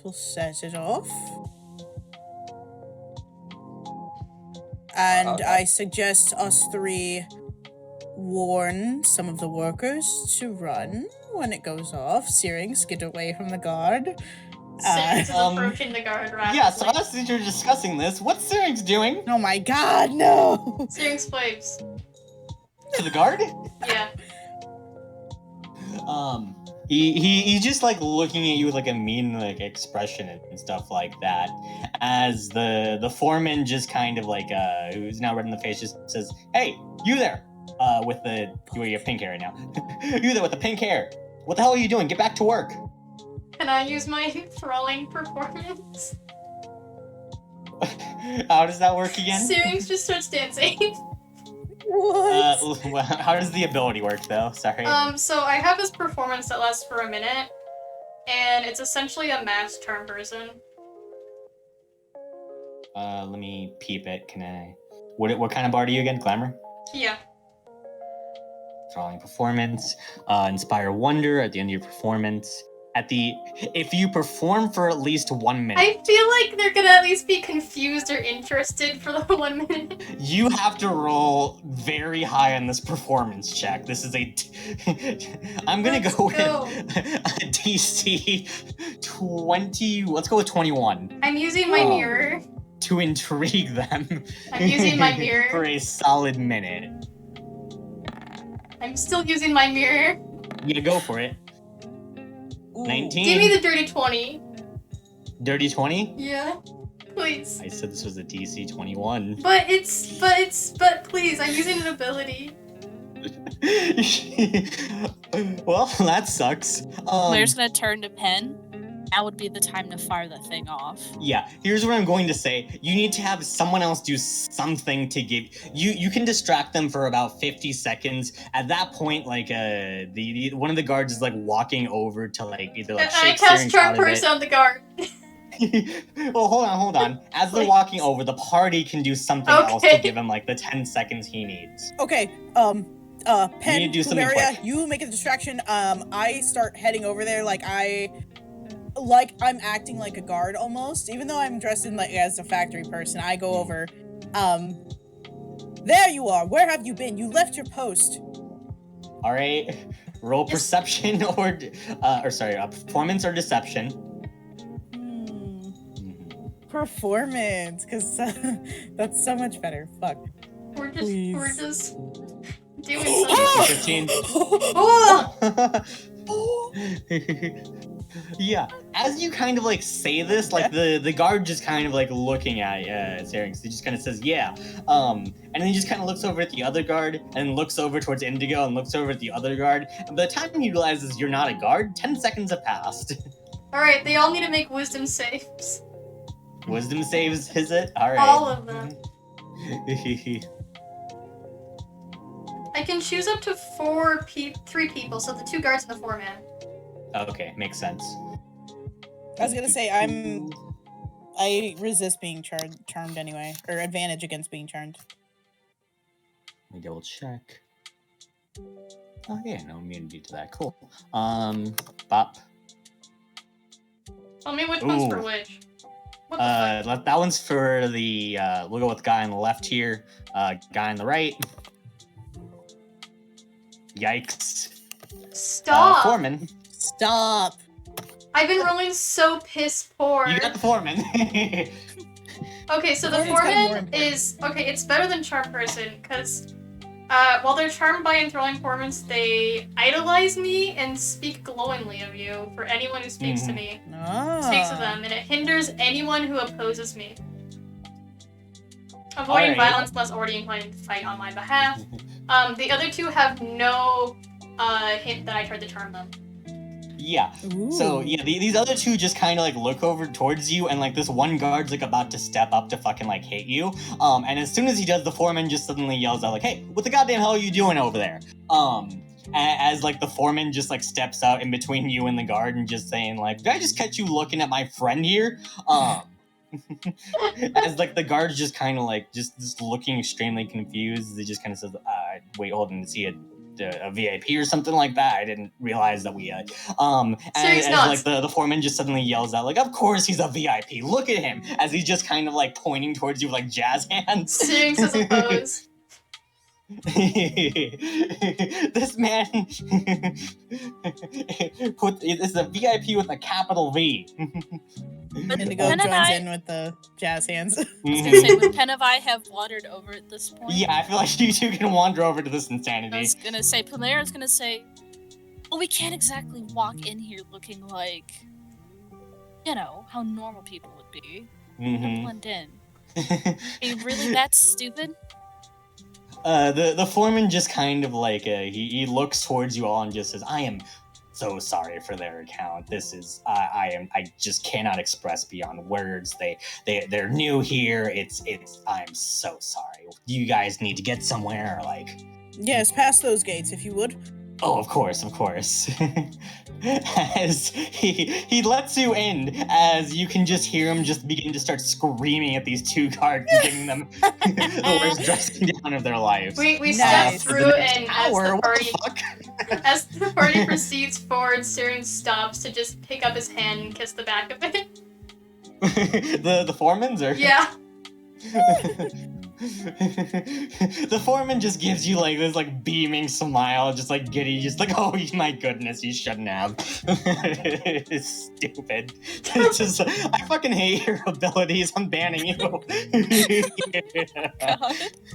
[SPEAKER 2] we'll set it off. And I suggest us three warn some of the workers to run when it goes off. Syrinx, get away from the guard.
[SPEAKER 3] Syrinx is approaching the guard rapidly.
[SPEAKER 1] Yeah, so as you're discussing this, what's Syrinx doing?
[SPEAKER 2] Oh my god, no!
[SPEAKER 3] Syrinx waves.
[SPEAKER 1] To the guard?
[SPEAKER 3] Yeah.
[SPEAKER 1] He's just like looking at you with like a mean like expression and stuff like that. As the foreman just kind of like who's now red in the face just says, "Hey, you there? With you have pink hair right now. You there with the pink hair? What the hell are you doing? Get back to work."
[SPEAKER 3] Can I use my thralling performance?
[SPEAKER 1] How does that work again?
[SPEAKER 3] Syrinx just starts dancing.
[SPEAKER 2] What?
[SPEAKER 1] How does the ability work though? Sorry.
[SPEAKER 3] So I have this performance that lasts for a minute, and it's essentially a masked charm person.
[SPEAKER 1] Let me peep it. Can I? What kind of bard are you again? Glamour?
[SPEAKER 3] Yeah.
[SPEAKER 1] Drawing performance. Inspire wonder at the end of your performance. If you perform for at least 1 minute.
[SPEAKER 3] I feel like they're gonna at least be confused or interested for the 1 minute.
[SPEAKER 1] You have to roll very high on this performance check. This is I'm gonna go with a DC 20. Let's go with 21.
[SPEAKER 3] I'm using my mirror.
[SPEAKER 1] To intrigue them.
[SPEAKER 3] I'm using my mirror.
[SPEAKER 1] For a solid minute.
[SPEAKER 3] I'm still using my mirror.
[SPEAKER 1] Yeah, go for it. 19.
[SPEAKER 3] Give me the dirty 20.
[SPEAKER 1] Dirty 20?
[SPEAKER 3] Yeah. Please.
[SPEAKER 1] I said this was a DC 21.
[SPEAKER 3] But please, I'm using an ability.
[SPEAKER 1] Well, that sucks.
[SPEAKER 5] Claire's gonna turn to Pen. Now would be the time to fire the thing off.
[SPEAKER 1] Yeah, here's what I'm going to say. You need to have someone else do something to give you can distract them for about 50 seconds. At that point, like the one of the guards is like walking over to like either like
[SPEAKER 3] I
[SPEAKER 1] shake
[SPEAKER 3] cast
[SPEAKER 1] Syrinx
[SPEAKER 3] charm
[SPEAKER 1] out of
[SPEAKER 3] person
[SPEAKER 1] it.
[SPEAKER 3] on the guard.
[SPEAKER 1] Well, hold on. As they're walking over, the party can do something else to give him like the 10 seconds he needs.
[SPEAKER 2] Okay. Pen,
[SPEAKER 1] need to do something
[SPEAKER 2] Plumeria,
[SPEAKER 1] quick.
[SPEAKER 2] you make a distraction. I start heading over there like I'm acting like a guard almost, even though I'm dressed in like as a factory person. I go over. There you are. Where have you been? You left your post.
[SPEAKER 1] All right. Roll perception or performance or deception.
[SPEAKER 2] Performance, because that's so much better. Fuck.
[SPEAKER 3] We're just doing
[SPEAKER 1] something. 15. Yeah, as you kind of like say this, like the guard just kind of like looking at Syrinx. He just kind of says, yeah. And then he just kind of looks over at the other guard and looks over towards Indigo and looks over at the other guard. And by the time he realizes you're not a guard, 10 seconds have passed.
[SPEAKER 3] All right, they all need to make wisdom saves.
[SPEAKER 1] Wisdom saves, is it? All right.
[SPEAKER 3] All of them. I can choose up to 3 people, so the 2 guards and the 4-man.
[SPEAKER 1] Okay, makes sense.
[SPEAKER 2] I was gonna say I resist being charmed anyway, or advantage against being charmed.
[SPEAKER 1] Let me double check. Oh yeah, no immunity to that. Cool. Bop.
[SPEAKER 3] Tell me which one's for which. What the fuck?
[SPEAKER 1] That one's for the we'll go with guy on the left here. Guy on the right. Yikes.
[SPEAKER 3] Stop.
[SPEAKER 1] Foreman.
[SPEAKER 2] Stop.
[SPEAKER 3] I've been rolling so piss poor.
[SPEAKER 1] You got the foreman.
[SPEAKER 3] Okay, so the foreman is it's better than charm person because while they're charmed by enthralling performance, they idolize me and speak glowingly of you for anyone who speaks to me. Speaks of them, and it hinders anyone who opposes me. Avoiding violence unless already inclined to fight on my behalf. The other 2 have no hint that I tried to charm them.
[SPEAKER 1] Yeah. Ooh. So yeah, these other 2 just kind of like look over towards you, and like this one guard's like about to step up to fucking like hit you. And as soon as he does, the foreman just suddenly yells out like, "Hey, what the goddamn hell are you doing over there?" As like the foreman just like steps out in between you and the guard and just saying like, "Did I just catch you looking at my friend here?" As like the guard's just kind of like just looking extremely confused. They just kind of says, "Wait, hold on, is he a VIP or something like that? I didn't realize that we and as like the foreman just suddenly yells out like, of course he's a VIP, look at him," as he's just kind of like pointing towards you with like jazz hands.
[SPEAKER 3] Syrinx as a pose.
[SPEAKER 1] This man is a VIP with a capital V.
[SPEAKER 2] Indigo joins in with the jazz hands.
[SPEAKER 5] I was gonna say, would Pen of I have wandered over at this point?
[SPEAKER 1] Yeah, I feel like you 2 can wander over to this insanity.
[SPEAKER 5] I was gonna say, Plumeria's gonna say, well, we can't exactly walk in here looking like, you know, how normal people would be. Blend in. Are you really that stupid?
[SPEAKER 1] The foreman just kind of like he looks towards you all and just says, "I am so sorry for their account. This is I just cannot express beyond words. They're new here. I'm so sorry. You guys need to get somewhere, like."
[SPEAKER 2] Yes, past those gates if you would.
[SPEAKER 1] Oh, of course. As he lets you in, as you can just hear him just begin to start screaming at these 2 guards, giving them the worst dressing down of their lives.
[SPEAKER 3] We step through, and as the party proceeds forward, Syrinx stops to just pick up his hand and kiss the back of it.
[SPEAKER 1] the foreman's, or
[SPEAKER 3] yeah.
[SPEAKER 1] The foreman just gives you like this like beaming smile, just like giddy, just like, "Oh my goodness, you shouldn't have." It's stupid. It's just, I fucking hate your abilities. I'm banning you.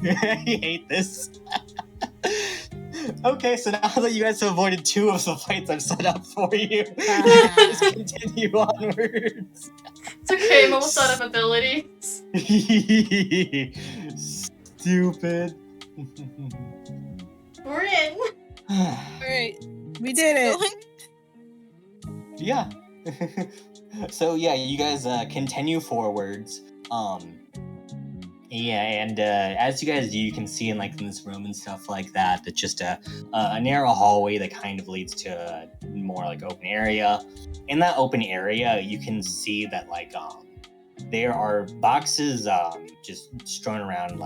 [SPEAKER 1] I hate this. Okay, so now that you guys have avoided 2 of the fights I've set up for you, just continue onwards.
[SPEAKER 3] It's okay, I'm almost out of abilities.
[SPEAKER 1] Stupid.
[SPEAKER 3] We're in.
[SPEAKER 5] Alright.
[SPEAKER 2] We did it.
[SPEAKER 1] Yeah. So yeah, you guys continue forwards. Yeah, and as you guys do, you can see in this room and stuff like that, that's just a narrow hallway that kind of leads to a more open area. In that open area, you can see that there are boxes just strewn around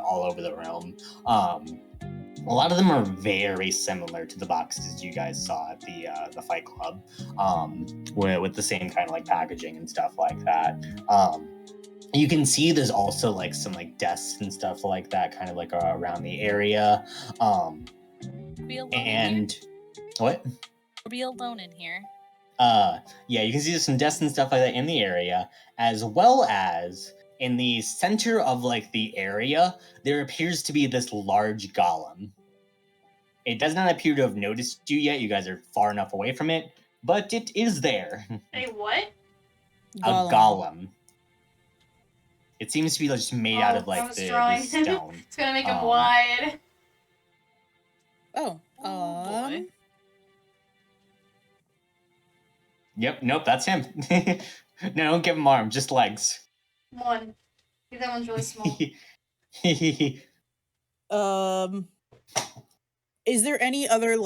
[SPEAKER 1] all over the room. A lot of them are very similar to the boxes you guys saw at the Fight Club, with the same kind of packaging and stuff like that. You can see there's also some desks and stuff like that kind of around the area.
[SPEAKER 5] Are we alone in
[SPEAKER 1] And what?
[SPEAKER 5] Are we alone in here?
[SPEAKER 1] Yeah, you can see there's some desks and stuff like that in the area, as well as in the center of the area, there appears to be this large golem. It does not appear to have noticed you yet. You guys are far enough away from it, but it is there.
[SPEAKER 3] A what?
[SPEAKER 1] A golem. It seems to be just made out of the stone.
[SPEAKER 3] It's gonna make him wide.
[SPEAKER 2] Oh,
[SPEAKER 5] boy.
[SPEAKER 1] Yep, nope, that's him. No, don't give him arms, just legs.
[SPEAKER 3] One. That one's really small.
[SPEAKER 2] Is there any other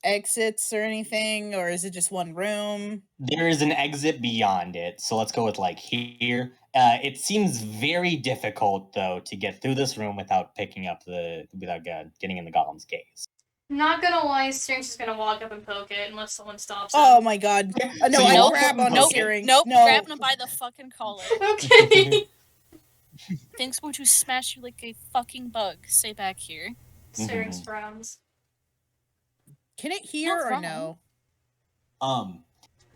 [SPEAKER 2] exits or anything, or is it just one room?
[SPEAKER 1] There is an exit beyond it, so let's go with here. It seems very difficult though to get through this room without getting in the golem's gaze.
[SPEAKER 3] Not gonna lie, Syrinx is gonna walk up and poke it unless someone stops him.
[SPEAKER 2] Oh my god. No,
[SPEAKER 1] So
[SPEAKER 2] I grab on
[SPEAKER 5] nope,
[SPEAKER 2] Syrinx.
[SPEAKER 5] Nope,
[SPEAKER 2] No.
[SPEAKER 5] grab him by the fucking collar.
[SPEAKER 3] Okay.
[SPEAKER 5] Thing's going to smash you like a fucking bug. Stay back here.
[SPEAKER 3] Syrinx frowns.
[SPEAKER 2] Can it hear
[SPEAKER 5] Not
[SPEAKER 2] or
[SPEAKER 5] wrong.
[SPEAKER 2] no?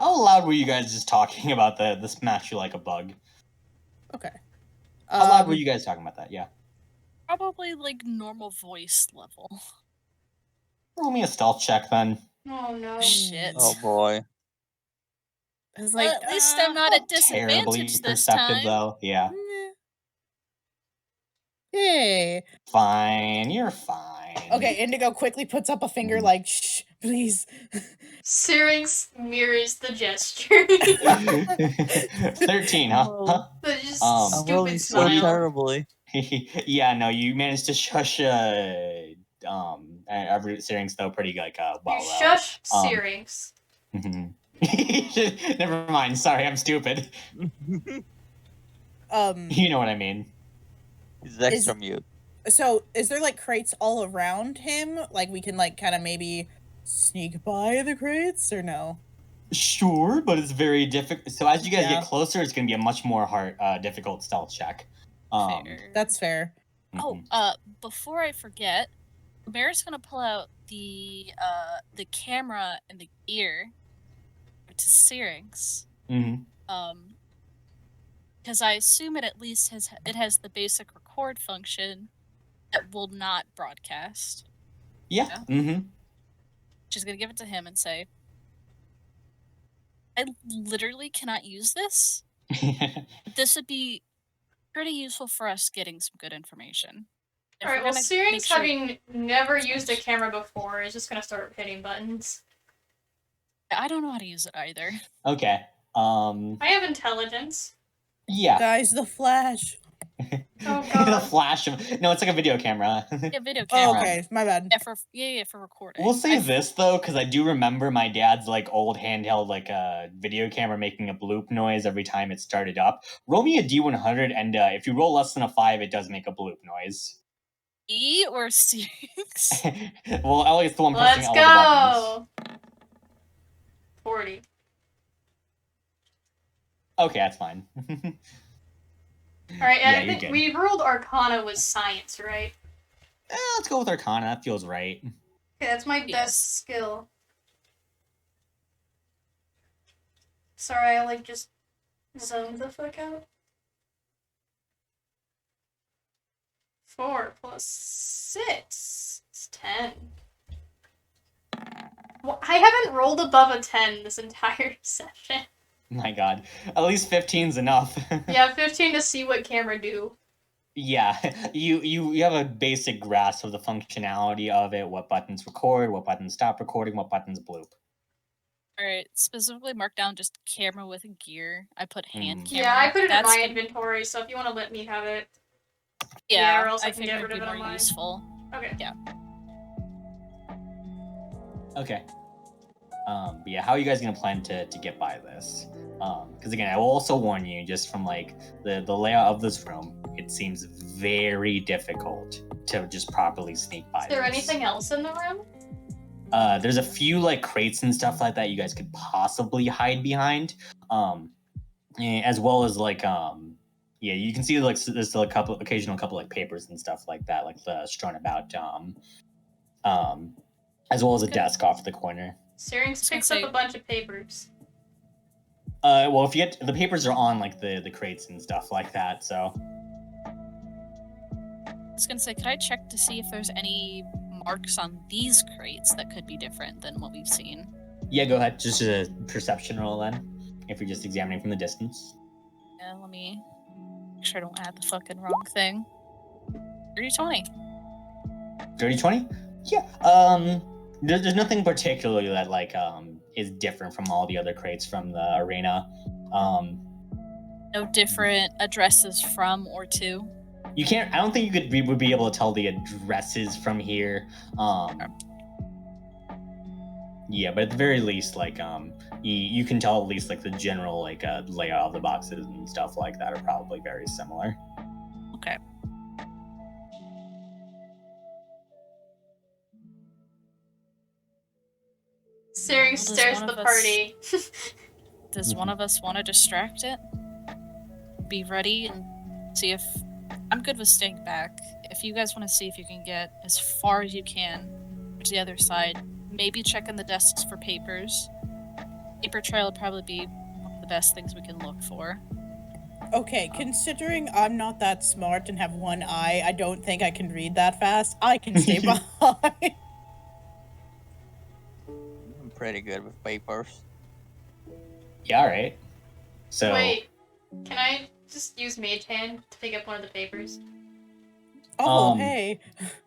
[SPEAKER 1] How loud were you guys just talking about the smash you like a bug?
[SPEAKER 2] Okay.
[SPEAKER 1] How loud were you guys talking about that? Yeah.
[SPEAKER 5] Probably normal voice level.
[SPEAKER 1] Roll me a stealth check then.
[SPEAKER 3] Oh no.
[SPEAKER 5] Shit.
[SPEAKER 4] Oh boy.
[SPEAKER 2] I was
[SPEAKER 5] Well, at least I'm not at
[SPEAKER 1] Terribly
[SPEAKER 5] disadvantage this
[SPEAKER 1] perceptive
[SPEAKER 5] time.
[SPEAKER 1] though. Yeah.
[SPEAKER 2] Hey.
[SPEAKER 1] Fine, you're fine.
[SPEAKER 2] Okay, Indigo quickly puts up a finger shh, please.
[SPEAKER 3] Syrinx mirrors the gesture.
[SPEAKER 1] 13, huh?
[SPEAKER 3] The just
[SPEAKER 4] I'm
[SPEAKER 3] stupid
[SPEAKER 4] rolling so
[SPEAKER 3] smile.
[SPEAKER 4] terribly.
[SPEAKER 1] Yeah, no, you managed to shush every Syrinx though pretty well.
[SPEAKER 3] You shush Syrinx.
[SPEAKER 1] Never mind. Sorry, I'm stupid. You know what I mean.
[SPEAKER 4] He's extra mute.
[SPEAKER 2] So, is there crates all around him? We can kind of maybe sneak by the crates or no?
[SPEAKER 1] Sure, but it's very difficult. So as you guys
[SPEAKER 2] Yeah.
[SPEAKER 1] get closer, it's going to be a much more difficult stealth check.
[SPEAKER 5] Fair.
[SPEAKER 2] That's fair.
[SPEAKER 5] Oh, before I forget, Bear's gonna pull out the camera and the ear to Syrinx. Because I assume it at least has the basic record function that will not broadcast.
[SPEAKER 1] Yeah.
[SPEAKER 5] She's gonna give it to him and say, I literally cannot use this. This would be pretty useful for us getting some good information.
[SPEAKER 3] Alright, well, Syrinx, having never used a camera before, is just gonna start hitting buttons.
[SPEAKER 5] I don't know how to use it either.
[SPEAKER 1] Okay.
[SPEAKER 3] I have intelligence.
[SPEAKER 1] Yeah.
[SPEAKER 2] Guys, the flash.
[SPEAKER 3] Oh
[SPEAKER 1] The
[SPEAKER 3] god.
[SPEAKER 1] flash of no, it's like a video camera.
[SPEAKER 5] Yeah, video
[SPEAKER 2] Oh,
[SPEAKER 5] camera.
[SPEAKER 2] okay, my bad.
[SPEAKER 5] Yeah, for recording.
[SPEAKER 1] We'll say this though, because I do remember my dad's old handheld video camera making a bloop noise every time it started up. Roll me a D100, and if you roll less than a 5, it does make a bloop noise.
[SPEAKER 5] E or Syrinx?
[SPEAKER 1] Well, Elliott's the one pressing
[SPEAKER 3] Let's
[SPEAKER 1] all the buttons.
[SPEAKER 3] go! 40.
[SPEAKER 1] Okay, that's fine.
[SPEAKER 3] Alright,
[SPEAKER 1] Yeah,
[SPEAKER 3] and I
[SPEAKER 1] you're
[SPEAKER 3] think
[SPEAKER 1] good.
[SPEAKER 3] we ruled Arcana was science, right?
[SPEAKER 1] Let's go with Arcana. That feels right.
[SPEAKER 3] Okay, that's my
[SPEAKER 5] Yes.
[SPEAKER 3] best skill. Sorry, I just zoned the fuck out. 4 plus 6. It's 10. Well, I haven't rolled above a 10 this entire session.
[SPEAKER 1] My god. At least 15's enough.
[SPEAKER 3] Yeah, 15 to see what camera do.
[SPEAKER 1] Yeah, you have a basic grasp of the functionality of it, what buttons record, what buttons stop recording, what buttons bloop.
[SPEAKER 5] Alright, specifically mark down just camera with gear. I put hand camera.
[SPEAKER 3] Yeah, I put it in
[SPEAKER 5] That's
[SPEAKER 3] my
[SPEAKER 5] gonna-
[SPEAKER 3] inventory, so if you want to let me have it.
[SPEAKER 5] Yeah,
[SPEAKER 3] or else I
[SPEAKER 5] I
[SPEAKER 3] can get
[SPEAKER 5] figured
[SPEAKER 3] rid
[SPEAKER 5] it'd
[SPEAKER 3] of
[SPEAKER 5] be
[SPEAKER 3] it on
[SPEAKER 5] more
[SPEAKER 3] mine.
[SPEAKER 5] useful.
[SPEAKER 3] Okay.
[SPEAKER 5] Yeah.
[SPEAKER 1] Okay. But yeah, how are you guys gonna plan to get by this? Because again, I will also warn you, just from like the layout of this room, it seems very difficult to just properly sneak by.
[SPEAKER 3] Is there
[SPEAKER 1] this.
[SPEAKER 3] anything else in the room?
[SPEAKER 1] There's a few like crates and stuff like that you guys could possibly hide behind, as well as like yeah, you can see like there's still occasional couple like papers and stuff like that, like strewn about, as well as a desk off the corner.
[SPEAKER 3] Syrinx picks up a bunch of papers.
[SPEAKER 1] Well, if you get the papers are on like the crates and stuff like that, so.
[SPEAKER 5] I was gonna say, could I check to see if there's any marks on these crates that could be different than what we've seen?
[SPEAKER 1] Yeah, go ahead. Just a perception roll then, if you're just examining from the distance.
[SPEAKER 5] Yeah, let me make sure I don't add the fucking wrong thing. 30-20.
[SPEAKER 1] 30-20? Yeah. There's nothing particularly that like is different from all the other crates from the arena.
[SPEAKER 5] No different addresses from or to.
[SPEAKER 1] You can't. I don't think you would be able to tell the addresses from here. Yeah, but at the very least, like you can tell at least like the general like layout of the boxes and stuff like that are probably very similar.
[SPEAKER 5] Okay.
[SPEAKER 3] Syrinx stares at the party.
[SPEAKER 5] Does one of us want to distract it? Be ready and see if... I'm good with staying back. If you guys want to see if you can get as far as you can to the other side, maybe check in the desks for papers. Paper trail would probably be one of the best things we can look for.
[SPEAKER 2] Okay, considering I'm not that smart and have one eye, I don't think I can read that fast. I can stay behind.
[SPEAKER 4] I'm pretty good with papers.
[SPEAKER 1] Yeah, all right. So
[SPEAKER 3] Wait, can I just use Mage Hand to pick up one of the papers?
[SPEAKER 2] Oh, hey.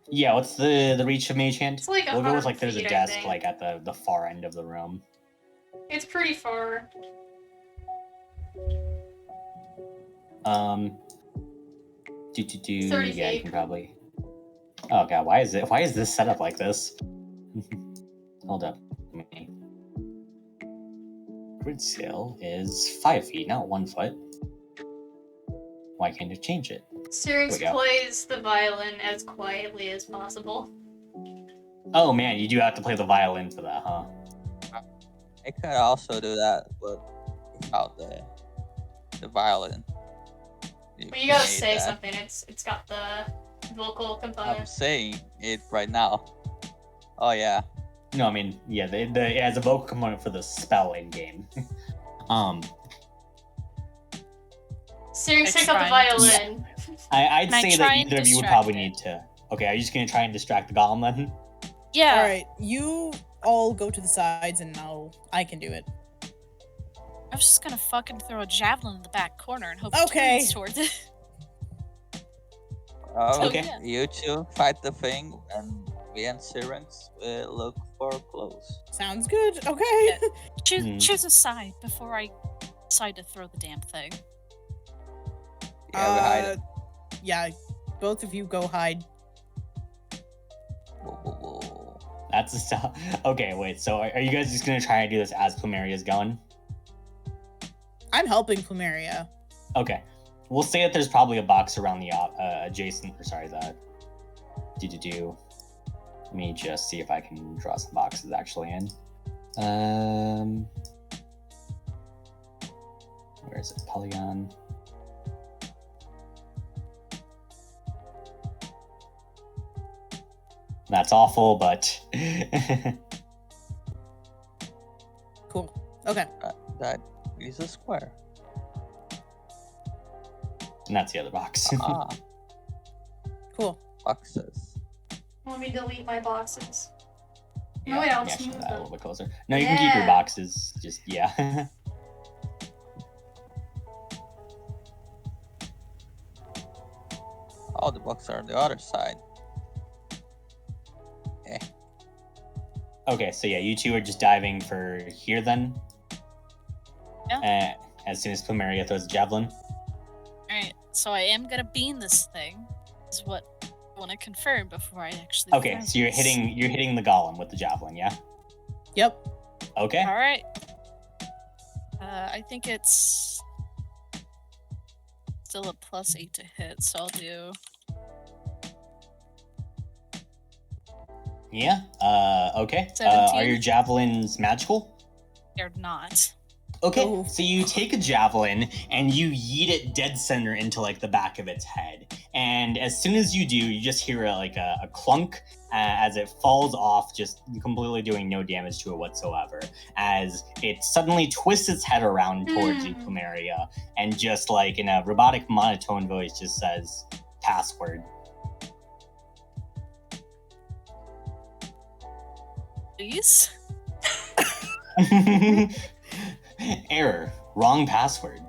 [SPEAKER 1] Yeah, what's the reach of Mage Hand?
[SPEAKER 3] It's like
[SPEAKER 1] We'll go with like
[SPEAKER 3] 100
[SPEAKER 1] there's a
[SPEAKER 3] feet, I
[SPEAKER 1] desk
[SPEAKER 3] think.
[SPEAKER 1] like at the far end of the room.
[SPEAKER 3] It's pretty far.
[SPEAKER 1] Do
[SPEAKER 3] 30
[SPEAKER 1] yeah, you
[SPEAKER 3] feet.
[SPEAKER 1] can probably. Oh god, why is this set up like this? Hold up. Grid scale is 5 feet, not 1 foot. Why can't it change it?
[SPEAKER 3] Syrinx
[SPEAKER 1] There we go.
[SPEAKER 3] plays the violin as quietly as possible.
[SPEAKER 1] Oh man, you do have to play the violin for that, huh?
[SPEAKER 4] I could also do that, but without the violin.
[SPEAKER 3] But you gotta
[SPEAKER 4] made
[SPEAKER 3] say
[SPEAKER 4] that.
[SPEAKER 3] something. It's got the vocal
[SPEAKER 4] I'm
[SPEAKER 3] component.
[SPEAKER 4] saying it right now. Oh yeah.
[SPEAKER 1] No, I mean, yeah, it has a vocal component for the spell in game.
[SPEAKER 3] Syrinx
[SPEAKER 5] I
[SPEAKER 3] pick up the
[SPEAKER 5] tried to-
[SPEAKER 3] violin.
[SPEAKER 1] I'd
[SPEAKER 5] Can I
[SPEAKER 1] say
[SPEAKER 5] try
[SPEAKER 1] that
[SPEAKER 5] and
[SPEAKER 1] either of you would
[SPEAKER 5] distract
[SPEAKER 1] probably
[SPEAKER 5] it?
[SPEAKER 1] need to. Okay, are you just gonna try and distract the golem then?
[SPEAKER 5] Yeah.
[SPEAKER 2] Alright, you all go to the sides and I can do it.
[SPEAKER 5] I was just gonna fucking throw a javelin in the back corner and hope
[SPEAKER 2] Okay.
[SPEAKER 5] it turns towards it.
[SPEAKER 4] Oh,
[SPEAKER 1] Okay.
[SPEAKER 5] yeah.
[SPEAKER 4] You two fight the thing, and we and Syrinx will look for clothes.
[SPEAKER 2] Sounds good. Okay.
[SPEAKER 5] Choose a side before I decide to throw the damn thing.
[SPEAKER 4] Yeah, we hide it.
[SPEAKER 2] Yeah, both of you go hide.
[SPEAKER 4] Whoa, whoa, whoa.
[SPEAKER 1] That's a stop. Okay, wait. So are you guys just gonna try and do this as Plumeria's going?
[SPEAKER 2] I'm helping Plumeria.
[SPEAKER 1] Okay, we'll say that there's probably a box around the adjacent. Or sorry, that. Let me just see if I can draw some boxes actually in. Where is it? Polygon. That's awful, but
[SPEAKER 2] Cool. Okay.
[SPEAKER 4] That is a square.
[SPEAKER 1] and that's the other box.
[SPEAKER 4] Ah,
[SPEAKER 2] Cool.
[SPEAKER 4] boxes.
[SPEAKER 3] Let me delete my boxes.
[SPEAKER 1] Yeah,
[SPEAKER 3] No, wait, I'll
[SPEAKER 1] yeah,
[SPEAKER 3] just
[SPEAKER 1] actually,
[SPEAKER 3] move
[SPEAKER 1] that a
[SPEAKER 3] them.
[SPEAKER 1] little bit closer. No, you can keep your
[SPEAKER 3] Yeah.
[SPEAKER 1] boxes. Just yeah.
[SPEAKER 4] Oh, the boxes are on the other side.
[SPEAKER 1] Okay, so yeah, you two are just diving for here then?
[SPEAKER 5] Yeah.
[SPEAKER 1] As soon as Plumeria throws a javelin?
[SPEAKER 5] Alright, so I am gonna beam this thing. Is what I want to confirm before I actually.
[SPEAKER 1] Okay, so you're hitting the golem with the javelin, yeah?
[SPEAKER 2] Yep.
[SPEAKER 1] Okay.
[SPEAKER 5] Alright. I think it's still a +8 to hit, so I'll do.
[SPEAKER 1] Yeah. Okay.
[SPEAKER 5] 17.
[SPEAKER 1] Are your javelins magical?
[SPEAKER 5] They're not.
[SPEAKER 1] Okay,
[SPEAKER 2] Oh.
[SPEAKER 1] so you take a javelin and you yeet it dead center into like the back of its head, and as soon as you do, you just hear a clunk as it falls off, just completely doing no damage to it whatsoever. As it suddenly twists its head around towards you, Plumeria, and just like in a robotic monotone voice, just says password.
[SPEAKER 5] Please.
[SPEAKER 1] Error. Wrong password.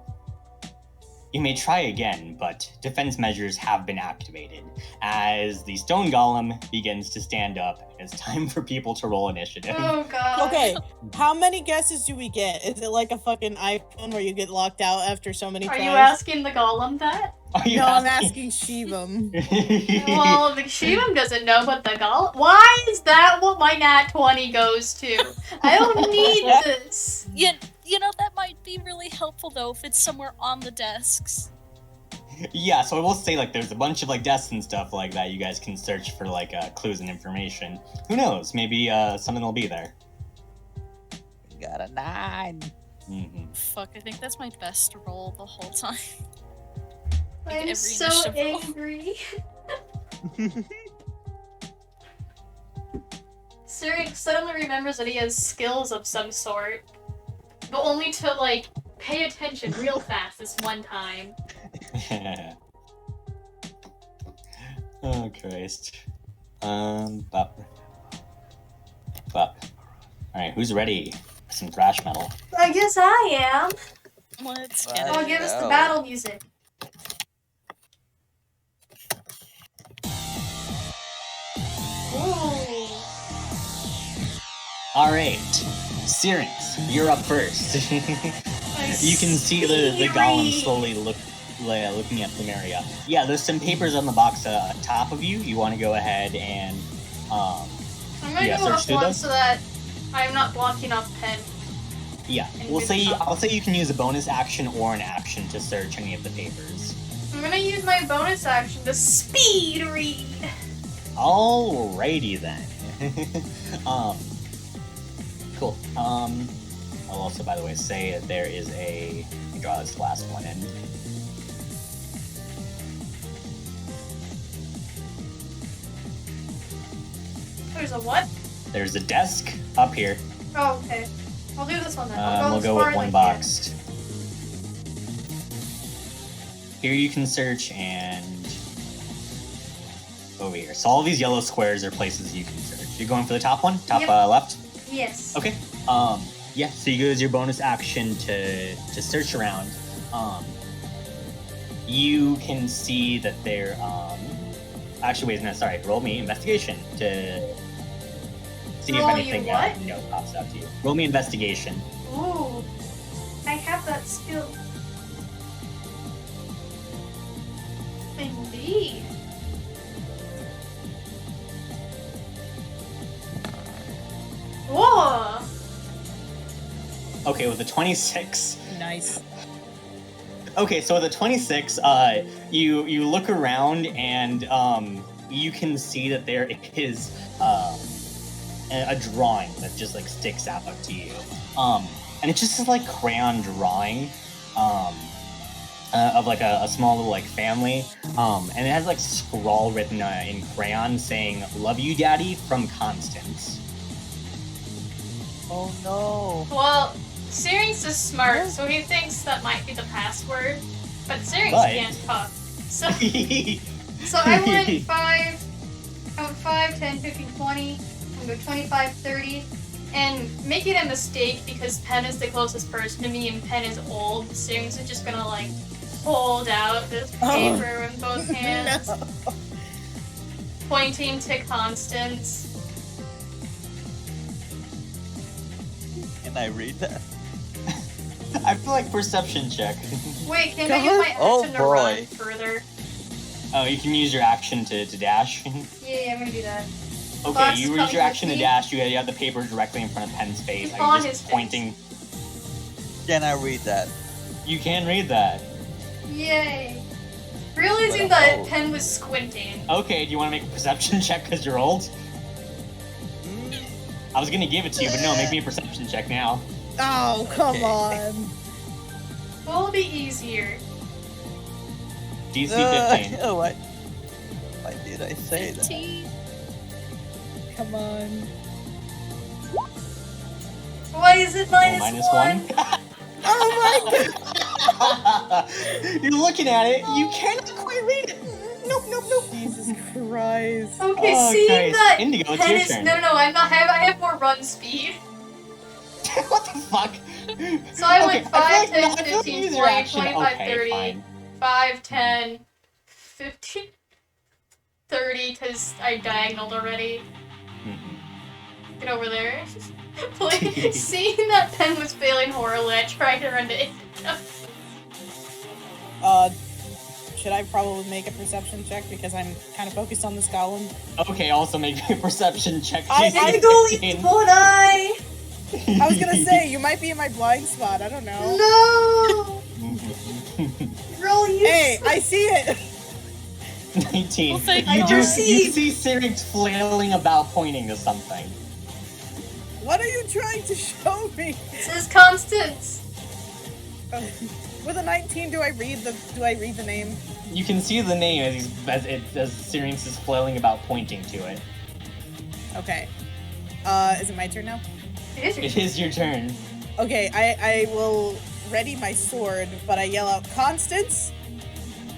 [SPEAKER 1] You may try again, but defense measures have been activated. As the stone golem begins to stand up, it's time for people to roll initiative.
[SPEAKER 3] Oh god.
[SPEAKER 2] Okay, how many guesses do we get? Is it like a fucking iPhone where you get locked out after so many
[SPEAKER 3] Are
[SPEAKER 2] tries?
[SPEAKER 3] you asking the golem that?
[SPEAKER 1] Are you
[SPEAKER 2] No, I'm asking Shivam.
[SPEAKER 3] Well, the Shivam doesn't know, but the golem. Why is that what my nat 20 goes to? I don't need this.
[SPEAKER 5] You know, that might be really helpful though if it's somewhere on the desks.
[SPEAKER 1] Yeah, so I will say, like, there's a bunch of, like, desks and stuff like that you guys can search for, like, clues and information. Who knows? Maybe something will be there.
[SPEAKER 4] Got a 9.
[SPEAKER 1] Mm-hmm.
[SPEAKER 5] Fuck, I think that's my best roll the whole time. Like
[SPEAKER 3] I'm
[SPEAKER 5] every
[SPEAKER 3] so
[SPEAKER 5] initiative roll.
[SPEAKER 3] angry. Syrinx suddenly remembers that he has skills of some sort, but only to, like, pay attention real fast this one time.
[SPEAKER 1] Oh, Christ. Bop. Alright, who's ready for some thrash metal?
[SPEAKER 3] I guess I am.
[SPEAKER 5] Let's
[SPEAKER 4] Right.
[SPEAKER 5] get
[SPEAKER 3] Oh,
[SPEAKER 5] it.
[SPEAKER 3] give us the
[SPEAKER 4] No.
[SPEAKER 3] battle music. Ooh.
[SPEAKER 1] Alright, Syrinx, you're up first.
[SPEAKER 3] My
[SPEAKER 1] You can see the golem
[SPEAKER 3] spirit.
[SPEAKER 1] slowly looking at Plumeria. Yeah, there's some papers on the box top of you. You want to go ahead and
[SPEAKER 3] I'm gonna
[SPEAKER 1] Yeah,
[SPEAKER 3] go
[SPEAKER 1] search
[SPEAKER 3] up
[SPEAKER 1] through
[SPEAKER 3] one
[SPEAKER 1] those.
[SPEAKER 3] so that I'm not blocking off pen.
[SPEAKER 1] yeah,
[SPEAKER 3] And
[SPEAKER 1] we'll
[SPEAKER 3] do
[SPEAKER 1] say
[SPEAKER 3] the top.
[SPEAKER 1] I'll say you can use a bonus action or an action to search any of the papers.
[SPEAKER 3] I'm gonna use my bonus action to speed read.
[SPEAKER 1] Alrighty then. Cool. I'll also, by the way, say that there is a. Let me draw this last one in.
[SPEAKER 3] There's a what?
[SPEAKER 1] There's a desk up here.
[SPEAKER 3] Oh, okay. I'll do this one then. I'll
[SPEAKER 1] We'll
[SPEAKER 3] as
[SPEAKER 1] go
[SPEAKER 3] far
[SPEAKER 1] with
[SPEAKER 3] as
[SPEAKER 1] one
[SPEAKER 3] I
[SPEAKER 1] box. Here you can search, and over here. So all these yellow squares are places you can search. You're going for the top one, top
[SPEAKER 3] Yep.
[SPEAKER 1] left.
[SPEAKER 3] Can. Yes.
[SPEAKER 1] Okay. Yeah. So you use your bonus action to search around. You can see that there. Actually, wait. No, sorry. Roll me investigation to see
[SPEAKER 3] Roll
[SPEAKER 1] if
[SPEAKER 3] you
[SPEAKER 1] anything
[SPEAKER 3] what?
[SPEAKER 1] pops out to you. Roll me investigation.
[SPEAKER 3] Ooh. I have that skill. Indeed. Whoa!
[SPEAKER 1] Okay, with a 26.
[SPEAKER 2] Nice.
[SPEAKER 1] Okay, so with a 26, you look around and you can see that there is a drawing that just like sticks out to you, and it's just this like crayon drawing of like a small little like family, and it has like scrawl written in crayon saying "Love you, Daddy" from Constance.
[SPEAKER 4] Oh no.
[SPEAKER 3] Well, Syrinx is smart, so he thinks that might be the password. But Syrinx
[SPEAKER 1] But-
[SPEAKER 3] can't talk. So I went 5, 10, 15, 20. I'm going to go 25, 30. And making a mistake because Pen is the closest person to me and Pen is old, Syrinx is just gonna like hold out this paper in both hands,
[SPEAKER 2] No.
[SPEAKER 3] pointing to Constance.
[SPEAKER 4] I read that?
[SPEAKER 1] I feel like perception check.
[SPEAKER 3] Wait, can I use my
[SPEAKER 4] Oh,
[SPEAKER 3] action to run
[SPEAKER 4] boy.
[SPEAKER 3] further?
[SPEAKER 1] Oh, you can use your action to dash.
[SPEAKER 3] Yeah, I'm gonna do that.
[SPEAKER 1] Okay,
[SPEAKER 3] Fox
[SPEAKER 1] you
[SPEAKER 3] coming
[SPEAKER 1] use your action
[SPEAKER 3] with
[SPEAKER 1] to
[SPEAKER 3] me.
[SPEAKER 1] dash. You have the paper directly in front of Pen's face.
[SPEAKER 3] It's
[SPEAKER 1] Are
[SPEAKER 3] on
[SPEAKER 1] you
[SPEAKER 3] his
[SPEAKER 1] just
[SPEAKER 3] face.
[SPEAKER 1] pointing?
[SPEAKER 4] Can I read that?
[SPEAKER 1] You can read that.
[SPEAKER 3] Yay! Realizing
[SPEAKER 4] But I'm
[SPEAKER 3] that
[SPEAKER 4] old.
[SPEAKER 3] Pen was squinting.
[SPEAKER 1] Okay, do you want to make a perception check because you're old? I was gonna give it to you, but no, make me a perception check now.
[SPEAKER 2] Oh, come
[SPEAKER 4] Okay.
[SPEAKER 2] on.
[SPEAKER 3] Will be easier.
[SPEAKER 1] DC 15.
[SPEAKER 4] What? Why did I say that?
[SPEAKER 5] 15.
[SPEAKER 2] Come on.
[SPEAKER 3] Why is it minus
[SPEAKER 1] Minus
[SPEAKER 3] one?
[SPEAKER 2] Oh my god!
[SPEAKER 1] You're looking at it. You cannot quite read it. Nope, nope, nope.
[SPEAKER 2] Jesus Christ.
[SPEAKER 3] Okay,
[SPEAKER 1] Oh,
[SPEAKER 3] seeing
[SPEAKER 1] Christ.
[SPEAKER 3] that
[SPEAKER 1] Indigo, it's
[SPEAKER 3] Pen
[SPEAKER 1] your
[SPEAKER 3] is
[SPEAKER 1] turn.
[SPEAKER 3] no, I'm not. I have more run speed.
[SPEAKER 1] What the fuck?
[SPEAKER 3] So I
[SPEAKER 1] Okay,
[SPEAKER 3] went
[SPEAKER 1] I
[SPEAKER 3] 5,
[SPEAKER 1] feel like
[SPEAKER 3] 10,
[SPEAKER 1] use
[SPEAKER 3] 15,
[SPEAKER 1] your
[SPEAKER 3] 20,
[SPEAKER 1] action.
[SPEAKER 3] 25,
[SPEAKER 1] Okay,
[SPEAKER 3] 30,
[SPEAKER 1] fine.
[SPEAKER 3] 5, 10, 15, 30, because I diagonaled already.
[SPEAKER 1] Mhm.
[SPEAKER 3] Get over there. Like, seeing that Pen was failing horribly, I tried to run to it.
[SPEAKER 2] Should I probably make a perception check because I'm kind of focused on this golem?
[SPEAKER 1] Okay, also make me a perception check.
[SPEAKER 2] I-
[SPEAKER 1] DC
[SPEAKER 3] Indigo
[SPEAKER 1] 15.
[SPEAKER 3] eats one eye!
[SPEAKER 2] I was gonna say, you might be in my blind spot, I don't know.
[SPEAKER 3] No! Roll you.
[SPEAKER 2] Hey, I see it!
[SPEAKER 1] 19.
[SPEAKER 5] Well, thank
[SPEAKER 1] you
[SPEAKER 3] God.
[SPEAKER 1] do you
[SPEAKER 3] Perceive.
[SPEAKER 1] see Syrinx flailing about pointing to something.
[SPEAKER 2] What are you trying to show me?
[SPEAKER 3] It says Constance.
[SPEAKER 2] With a 19, do I read the name?
[SPEAKER 1] You can see the name as Syrinx is flailing about pointing to it.
[SPEAKER 2] Okay. Is it my turn now?
[SPEAKER 3] It is your
[SPEAKER 1] It is your turn.
[SPEAKER 2] Okay, I will ready my sword, but I yell out, Constance?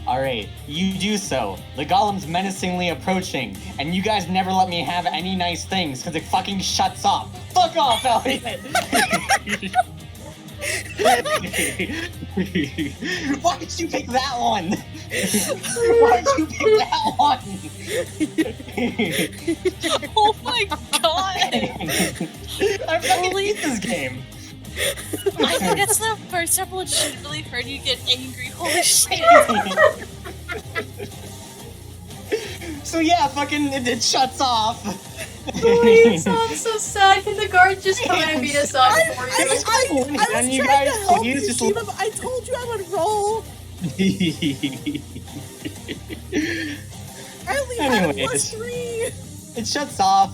[SPEAKER 1] Alright, you do so. The golem's menacingly approaching, and you guys never let me have any nice things because it fucking shuts off. Fuck off, Elliot! Why did you pick that one? Why did you pick that one?
[SPEAKER 5] Oh my god!
[SPEAKER 1] I fucking
[SPEAKER 5] Holy-
[SPEAKER 1] hate this game.
[SPEAKER 5] I think that's the first time I've legitimately heard you get angry. Holy shit!
[SPEAKER 1] So yeah, fucking it shuts off.
[SPEAKER 3] Oh, it sounds so sad. Can the guard just come in and beat us up for you?
[SPEAKER 2] I was
[SPEAKER 1] And you
[SPEAKER 2] trying
[SPEAKER 1] guys
[SPEAKER 2] to help
[SPEAKER 1] please
[SPEAKER 2] you,
[SPEAKER 1] just
[SPEAKER 2] Shiva, but I told you I would roll. I only had a
[SPEAKER 1] Anyways.
[SPEAKER 2] +3.
[SPEAKER 1] It shuts off.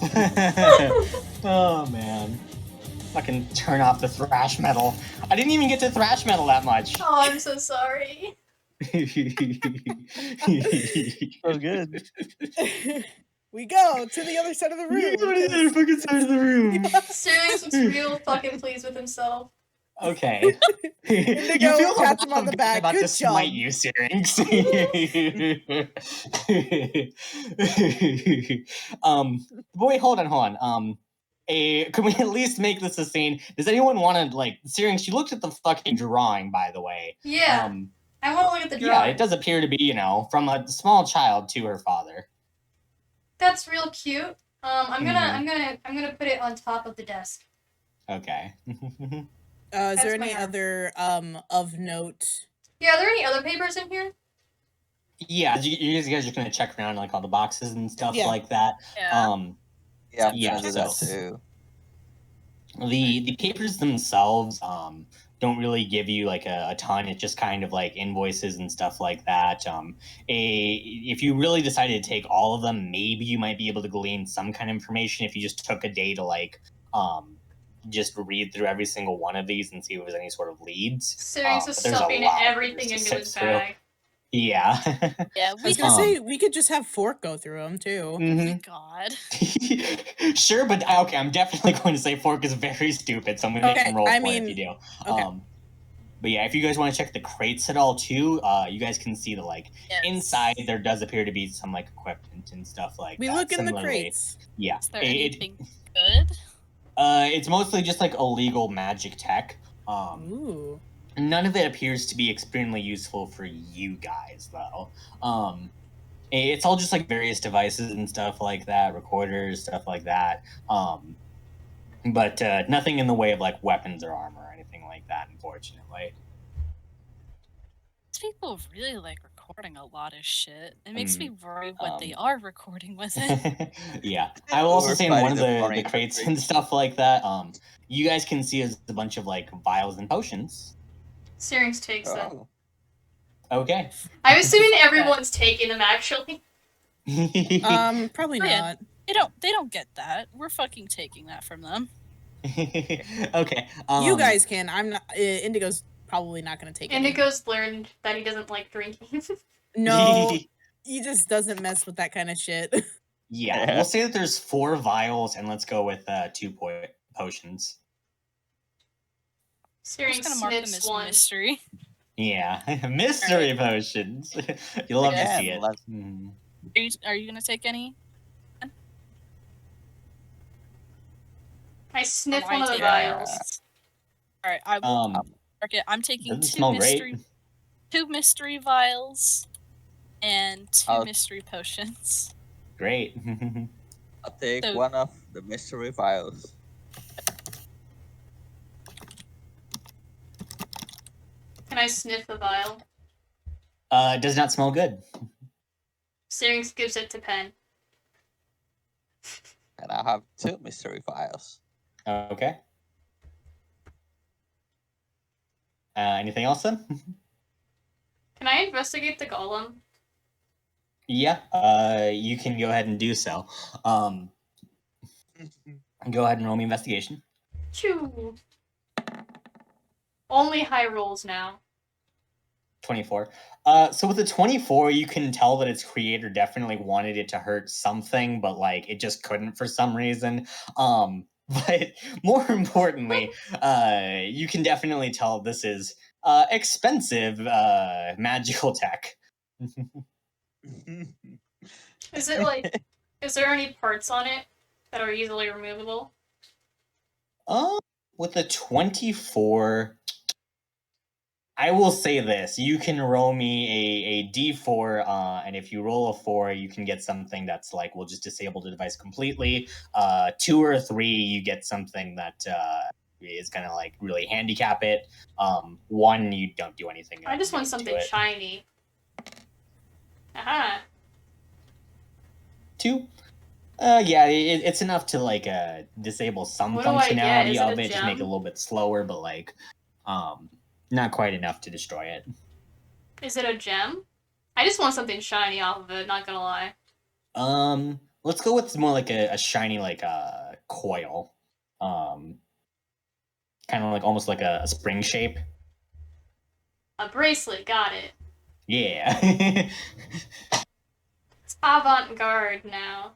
[SPEAKER 1] Oh man. Fucking turn off the thrash metal. I didn't even get to thrash metal that much.
[SPEAKER 3] Oh, I'm so sorry.
[SPEAKER 4] So good.
[SPEAKER 2] We go to the other side of the room.
[SPEAKER 1] You go to the other fucking side of the room.
[SPEAKER 3] Sirius looks real fucking pleased with himself.
[SPEAKER 1] Okay.
[SPEAKER 2] Indigo pats him on the back.
[SPEAKER 1] About
[SPEAKER 2] Good
[SPEAKER 1] to smite
[SPEAKER 2] job.
[SPEAKER 1] you, Syrinx. Wait, hold on. Can we at least make this a scene? Does anyone want to, like, Syrinx, you looked at the fucking drawing, by the way.
[SPEAKER 3] Yeah, I want to look at the
[SPEAKER 1] Yeah,
[SPEAKER 3] drawing.
[SPEAKER 1] it does appear to be, you know, from a small child to her father.
[SPEAKER 3] That's real cute. I'm gonna put it on top of the desk.
[SPEAKER 1] Okay.
[SPEAKER 2] Is
[SPEAKER 3] That's
[SPEAKER 2] there
[SPEAKER 3] my
[SPEAKER 2] any
[SPEAKER 3] arm.
[SPEAKER 2] other of note?
[SPEAKER 3] Yeah, are there any other papers in here?
[SPEAKER 1] Yeah, you guys are gonna check around, like, all the boxes and stuff
[SPEAKER 2] Yeah.
[SPEAKER 1] like that.
[SPEAKER 5] Yeah.
[SPEAKER 4] Yeah, I'm
[SPEAKER 1] Yeah,
[SPEAKER 4] gonna do that
[SPEAKER 1] so-
[SPEAKER 4] too.
[SPEAKER 1] The papers themselves don't really give you like a ton. It's just kind of like invoices and stuff like that. If you really decided to take all of them, maybe you might be able to glean some kind of information if you just took a day to like just read through every single one of these and see if there's any sort of leads.
[SPEAKER 3] Sirius is
[SPEAKER 1] but there's a
[SPEAKER 3] stuffing
[SPEAKER 1] lot of
[SPEAKER 3] everything
[SPEAKER 1] papers to
[SPEAKER 3] into
[SPEAKER 1] sift
[SPEAKER 3] his
[SPEAKER 1] through.
[SPEAKER 3] bag.
[SPEAKER 1] Yeah.
[SPEAKER 5] Yeah,
[SPEAKER 2] I was
[SPEAKER 5] we
[SPEAKER 2] gonna
[SPEAKER 1] Um,
[SPEAKER 2] say we could just have Fork go through them too.
[SPEAKER 5] Oh my
[SPEAKER 1] Mhm.
[SPEAKER 5] god.
[SPEAKER 1] Sure, but okay, I'm definitely going to say Fork is very stupid, so I'm gonna make
[SPEAKER 2] Okay,
[SPEAKER 1] him roll
[SPEAKER 2] I
[SPEAKER 1] for it if
[SPEAKER 2] mean-
[SPEAKER 1] you do.
[SPEAKER 2] okay.
[SPEAKER 1] But yeah, if you guys want to check the crates at all too, you guys can see that like
[SPEAKER 5] Yes.
[SPEAKER 1] inside there does appear to be some like equipment and stuff like
[SPEAKER 2] We
[SPEAKER 1] that.
[SPEAKER 2] look in the
[SPEAKER 1] Similarly,
[SPEAKER 2] crates.
[SPEAKER 1] Yeah,
[SPEAKER 5] Is there
[SPEAKER 1] It-
[SPEAKER 5] anything good?
[SPEAKER 1] it's mostly just like illegal magic tech.
[SPEAKER 2] Ooh.
[SPEAKER 1] None of it appears to be extremely useful for you guys though. It's all just like various devices and stuff like that, recorders, stuff like that. but nothing in the way of like weapons or armor or anything like that, unfortunately.
[SPEAKER 5] These people really like recording a lot of shit. It makes me worry what they
[SPEAKER 1] Um,
[SPEAKER 5] are recording with it.
[SPEAKER 1] Yeah, I will also
[SPEAKER 4] We're
[SPEAKER 1] say in one of
[SPEAKER 4] fighting the
[SPEAKER 1] the
[SPEAKER 4] foreign
[SPEAKER 1] crates
[SPEAKER 4] country.
[SPEAKER 1] and stuff like that, you guys can see is a bunch of like vials and potions.
[SPEAKER 3] Syrinx takes them.
[SPEAKER 4] Oh.
[SPEAKER 1] Okay.
[SPEAKER 3] I'm assuming everyone's taking them, actually.
[SPEAKER 2] Probably
[SPEAKER 5] Oh, yeah.
[SPEAKER 2] not.
[SPEAKER 5] They don't get that. We're fucking taking that from them.
[SPEAKER 1] Okay.
[SPEAKER 2] You guys can. I'm not. Indigo's probably not going to take it.
[SPEAKER 3] Indigo's learned that he doesn't like drinking.
[SPEAKER 2] No, he just doesn't mess with that kind of shit.
[SPEAKER 1] Yeah, we'll say that there's 4 vials, and let's go with 2 potions.
[SPEAKER 5] I'm just
[SPEAKER 3] Syrinx
[SPEAKER 5] gonna mark them
[SPEAKER 3] sniffs
[SPEAKER 5] as
[SPEAKER 3] one.
[SPEAKER 5] mystery.
[SPEAKER 1] Yeah, mystery potions. You love to see it.
[SPEAKER 5] Are you gonna take any?
[SPEAKER 3] I sniff
[SPEAKER 5] Or
[SPEAKER 3] one of the
[SPEAKER 5] take
[SPEAKER 3] vials.
[SPEAKER 5] All right, I will. Okay, I'm taking 2 mystery vials and 2 mystery potions.
[SPEAKER 1] Great.
[SPEAKER 4] I'll take one of the mystery vials.
[SPEAKER 3] Can I sniff the vial?
[SPEAKER 1] It does not smell good.
[SPEAKER 3] Syrinx gives it to Pen.
[SPEAKER 4] And I have 2 mystery vials.
[SPEAKER 1] Okay. Anything else then?
[SPEAKER 3] Can I investigate the golem?
[SPEAKER 1] Yeah, you can go ahead and do so. Go ahead and roll me investigation.
[SPEAKER 3] Choo. Only high rolls now.
[SPEAKER 1] 24. So with the 24, you can tell that its creator definitely wanted it to hurt something, but like it just couldn't for some reason. But more importantly, you can definitely tell this is expensive magical tech.
[SPEAKER 3] Is it like, is there any parts on it that are easily removable?
[SPEAKER 1] With the 24, I will say this: you can roll me a d4, and if you roll a 4, you can get something that's like, we'll just disable the device completely. 2 or 3, you get something that is gonna like really handicap it. 1, you don't do anything.
[SPEAKER 3] I just want something shiny. Aha.
[SPEAKER 1] 2. Yeah, it's enough to like disable some functionality of it, just make it a little bit slower, but like, not quite enough to destroy it.
[SPEAKER 3] Is it a gem? I just want something shiny off of it, not gonna lie.
[SPEAKER 1] Let's go with more like a shiny like coil. Kind of like almost like a spring shape.
[SPEAKER 3] A bracelet, got it.
[SPEAKER 1] Yeah.
[SPEAKER 3] It's avant-garde now.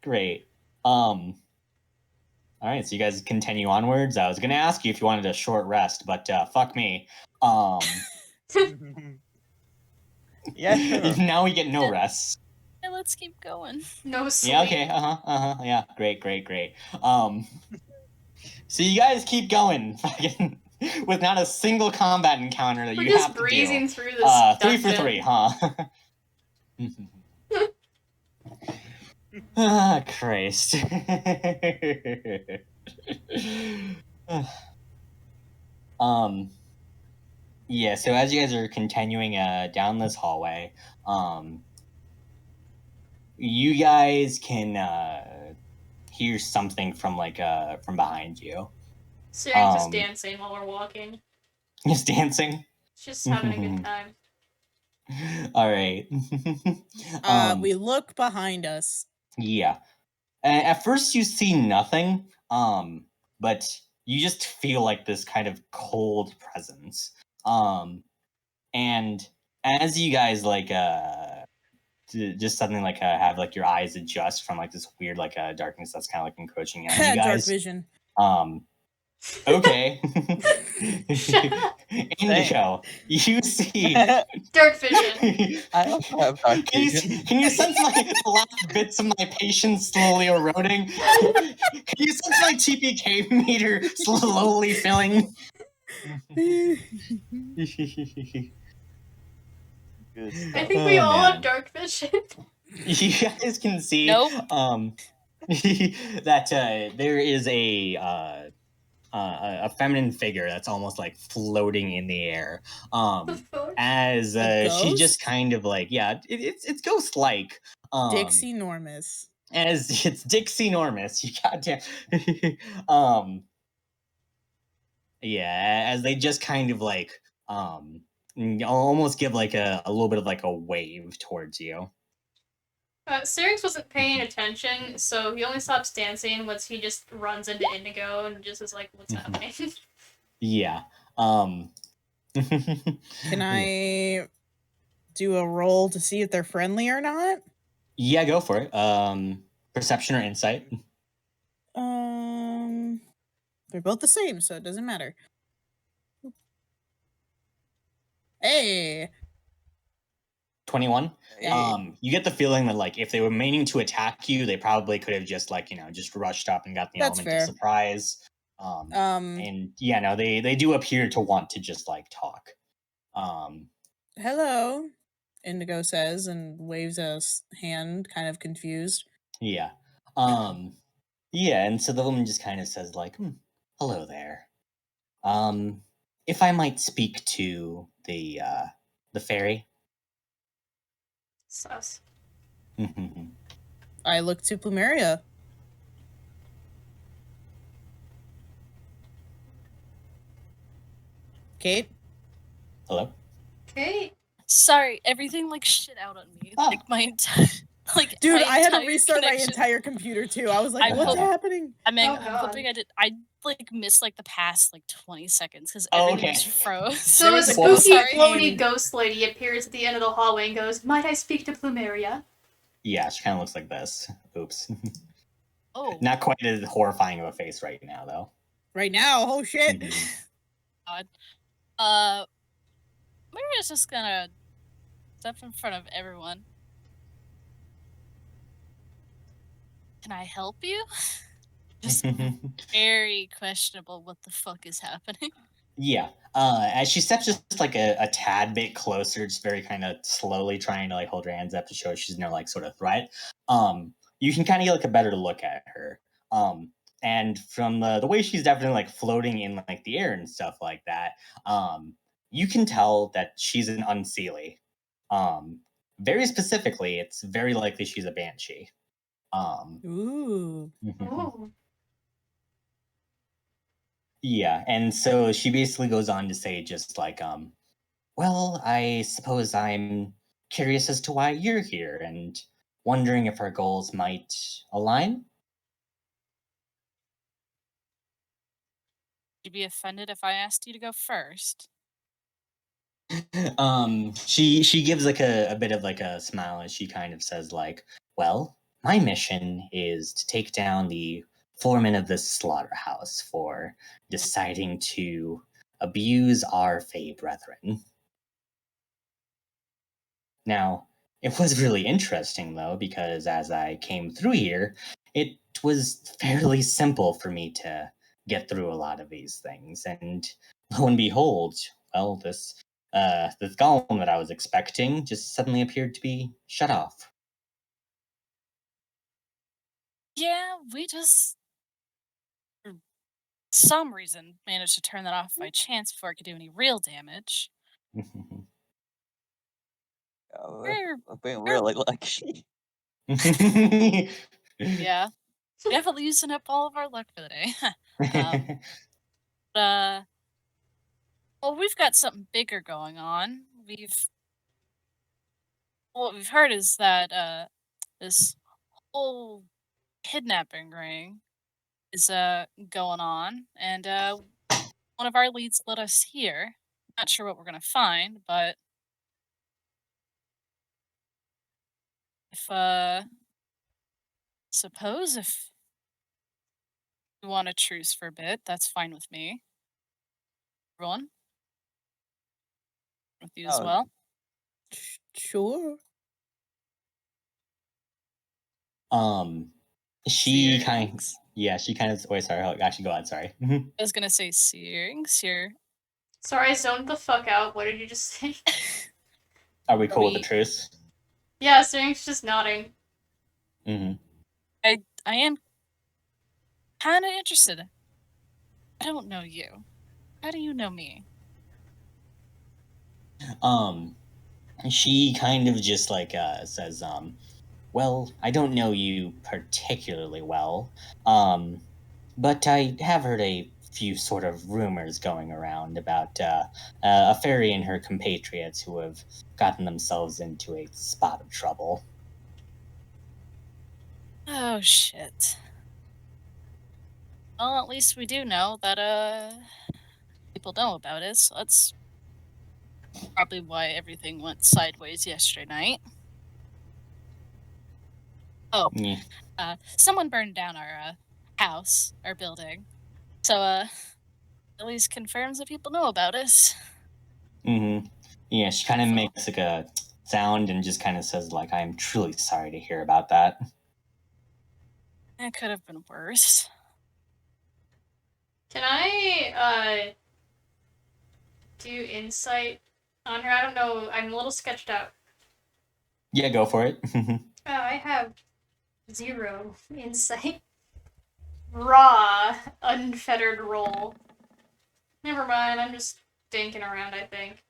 [SPEAKER 1] Great. All right, so you guys continue onwards. I was gonna ask you if you wanted a short rest, but fuck me.
[SPEAKER 4] Yeah, sure.
[SPEAKER 1] Now we get no rest.
[SPEAKER 5] Yeah, let's keep going.
[SPEAKER 3] No sleep.
[SPEAKER 1] Yeah, okay, yeah, great. So you guys keep going, fucking, with not a single combat encounter that
[SPEAKER 3] We're
[SPEAKER 1] you
[SPEAKER 3] just
[SPEAKER 1] have to do.
[SPEAKER 3] breezing through this
[SPEAKER 1] 3 for 3, huh? Ah, Christ. Yeah, so as you guys are continuing down this hallway, you guys can hear something from like from behind you.
[SPEAKER 3] Syrinx is dancing while we're walking.
[SPEAKER 1] Just dancing?
[SPEAKER 3] Just having a good time.
[SPEAKER 1] All right.
[SPEAKER 2] We look behind us.
[SPEAKER 1] Yeah. At first you see nothing, but you just feel like this kind of cold presence. And as you guys like just suddenly like have like your eyes adjust from like this weird like darkness that's kind of like encroaching on you guys.
[SPEAKER 2] Dark vision.
[SPEAKER 1] Okay. Indigo, you see
[SPEAKER 3] dark vision.
[SPEAKER 4] I also have dark vision.
[SPEAKER 1] Can you sense my last bits of my patience slowly eroding? Can you sense my TPK meter slowly filling?
[SPEAKER 3] I think we all have dark vision.
[SPEAKER 1] You guys can see.
[SPEAKER 5] Nope.
[SPEAKER 1] that there is a feminine figure that's almost like floating in the air. As she just kind of like, yeah, it's ghost like.
[SPEAKER 2] Dixie Normus.
[SPEAKER 1] As it's Dixie Normus, you goddamn. um, yeah, as they just kind of like almost give like a little bit of like a wave towards you.
[SPEAKER 3] Syrinx wasn't paying attention, so he only stops dancing once he just runs into Indigo and just is like, "What's happening?"
[SPEAKER 1] Yeah.
[SPEAKER 2] Can I do a roll to see if they're friendly or not?
[SPEAKER 1] Yeah, go for it. Perception or insight?
[SPEAKER 2] They're both the same, so it doesn't matter. Hey.
[SPEAKER 1] 21.
[SPEAKER 2] Hey.
[SPEAKER 1] You get the feeling that like if they were meaning to attack you, they probably could have just like, just rushed up and got the
[SPEAKER 2] That's
[SPEAKER 1] element
[SPEAKER 2] fair.
[SPEAKER 1] of surprise. And yeah, no, they do appear to want to just like talk.
[SPEAKER 2] Hello, Indigo says and waves a hand, kind of confused.
[SPEAKER 1] Yeah. Yeah, and so the woman just kind of says like, hello there. If I might speak to the fairy.
[SPEAKER 3] Sus.
[SPEAKER 2] I look to Plumeria. Kate?
[SPEAKER 1] Hello?
[SPEAKER 3] Kate?
[SPEAKER 5] Sorry, everything like shit out on me.
[SPEAKER 1] Oh.
[SPEAKER 5] Like my entire like
[SPEAKER 2] Dude,
[SPEAKER 5] my
[SPEAKER 2] I had to
[SPEAKER 5] entire
[SPEAKER 2] restart
[SPEAKER 5] connection.
[SPEAKER 2] my entire computer too. I was like, what's happening?
[SPEAKER 5] I mean,
[SPEAKER 3] Oh,
[SPEAKER 5] I'm
[SPEAKER 3] God.
[SPEAKER 5] hoping I like missed like the past like 20 seconds because
[SPEAKER 1] Oh,
[SPEAKER 5] everything
[SPEAKER 1] okay.
[SPEAKER 5] just froze.
[SPEAKER 3] So a
[SPEAKER 2] was a
[SPEAKER 3] spooky,
[SPEAKER 2] ghost that
[SPEAKER 3] floaty
[SPEAKER 2] came-
[SPEAKER 3] ghost lady appears at the end of the hallway and goes, "Might I speak to Plumeria?"
[SPEAKER 1] Yeah, she kind of looks like this. Oops.
[SPEAKER 5] Oh.
[SPEAKER 1] Not quite as horrifying of a face right now, though.
[SPEAKER 2] Right now? Oh, shit.
[SPEAKER 5] God. Maria's just gonna step in front of everyone. Can I help you? Just very questionable what the fuck is happening.
[SPEAKER 1] Yeah. As she steps just like a tad bit closer, just very kind of slowly trying to like hold her hands up to show she's no like sort of threat. You can kind of get like a better look at her. And from the way she's definitely like floating in like the air and stuff like that, you can tell that she's an unseelie. Very specifically, it's very likely she's a banshee.
[SPEAKER 2] Ooh.
[SPEAKER 3] Ooh.
[SPEAKER 1] Yeah, and so she basically goes on to say just like, well, I suppose I'm curious as to why you're here and wondering if our goals might align.
[SPEAKER 5] Would you be offended if I asked you to go first?
[SPEAKER 1] She gives like a bit of like a smile as she kind of says like, well, my mission is to take down the foreman of this slaughterhouse for deciding to abuse our Fey brethren. Now, it was really interesting though, because as I came through here, it was fairly simple for me to get through a lot of these things. And lo and behold, well, this golem that I was expecting just suddenly appeared to be shut off.
[SPEAKER 5] Yeah, we just for some reason managed to turn that off by chance before it could do any real damage.
[SPEAKER 4] I've been really lucky.
[SPEAKER 5] Yeah. Definitely using up all of our luck for the day. Well, we've got something bigger going on. What we've heard is that this whole kidnapping ring is going on, and one of our leads led us here. Not sure what we're gonna find, but if suppose if you want a truce for a bit, that's fine with me. Everyone? With you as
[SPEAKER 4] Oh,
[SPEAKER 5] well?
[SPEAKER 2] Sure.
[SPEAKER 1] She kind
[SPEAKER 5] Syrinx?
[SPEAKER 1] she kind of wait, sorry, actually go on, sorry.
[SPEAKER 5] I was gonna say Syrinx, you're
[SPEAKER 3] Sorry, I zoned the fuck out. What did you just say?
[SPEAKER 1] Are we cool with the truce?
[SPEAKER 3] Yeah, Syrinx just nodding.
[SPEAKER 1] Mm-hmm.
[SPEAKER 5] I am kind of interested. I don't know you. How do you know me?
[SPEAKER 1] She kind of just like says, well, I don't know you particularly well, but I have heard a few sort of rumors going around about a fairy and her compatriots who have gotten themselves into a spot of trouble.
[SPEAKER 5] Oh shit. Well, at least we do know that people know about it. So that's probably why everything went sideways yesterday night. Oh,
[SPEAKER 1] Yeah.
[SPEAKER 5] Someone burned down our house, our building. So at least confirms that people know about us.
[SPEAKER 1] Mm-hmm. Yeah, she kind of
[SPEAKER 5] So-
[SPEAKER 1] makes like a sound and just kind of says like, I'm truly sorry to hear about that.
[SPEAKER 5] It could have been worse.
[SPEAKER 3] Can I do insight on her? I don't know. I'm a little sketched out.
[SPEAKER 1] Yeah, go for it.
[SPEAKER 3] I have 0 insight. Raw, unfettered roll. Never mind. I'm just dinking around, I think.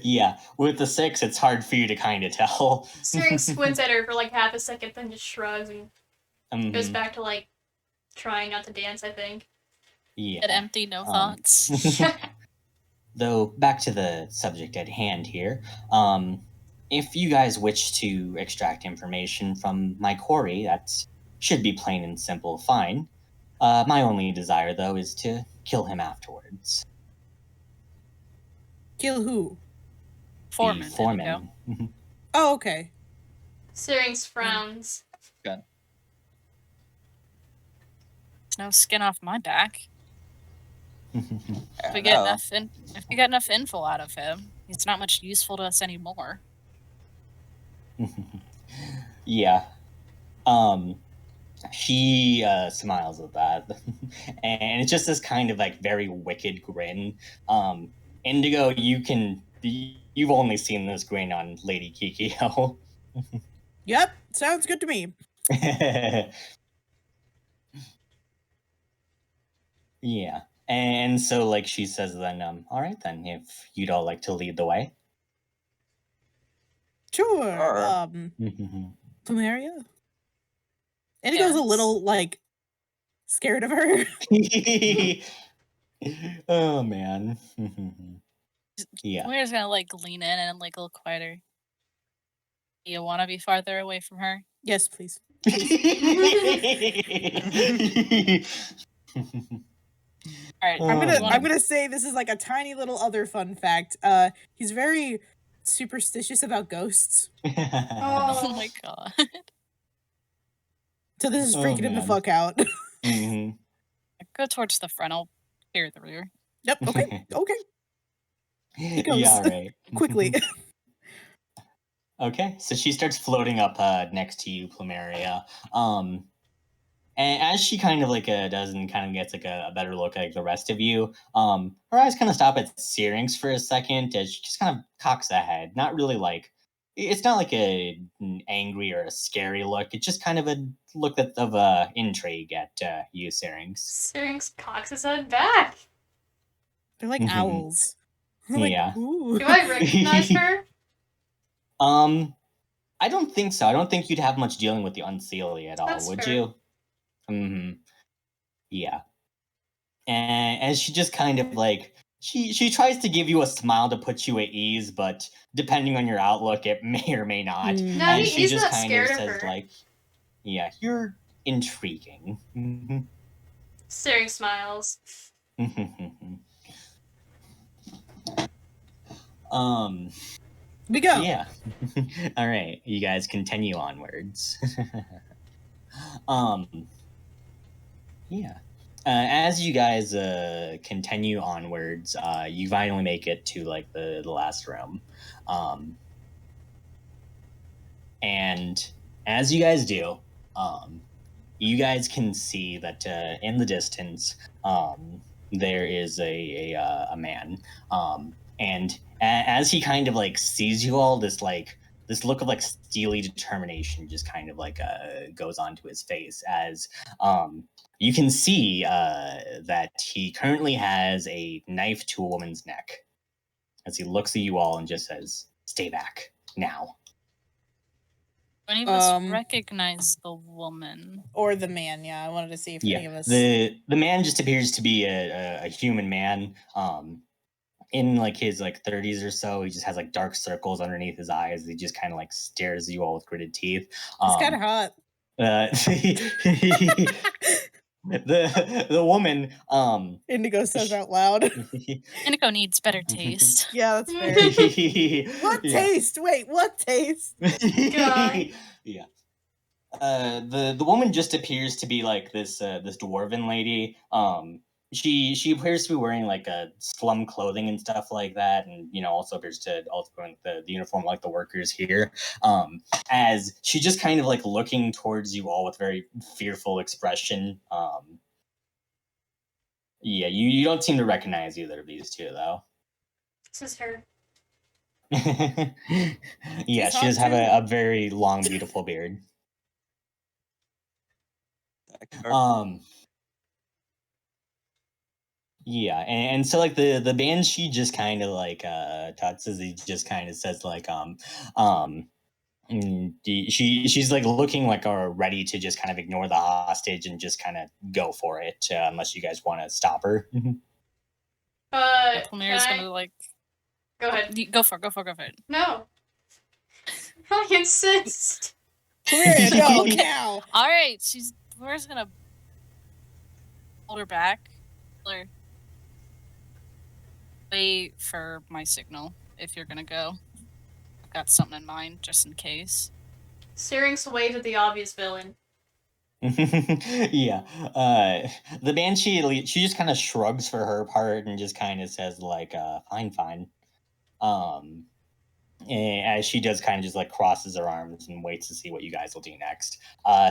[SPEAKER 1] Yeah, with the 6, it's hard for you to kind of tell.
[SPEAKER 3] Syrinx squints at her for like half a second, then just shrugs and goes back to like trying not to dance, I think.
[SPEAKER 1] Yeah.
[SPEAKER 5] Get empty, no thoughts.
[SPEAKER 1] Though, back to the subject at hand here. If you guys wish to extract information from my quarry, that should be plain and simple fine. My only desire, though, is to kill him afterwards.
[SPEAKER 2] Kill who?
[SPEAKER 5] Foreman.
[SPEAKER 1] The foreman.
[SPEAKER 2] Oh, okay.
[SPEAKER 3] Syrinx frowns.
[SPEAKER 5] There's no skin off my back. If we get enough info out of him, he's not much useful to us anymore.
[SPEAKER 1] Yeah. She smiles at that, and it's just this kind of like very wicked grin. Indigo, you've only seen this grin on Lady Kikyo.
[SPEAKER 2] Yep, sounds good to me.
[SPEAKER 1] Yeah, and so like she says, then all right then, if you'd all like to lead the way.
[SPEAKER 2] Sure. Plumeria? Indigo's a little like scared of her.
[SPEAKER 1] Oh man. Yeah.
[SPEAKER 5] We're just gonna like lean in and like a little quieter. You want to be farther away from her?
[SPEAKER 2] Yes, please.
[SPEAKER 5] All right.
[SPEAKER 2] I'm gonna say this is like a tiny little other fun fact. He's very superstitious about ghosts.
[SPEAKER 5] Oh my god.
[SPEAKER 2] So this is freaking him the fuck out.
[SPEAKER 5] Go towards the front. I'll clear the rear.
[SPEAKER 2] Yep. Okay. Okay. He goes
[SPEAKER 1] yeah, right.
[SPEAKER 2] quickly.
[SPEAKER 1] Okay, so she starts floating up next to you, Plumeria. And as she kind of like does and kind of gets like a better look at like the rest of you, her eyes kind of stop at Syrinx for a second as she just kind of cocks a head. Not really like, it's not like an angry or a scary look. It's just kind of a look of intrigue at you, Syrinx.
[SPEAKER 3] Syrinx cocks his head back.
[SPEAKER 2] They're like owls. They're like,
[SPEAKER 1] yeah.
[SPEAKER 2] ooh.
[SPEAKER 3] Do I recognize her?
[SPEAKER 1] I don't think so. I don't think you'd have much dealing with the Unseelie at all,
[SPEAKER 3] That's
[SPEAKER 1] would
[SPEAKER 3] fair.
[SPEAKER 1] you? Yeah. And as she just kind of like she tries to give you a smile to put you at ease, but depending on your outlook, it may or may not.
[SPEAKER 3] No,
[SPEAKER 1] and she
[SPEAKER 3] he's
[SPEAKER 1] just
[SPEAKER 3] not
[SPEAKER 1] kind
[SPEAKER 3] scared
[SPEAKER 1] of
[SPEAKER 3] of
[SPEAKER 1] says
[SPEAKER 3] her.
[SPEAKER 1] like, "Yeah, you're intriguing."
[SPEAKER 3] Syrinx smiles.
[SPEAKER 2] We go.
[SPEAKER 1] Yeah. All right, you guys continue onwards. Yeah. As you guys continue onwards, you finally make it to like the last room. And as you guys do, you guys can see that in the distance, there is a man. And as he kind of like sees you all, this like this look of like steely determination just kind of like goes onto his face as you can see that he currently has a knife to a woman's neck as he looks at you all and just says, "Stay back now."
[SPEAKER 5] Do any of us recognize the woman?
[SPEAKER 2] Or the man, yeah. I wanted to see if any of us...
[SPEAKER 1] The man just appears to be a human man. In like his like 30s or so. He just has like dark circles underneath his eyes. He just kind of like stares at you all with gritted teeth.
[SPEAKER 2] It's kind of hot.
[SPEAKER 1] The woman
[SPEAKER 2] Indigo says out loud.
[SPEAKER 5] Indigo needs better taste.
[SPEAKER 2] Yeah, that's fair. What taste? Wait, what taste?
[SPEAKER 1] Yeah. The woman just appears to be like this dwarven lady. She appears to be wearing like a slum clothing and stuff like that, and also appears to also wearing the uniform like the workers here. As she just kind of like looking towards you all with very fearful expression. Yeah, you don't seem to recognize either of these two though.
[SPEAKER 3] This is her.
[SPEAKER 1] Yeah, she does have a very long, beautiful beard. Yeah, and so like the banshee just kind of like tutses. He just kind of says like she's like looking like ready to just kind of ignore the hostage and just kind of go for it unless you guys want to stop her.
[SPEAKER 5] Palmyra's gonna like.
[SPEAKER 3] Go ahead.
[SPEAKER 5] Go for it.
[SPEAKER 3] No. I insist.
[SPEAKER 2] Palmyra, go now.
[SPEAKER 5] All right, Palmyra's gonna hold her back. Wait for my signal if you're gonna go. I've got something in mind just in case.
[SPEAKER 3] Syrinx waves at the obvious villain.
[SPEAKER 1] Yeah. The banshee, she just kind of shrugs for her part and just kind of says like, fine. As she does kind of just like crosses her arms and waits to see what you guys will do next.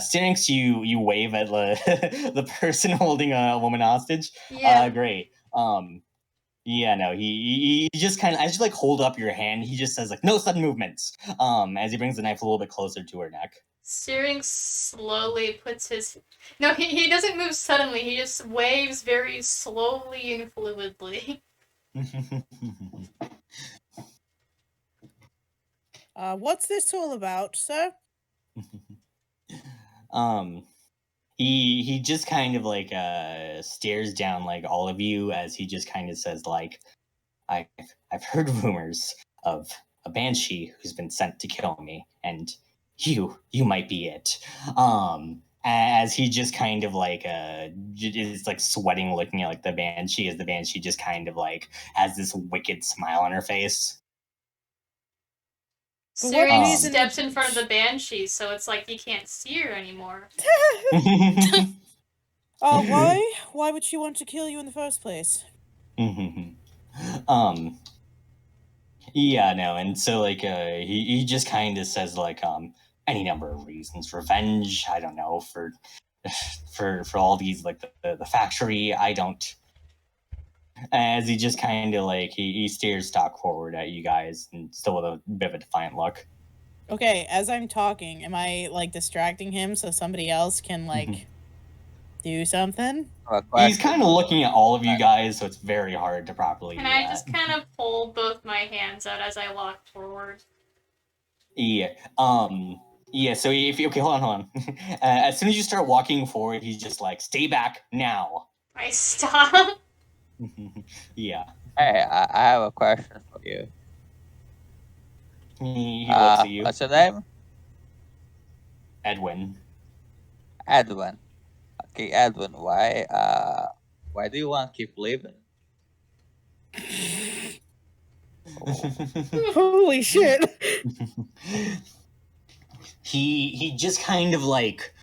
[SPEAKER 1] Syrinx, you wave at the person holding a woman hostage.
[SPEAKER 3] Yeah.
[SPEAKER 1] Great. Yeah, no, he just kind of, as you like hold up your hand, he just says like, no sudden movements. As he brings the knife a little bit closer to her neck.
[SPEAKER 3] Syrinx slowly puts his... No, he doesn't move suddenly. He just waves very slowly and fluidly.
[SPEAKER 2] What's this all about, sir?
[SPEAKER 1] He just kind of like stares down like all of you as he just kind of says like, I've heard rumors of a banshee who's been sent to kill me, and you might be it. As he just kind of like is like sweating looking at like the banshee, as the banshee just kind of like has this wicked smile on her face.
[SPEAKER 3] Syrinx steps in front of the banshee, so it's like you can't see her anymore.
[SPEAKER 2] Why would she want to kill you in the first place?
[SPEAKER 1] Yeah, no, and so like he just kind of says like any number of reasons, revenge, I don't know, for all these like the factory, I don't. As he just kind of like he stares stock forward at you guys and still with a bit of a defiant look.
[SPEAKER 2] Okay, as I'm talking, am I like distracting him so somebody else can like do something?
[SPEAKER 1] He's kind of looking at all of you guys, so it's very hard to properly.
[SPEAKER 3] Can I just kind of hold both my hands out as I walk forward?
[SPEAKER 1] Yeah. Yeah. So if you hold on. As soon as you start walking forward, he's just like, "Stay back now."
[SPEAKER 3] I stop.
[SPEAKER 1] Yeah.
[SPEAKER 4] Hey, I have a question for you.
[SPEAKER 1] He looks at you.
[SPEAKER 4] What's your name?
[SPEAKER 1] Edwin.
[SPEAKER 4] Edwin. Okay, Edwin. Why do you want to keep living?
[SPEAKER 2] Holy shit.
[SPEAKER 1] He just kind of like.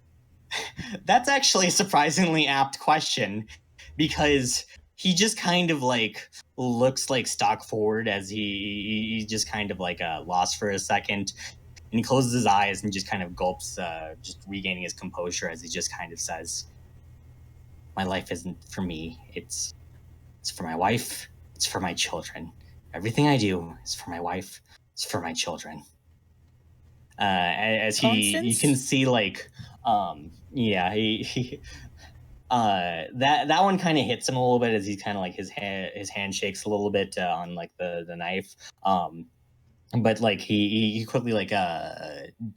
[SPEAKER 1] That's actually a surprisingly apt question, because he just kind of like looks like stock forward as he just kind of like lost for a second, and he closes his eyes and just kind of gulps, just regaining his composure as he just kind of says, "My life isn't for me. It's for my wife. It's for my children. Everything I do is for my wife. It's for my children." as you can see, like, yeah, he that one kind of hits him a little bit as he's kind of like his hand shakes a little bit on like the knife. But like he quickly like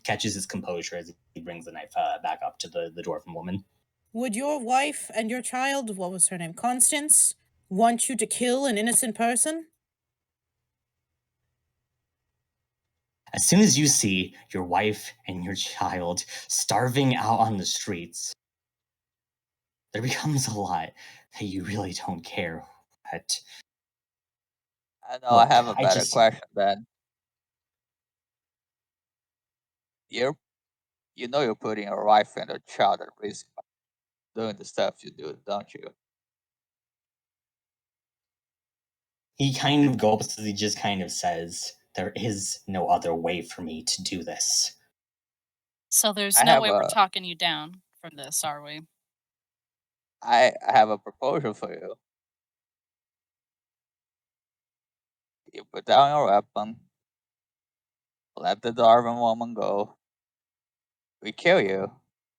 [SPEAKER 1] catches his composure as he brings the knife back up to the dwarven woman.
[SPEAKER 2] Would your wife and your child, what was her name, Constance, want you to kill an innocent person?
[SPEAKER 1] As soon as you see your wife and your child starving out on the streets, there becomes a lot that you really don't care. But
[SPEAKER 4] I know. I have a better question, Ben. You know you're putting your wife and your child at risk by doing the stuff you do, don't you?
[SPEAKER 1] He kind of gulps as he just kind of says, "There is no other way for me to do this."
[SPEAKER 5] So there's no way we're talking you down from this, are we?
[SPEAKER 4] I have a proposal for you. You put down your weapon, let the dwarven woman go. We kill you,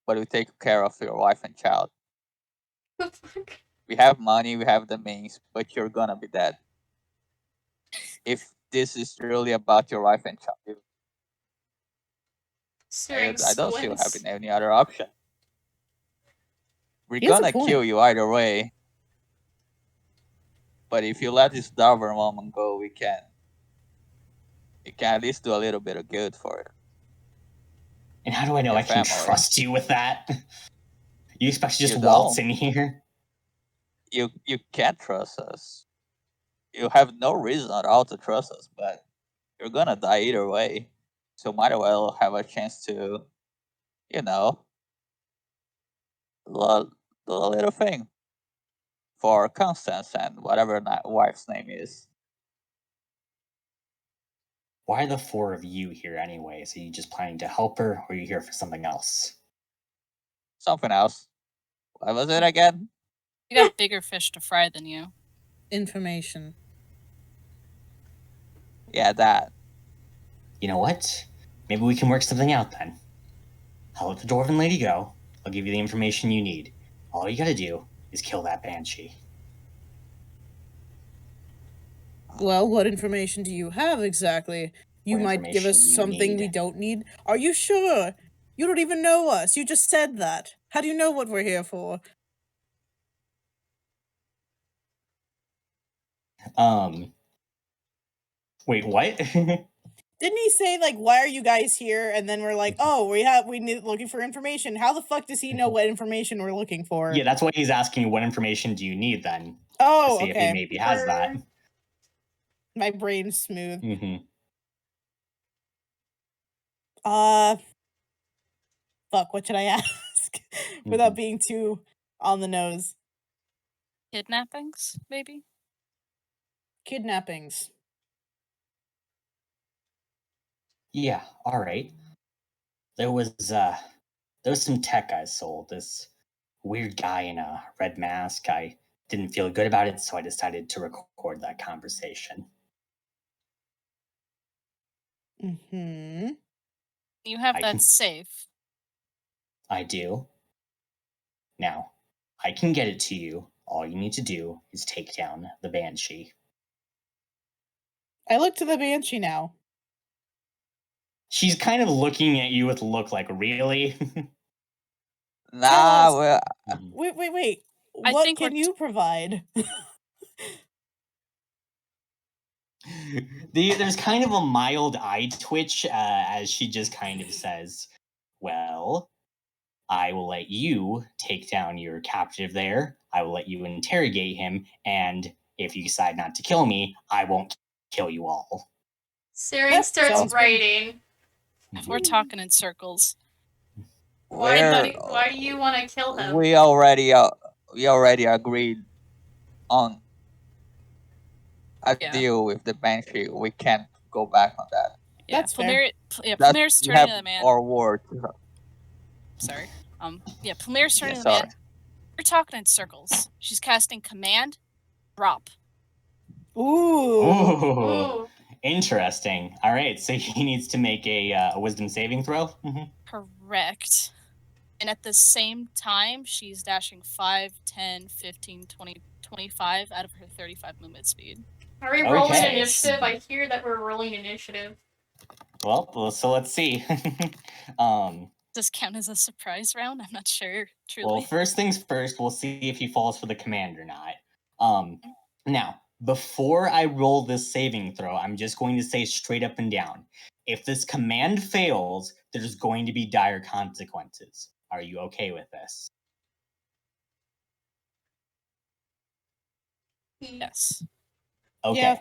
[SPEAKER 4] but we take care of your wife and child. We have money, we have the means, but you're gonna be dead. If this is really about your wife and child, I don't see you having any other option. We're gonna kill you either way. But if you let this dwarven woman go, you can at least do a little bit of good for it.
[SPEAKER 1] And how do I know I can trust you with that? You expect to just waltz in here?
[SPEAKER 4] You can't trust us. You have no reason at all to trust us, but you're gonna die either way. So might as well have a chance to, do a little thing for Constance and whatever wife's name is.
[SPEAKER 1] Why are the four of you here anyways? Are you just planning to help her, or are you here for something else?
[SPEAKER 4] Something else. What was it again?
[SPEAKER 5] We got bigger fish to fry than you.
[SPEAKER 2] Information.
[SPEAKER 4] Yeah, that.
[SPEAKER 1] You know what? Maybe we can work something out then. I'll let the dwarven lady go. I'll give you the information you need. All you gotta do is kill that banshee.
[SPEAKER 2] Well, what information do you have exactly? You might give us something we don't need. Are you sure? You don't even know us. You just said that. How do you know what we're here for?
[SPEAKER 1] Wait, what?
[SPEAKER 2] Didn't he say, like, why are you guys here? And then we're like, oh, we need looking for information. How the fuck does he know what information we're looking for?
[SPEAKER 1] Yeah, that's what he's asking. What information do you need then?
[SPEAKER 2] Oh,
[SPEAKER 1] to see if he maybe has that.
[SPEAKER 2] My brain's smooth.
[SPEAKER 1] Mm-hmm.
[SPEAKER 2] Fuck, what should I ask? Without being too on the nose.
[SPEAKER 5] Kidnappings, maybe?
[SPEAKER 2] Kidnappings.
[SPEAKER 1] Yeah, alright. There was some tech I sold. This weird guy in a red mask. I didn't feel good about it, so I decided to record that conversation.
[SPEAKER 2] Mm-hmm.
[SPEAKER 5] You have that safe.
[SPEAKER 1] I do. Now, I can get it to you. All you need to do is take down the banshee.
[SPEAKER 2] I look to the banshee now.
[SPEAKER 1] She's kind of looking at you with a look like, really?
[SPEAKER 4] Nah, well...
[SPEAKER 2] Wait. What can you provide?
[SPEAKER 1] There's kind of a mild eye twitch as she just kind of says, well, I will let you take down your captive there. I will let you interrogate him. And if you decide not to kill me, I won't kill you all.
[SPEAKER 3] Syrian starts writing.
[SPEAKER 5] We're talking in circles.
[SPEAKER 3] Why do you want to kill him?
[SPEAKER 4] We already agreed on a deal with the banshee. We can't go back on that.
[SPEAKER 5] Yeah, that's fair. Plumeri's turning to the man.
[SPEAKER 4] Our word.
[SPEAKER 5] Sorry. Plumeri's turning to the man. We're talking in circles. She's casting command, drop.
[SPEAKER 2] Ooh.
[SPEAKER 1] Interesting. All right, so he needs to make a wisdom saving throw.
[SPEAKER 5] Correct. And at the same time, she's dashing 5, 10, 15, 20, 25 out of her 35 movement speed.
[SPEAKER 3] Are we rolling
[SPEAKER 1] Okay.
[SPEAKER 3] initiative? I hear that we're rolling initiative.
[SPEAKER 1] Well, so let's see.
[SPEAKER 5] Does this count as a surprise round? I'm not sure, truly.
[SPEAKER 1] Well, first things first, we'll see if he falls for the command or not. Now, before I roll this saving throw, I'm just going to say straight up and down. If this command fails, there's going to be dire consequences. Are you okay with this?
[SPEAKER 5] Yes.
[SPEAKER 1] Okay.
[SPEAKER 2] Yeah.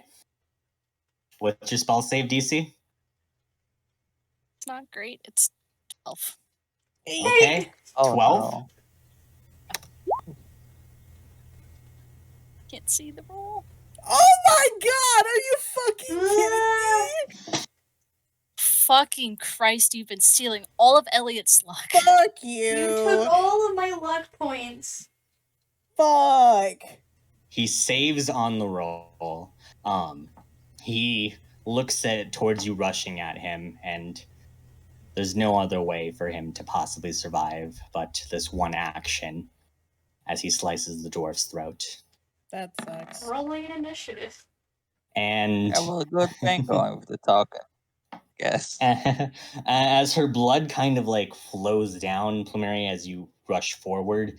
[SPEAKER 1] What's your spell save DC?
[SPEAKER 5] It's not great. It's 12.
[SPEAKER 1] Okay.
[SPEAKER 4] Oh,
[SPEAKER 1] 12?
[SPEAKER 4] no.
[SPEAKER 5] Can't see the roll.
[SPEAKER 2] Oh my god, are you fucking kidding me?
[SPEAKER 5] Fucking Christ, you've been stealing all of Elliot's luck.
[SPEAKER 2] Fuck
[SPEAKER 3] You
[SPEAKER 2] you.
[SPEAKER 3] took all of my luck points.
[SPEAKER 2] Fuck.
[SPEAKER 1] He saves on the roll. He looks towards you, rushing at him, and there's no other way for him to possibly survive but this one action as he slices the dwarf's throat.
[SPEAKER 2] That sucks.
[SPEAKER 3] Rolling initiative.
[SPEAKER 1] And
[SPEAKER 4] I have a good thing going with the talk, I guess.
[SPEAKER 1] as her blood kind of like flows down, Plumeria, as you rush forward,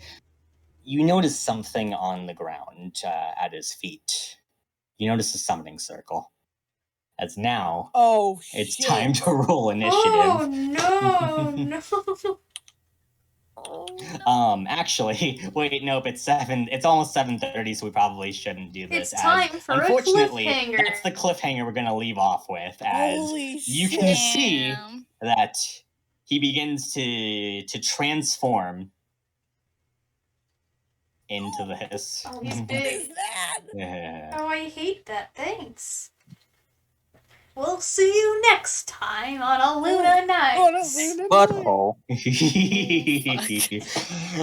[SPEAKER 1] you notice something on the ground at his feet. You notice a summoning circle. As now, it's
[SPEAKER 2] shit.
[SPEAKER 1] time to roll initiative.
[SPEAKER 3] Oh no, no.
[SPEAKER 1] Actually, wait, nope, it's almost 7:30, so we probably shouldn't do this.
[SPEAKER 3] It's time for a
[SPEAKER 1] unfortunately,
[SPEAKER 3] cliffhanger.
[SPEAKER 1] that's the cliffhanger we're gonna leave off with, as
[SPEAKER 2] Holy
[SPEAKER 1] you
[SPEAKER 2] shit.
[SPEAKER 1] can see that he begins to transform into this.
[SPEAKER 3] Oh, he's
[SPEAKER 2] What
[SPEAKER 3] big.
[SPEAKER 2] is that?
[SPEAKER 1] Yeah.
[SPEAKER 3] Oh, I hate that. Thanks. We'll see you next time on Illuna Nights.
[SPEAKER 2] Oh, no, Luna,
[SPEAKER 4] Butthole.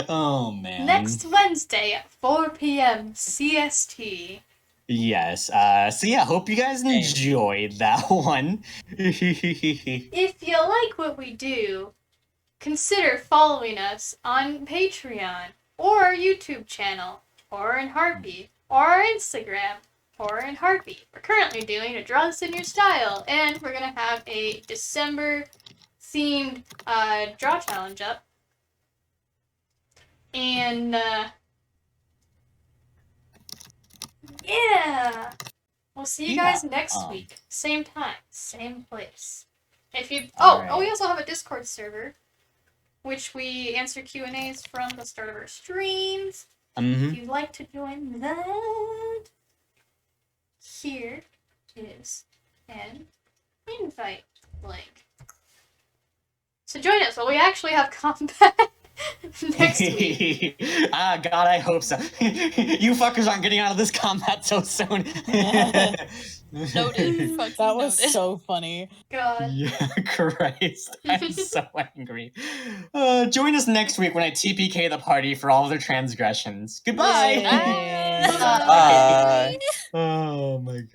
[SPEAKER 1] Oh man.
[SPEAKER 3] Next Wednesday at 4 p.m. CST.
[SPEAKER 1] Yes. So yeah, hope you guys enjoyed that one.
[SPEAKER 3] If you like what we do, consider following us on Patreon or our YouTube channel or in Heartbeat or our Instagram or in Heartbeat. We're currently doing a Draw This in Your Style, and we're gonna have a December themed draw challenge up. And yeah, we'll see you guys next week, same time, same place. If you we also have a Discord server, which we answer Q&As from the start of our streams. If you'd like to join that, here is an invite link. So join us. Well, we actually have combat next week.
[SPEAKER 1] God, I hope so. You fuckers aren't getting out of this combat so soon.
[SPEAKER 5] Noted.
[SPEAKER 2] That was so funny.
[SPEAKER 3] God.
[SPEAKER 1] Yeah, Christ. I'm so angry. Join us next week when I TPK the party for all of their transgressions. Goodbye.
[SPEAKER 2] Yay.
[SPEAKER 4] Bye.
[SPEAKER 1] Oh my god.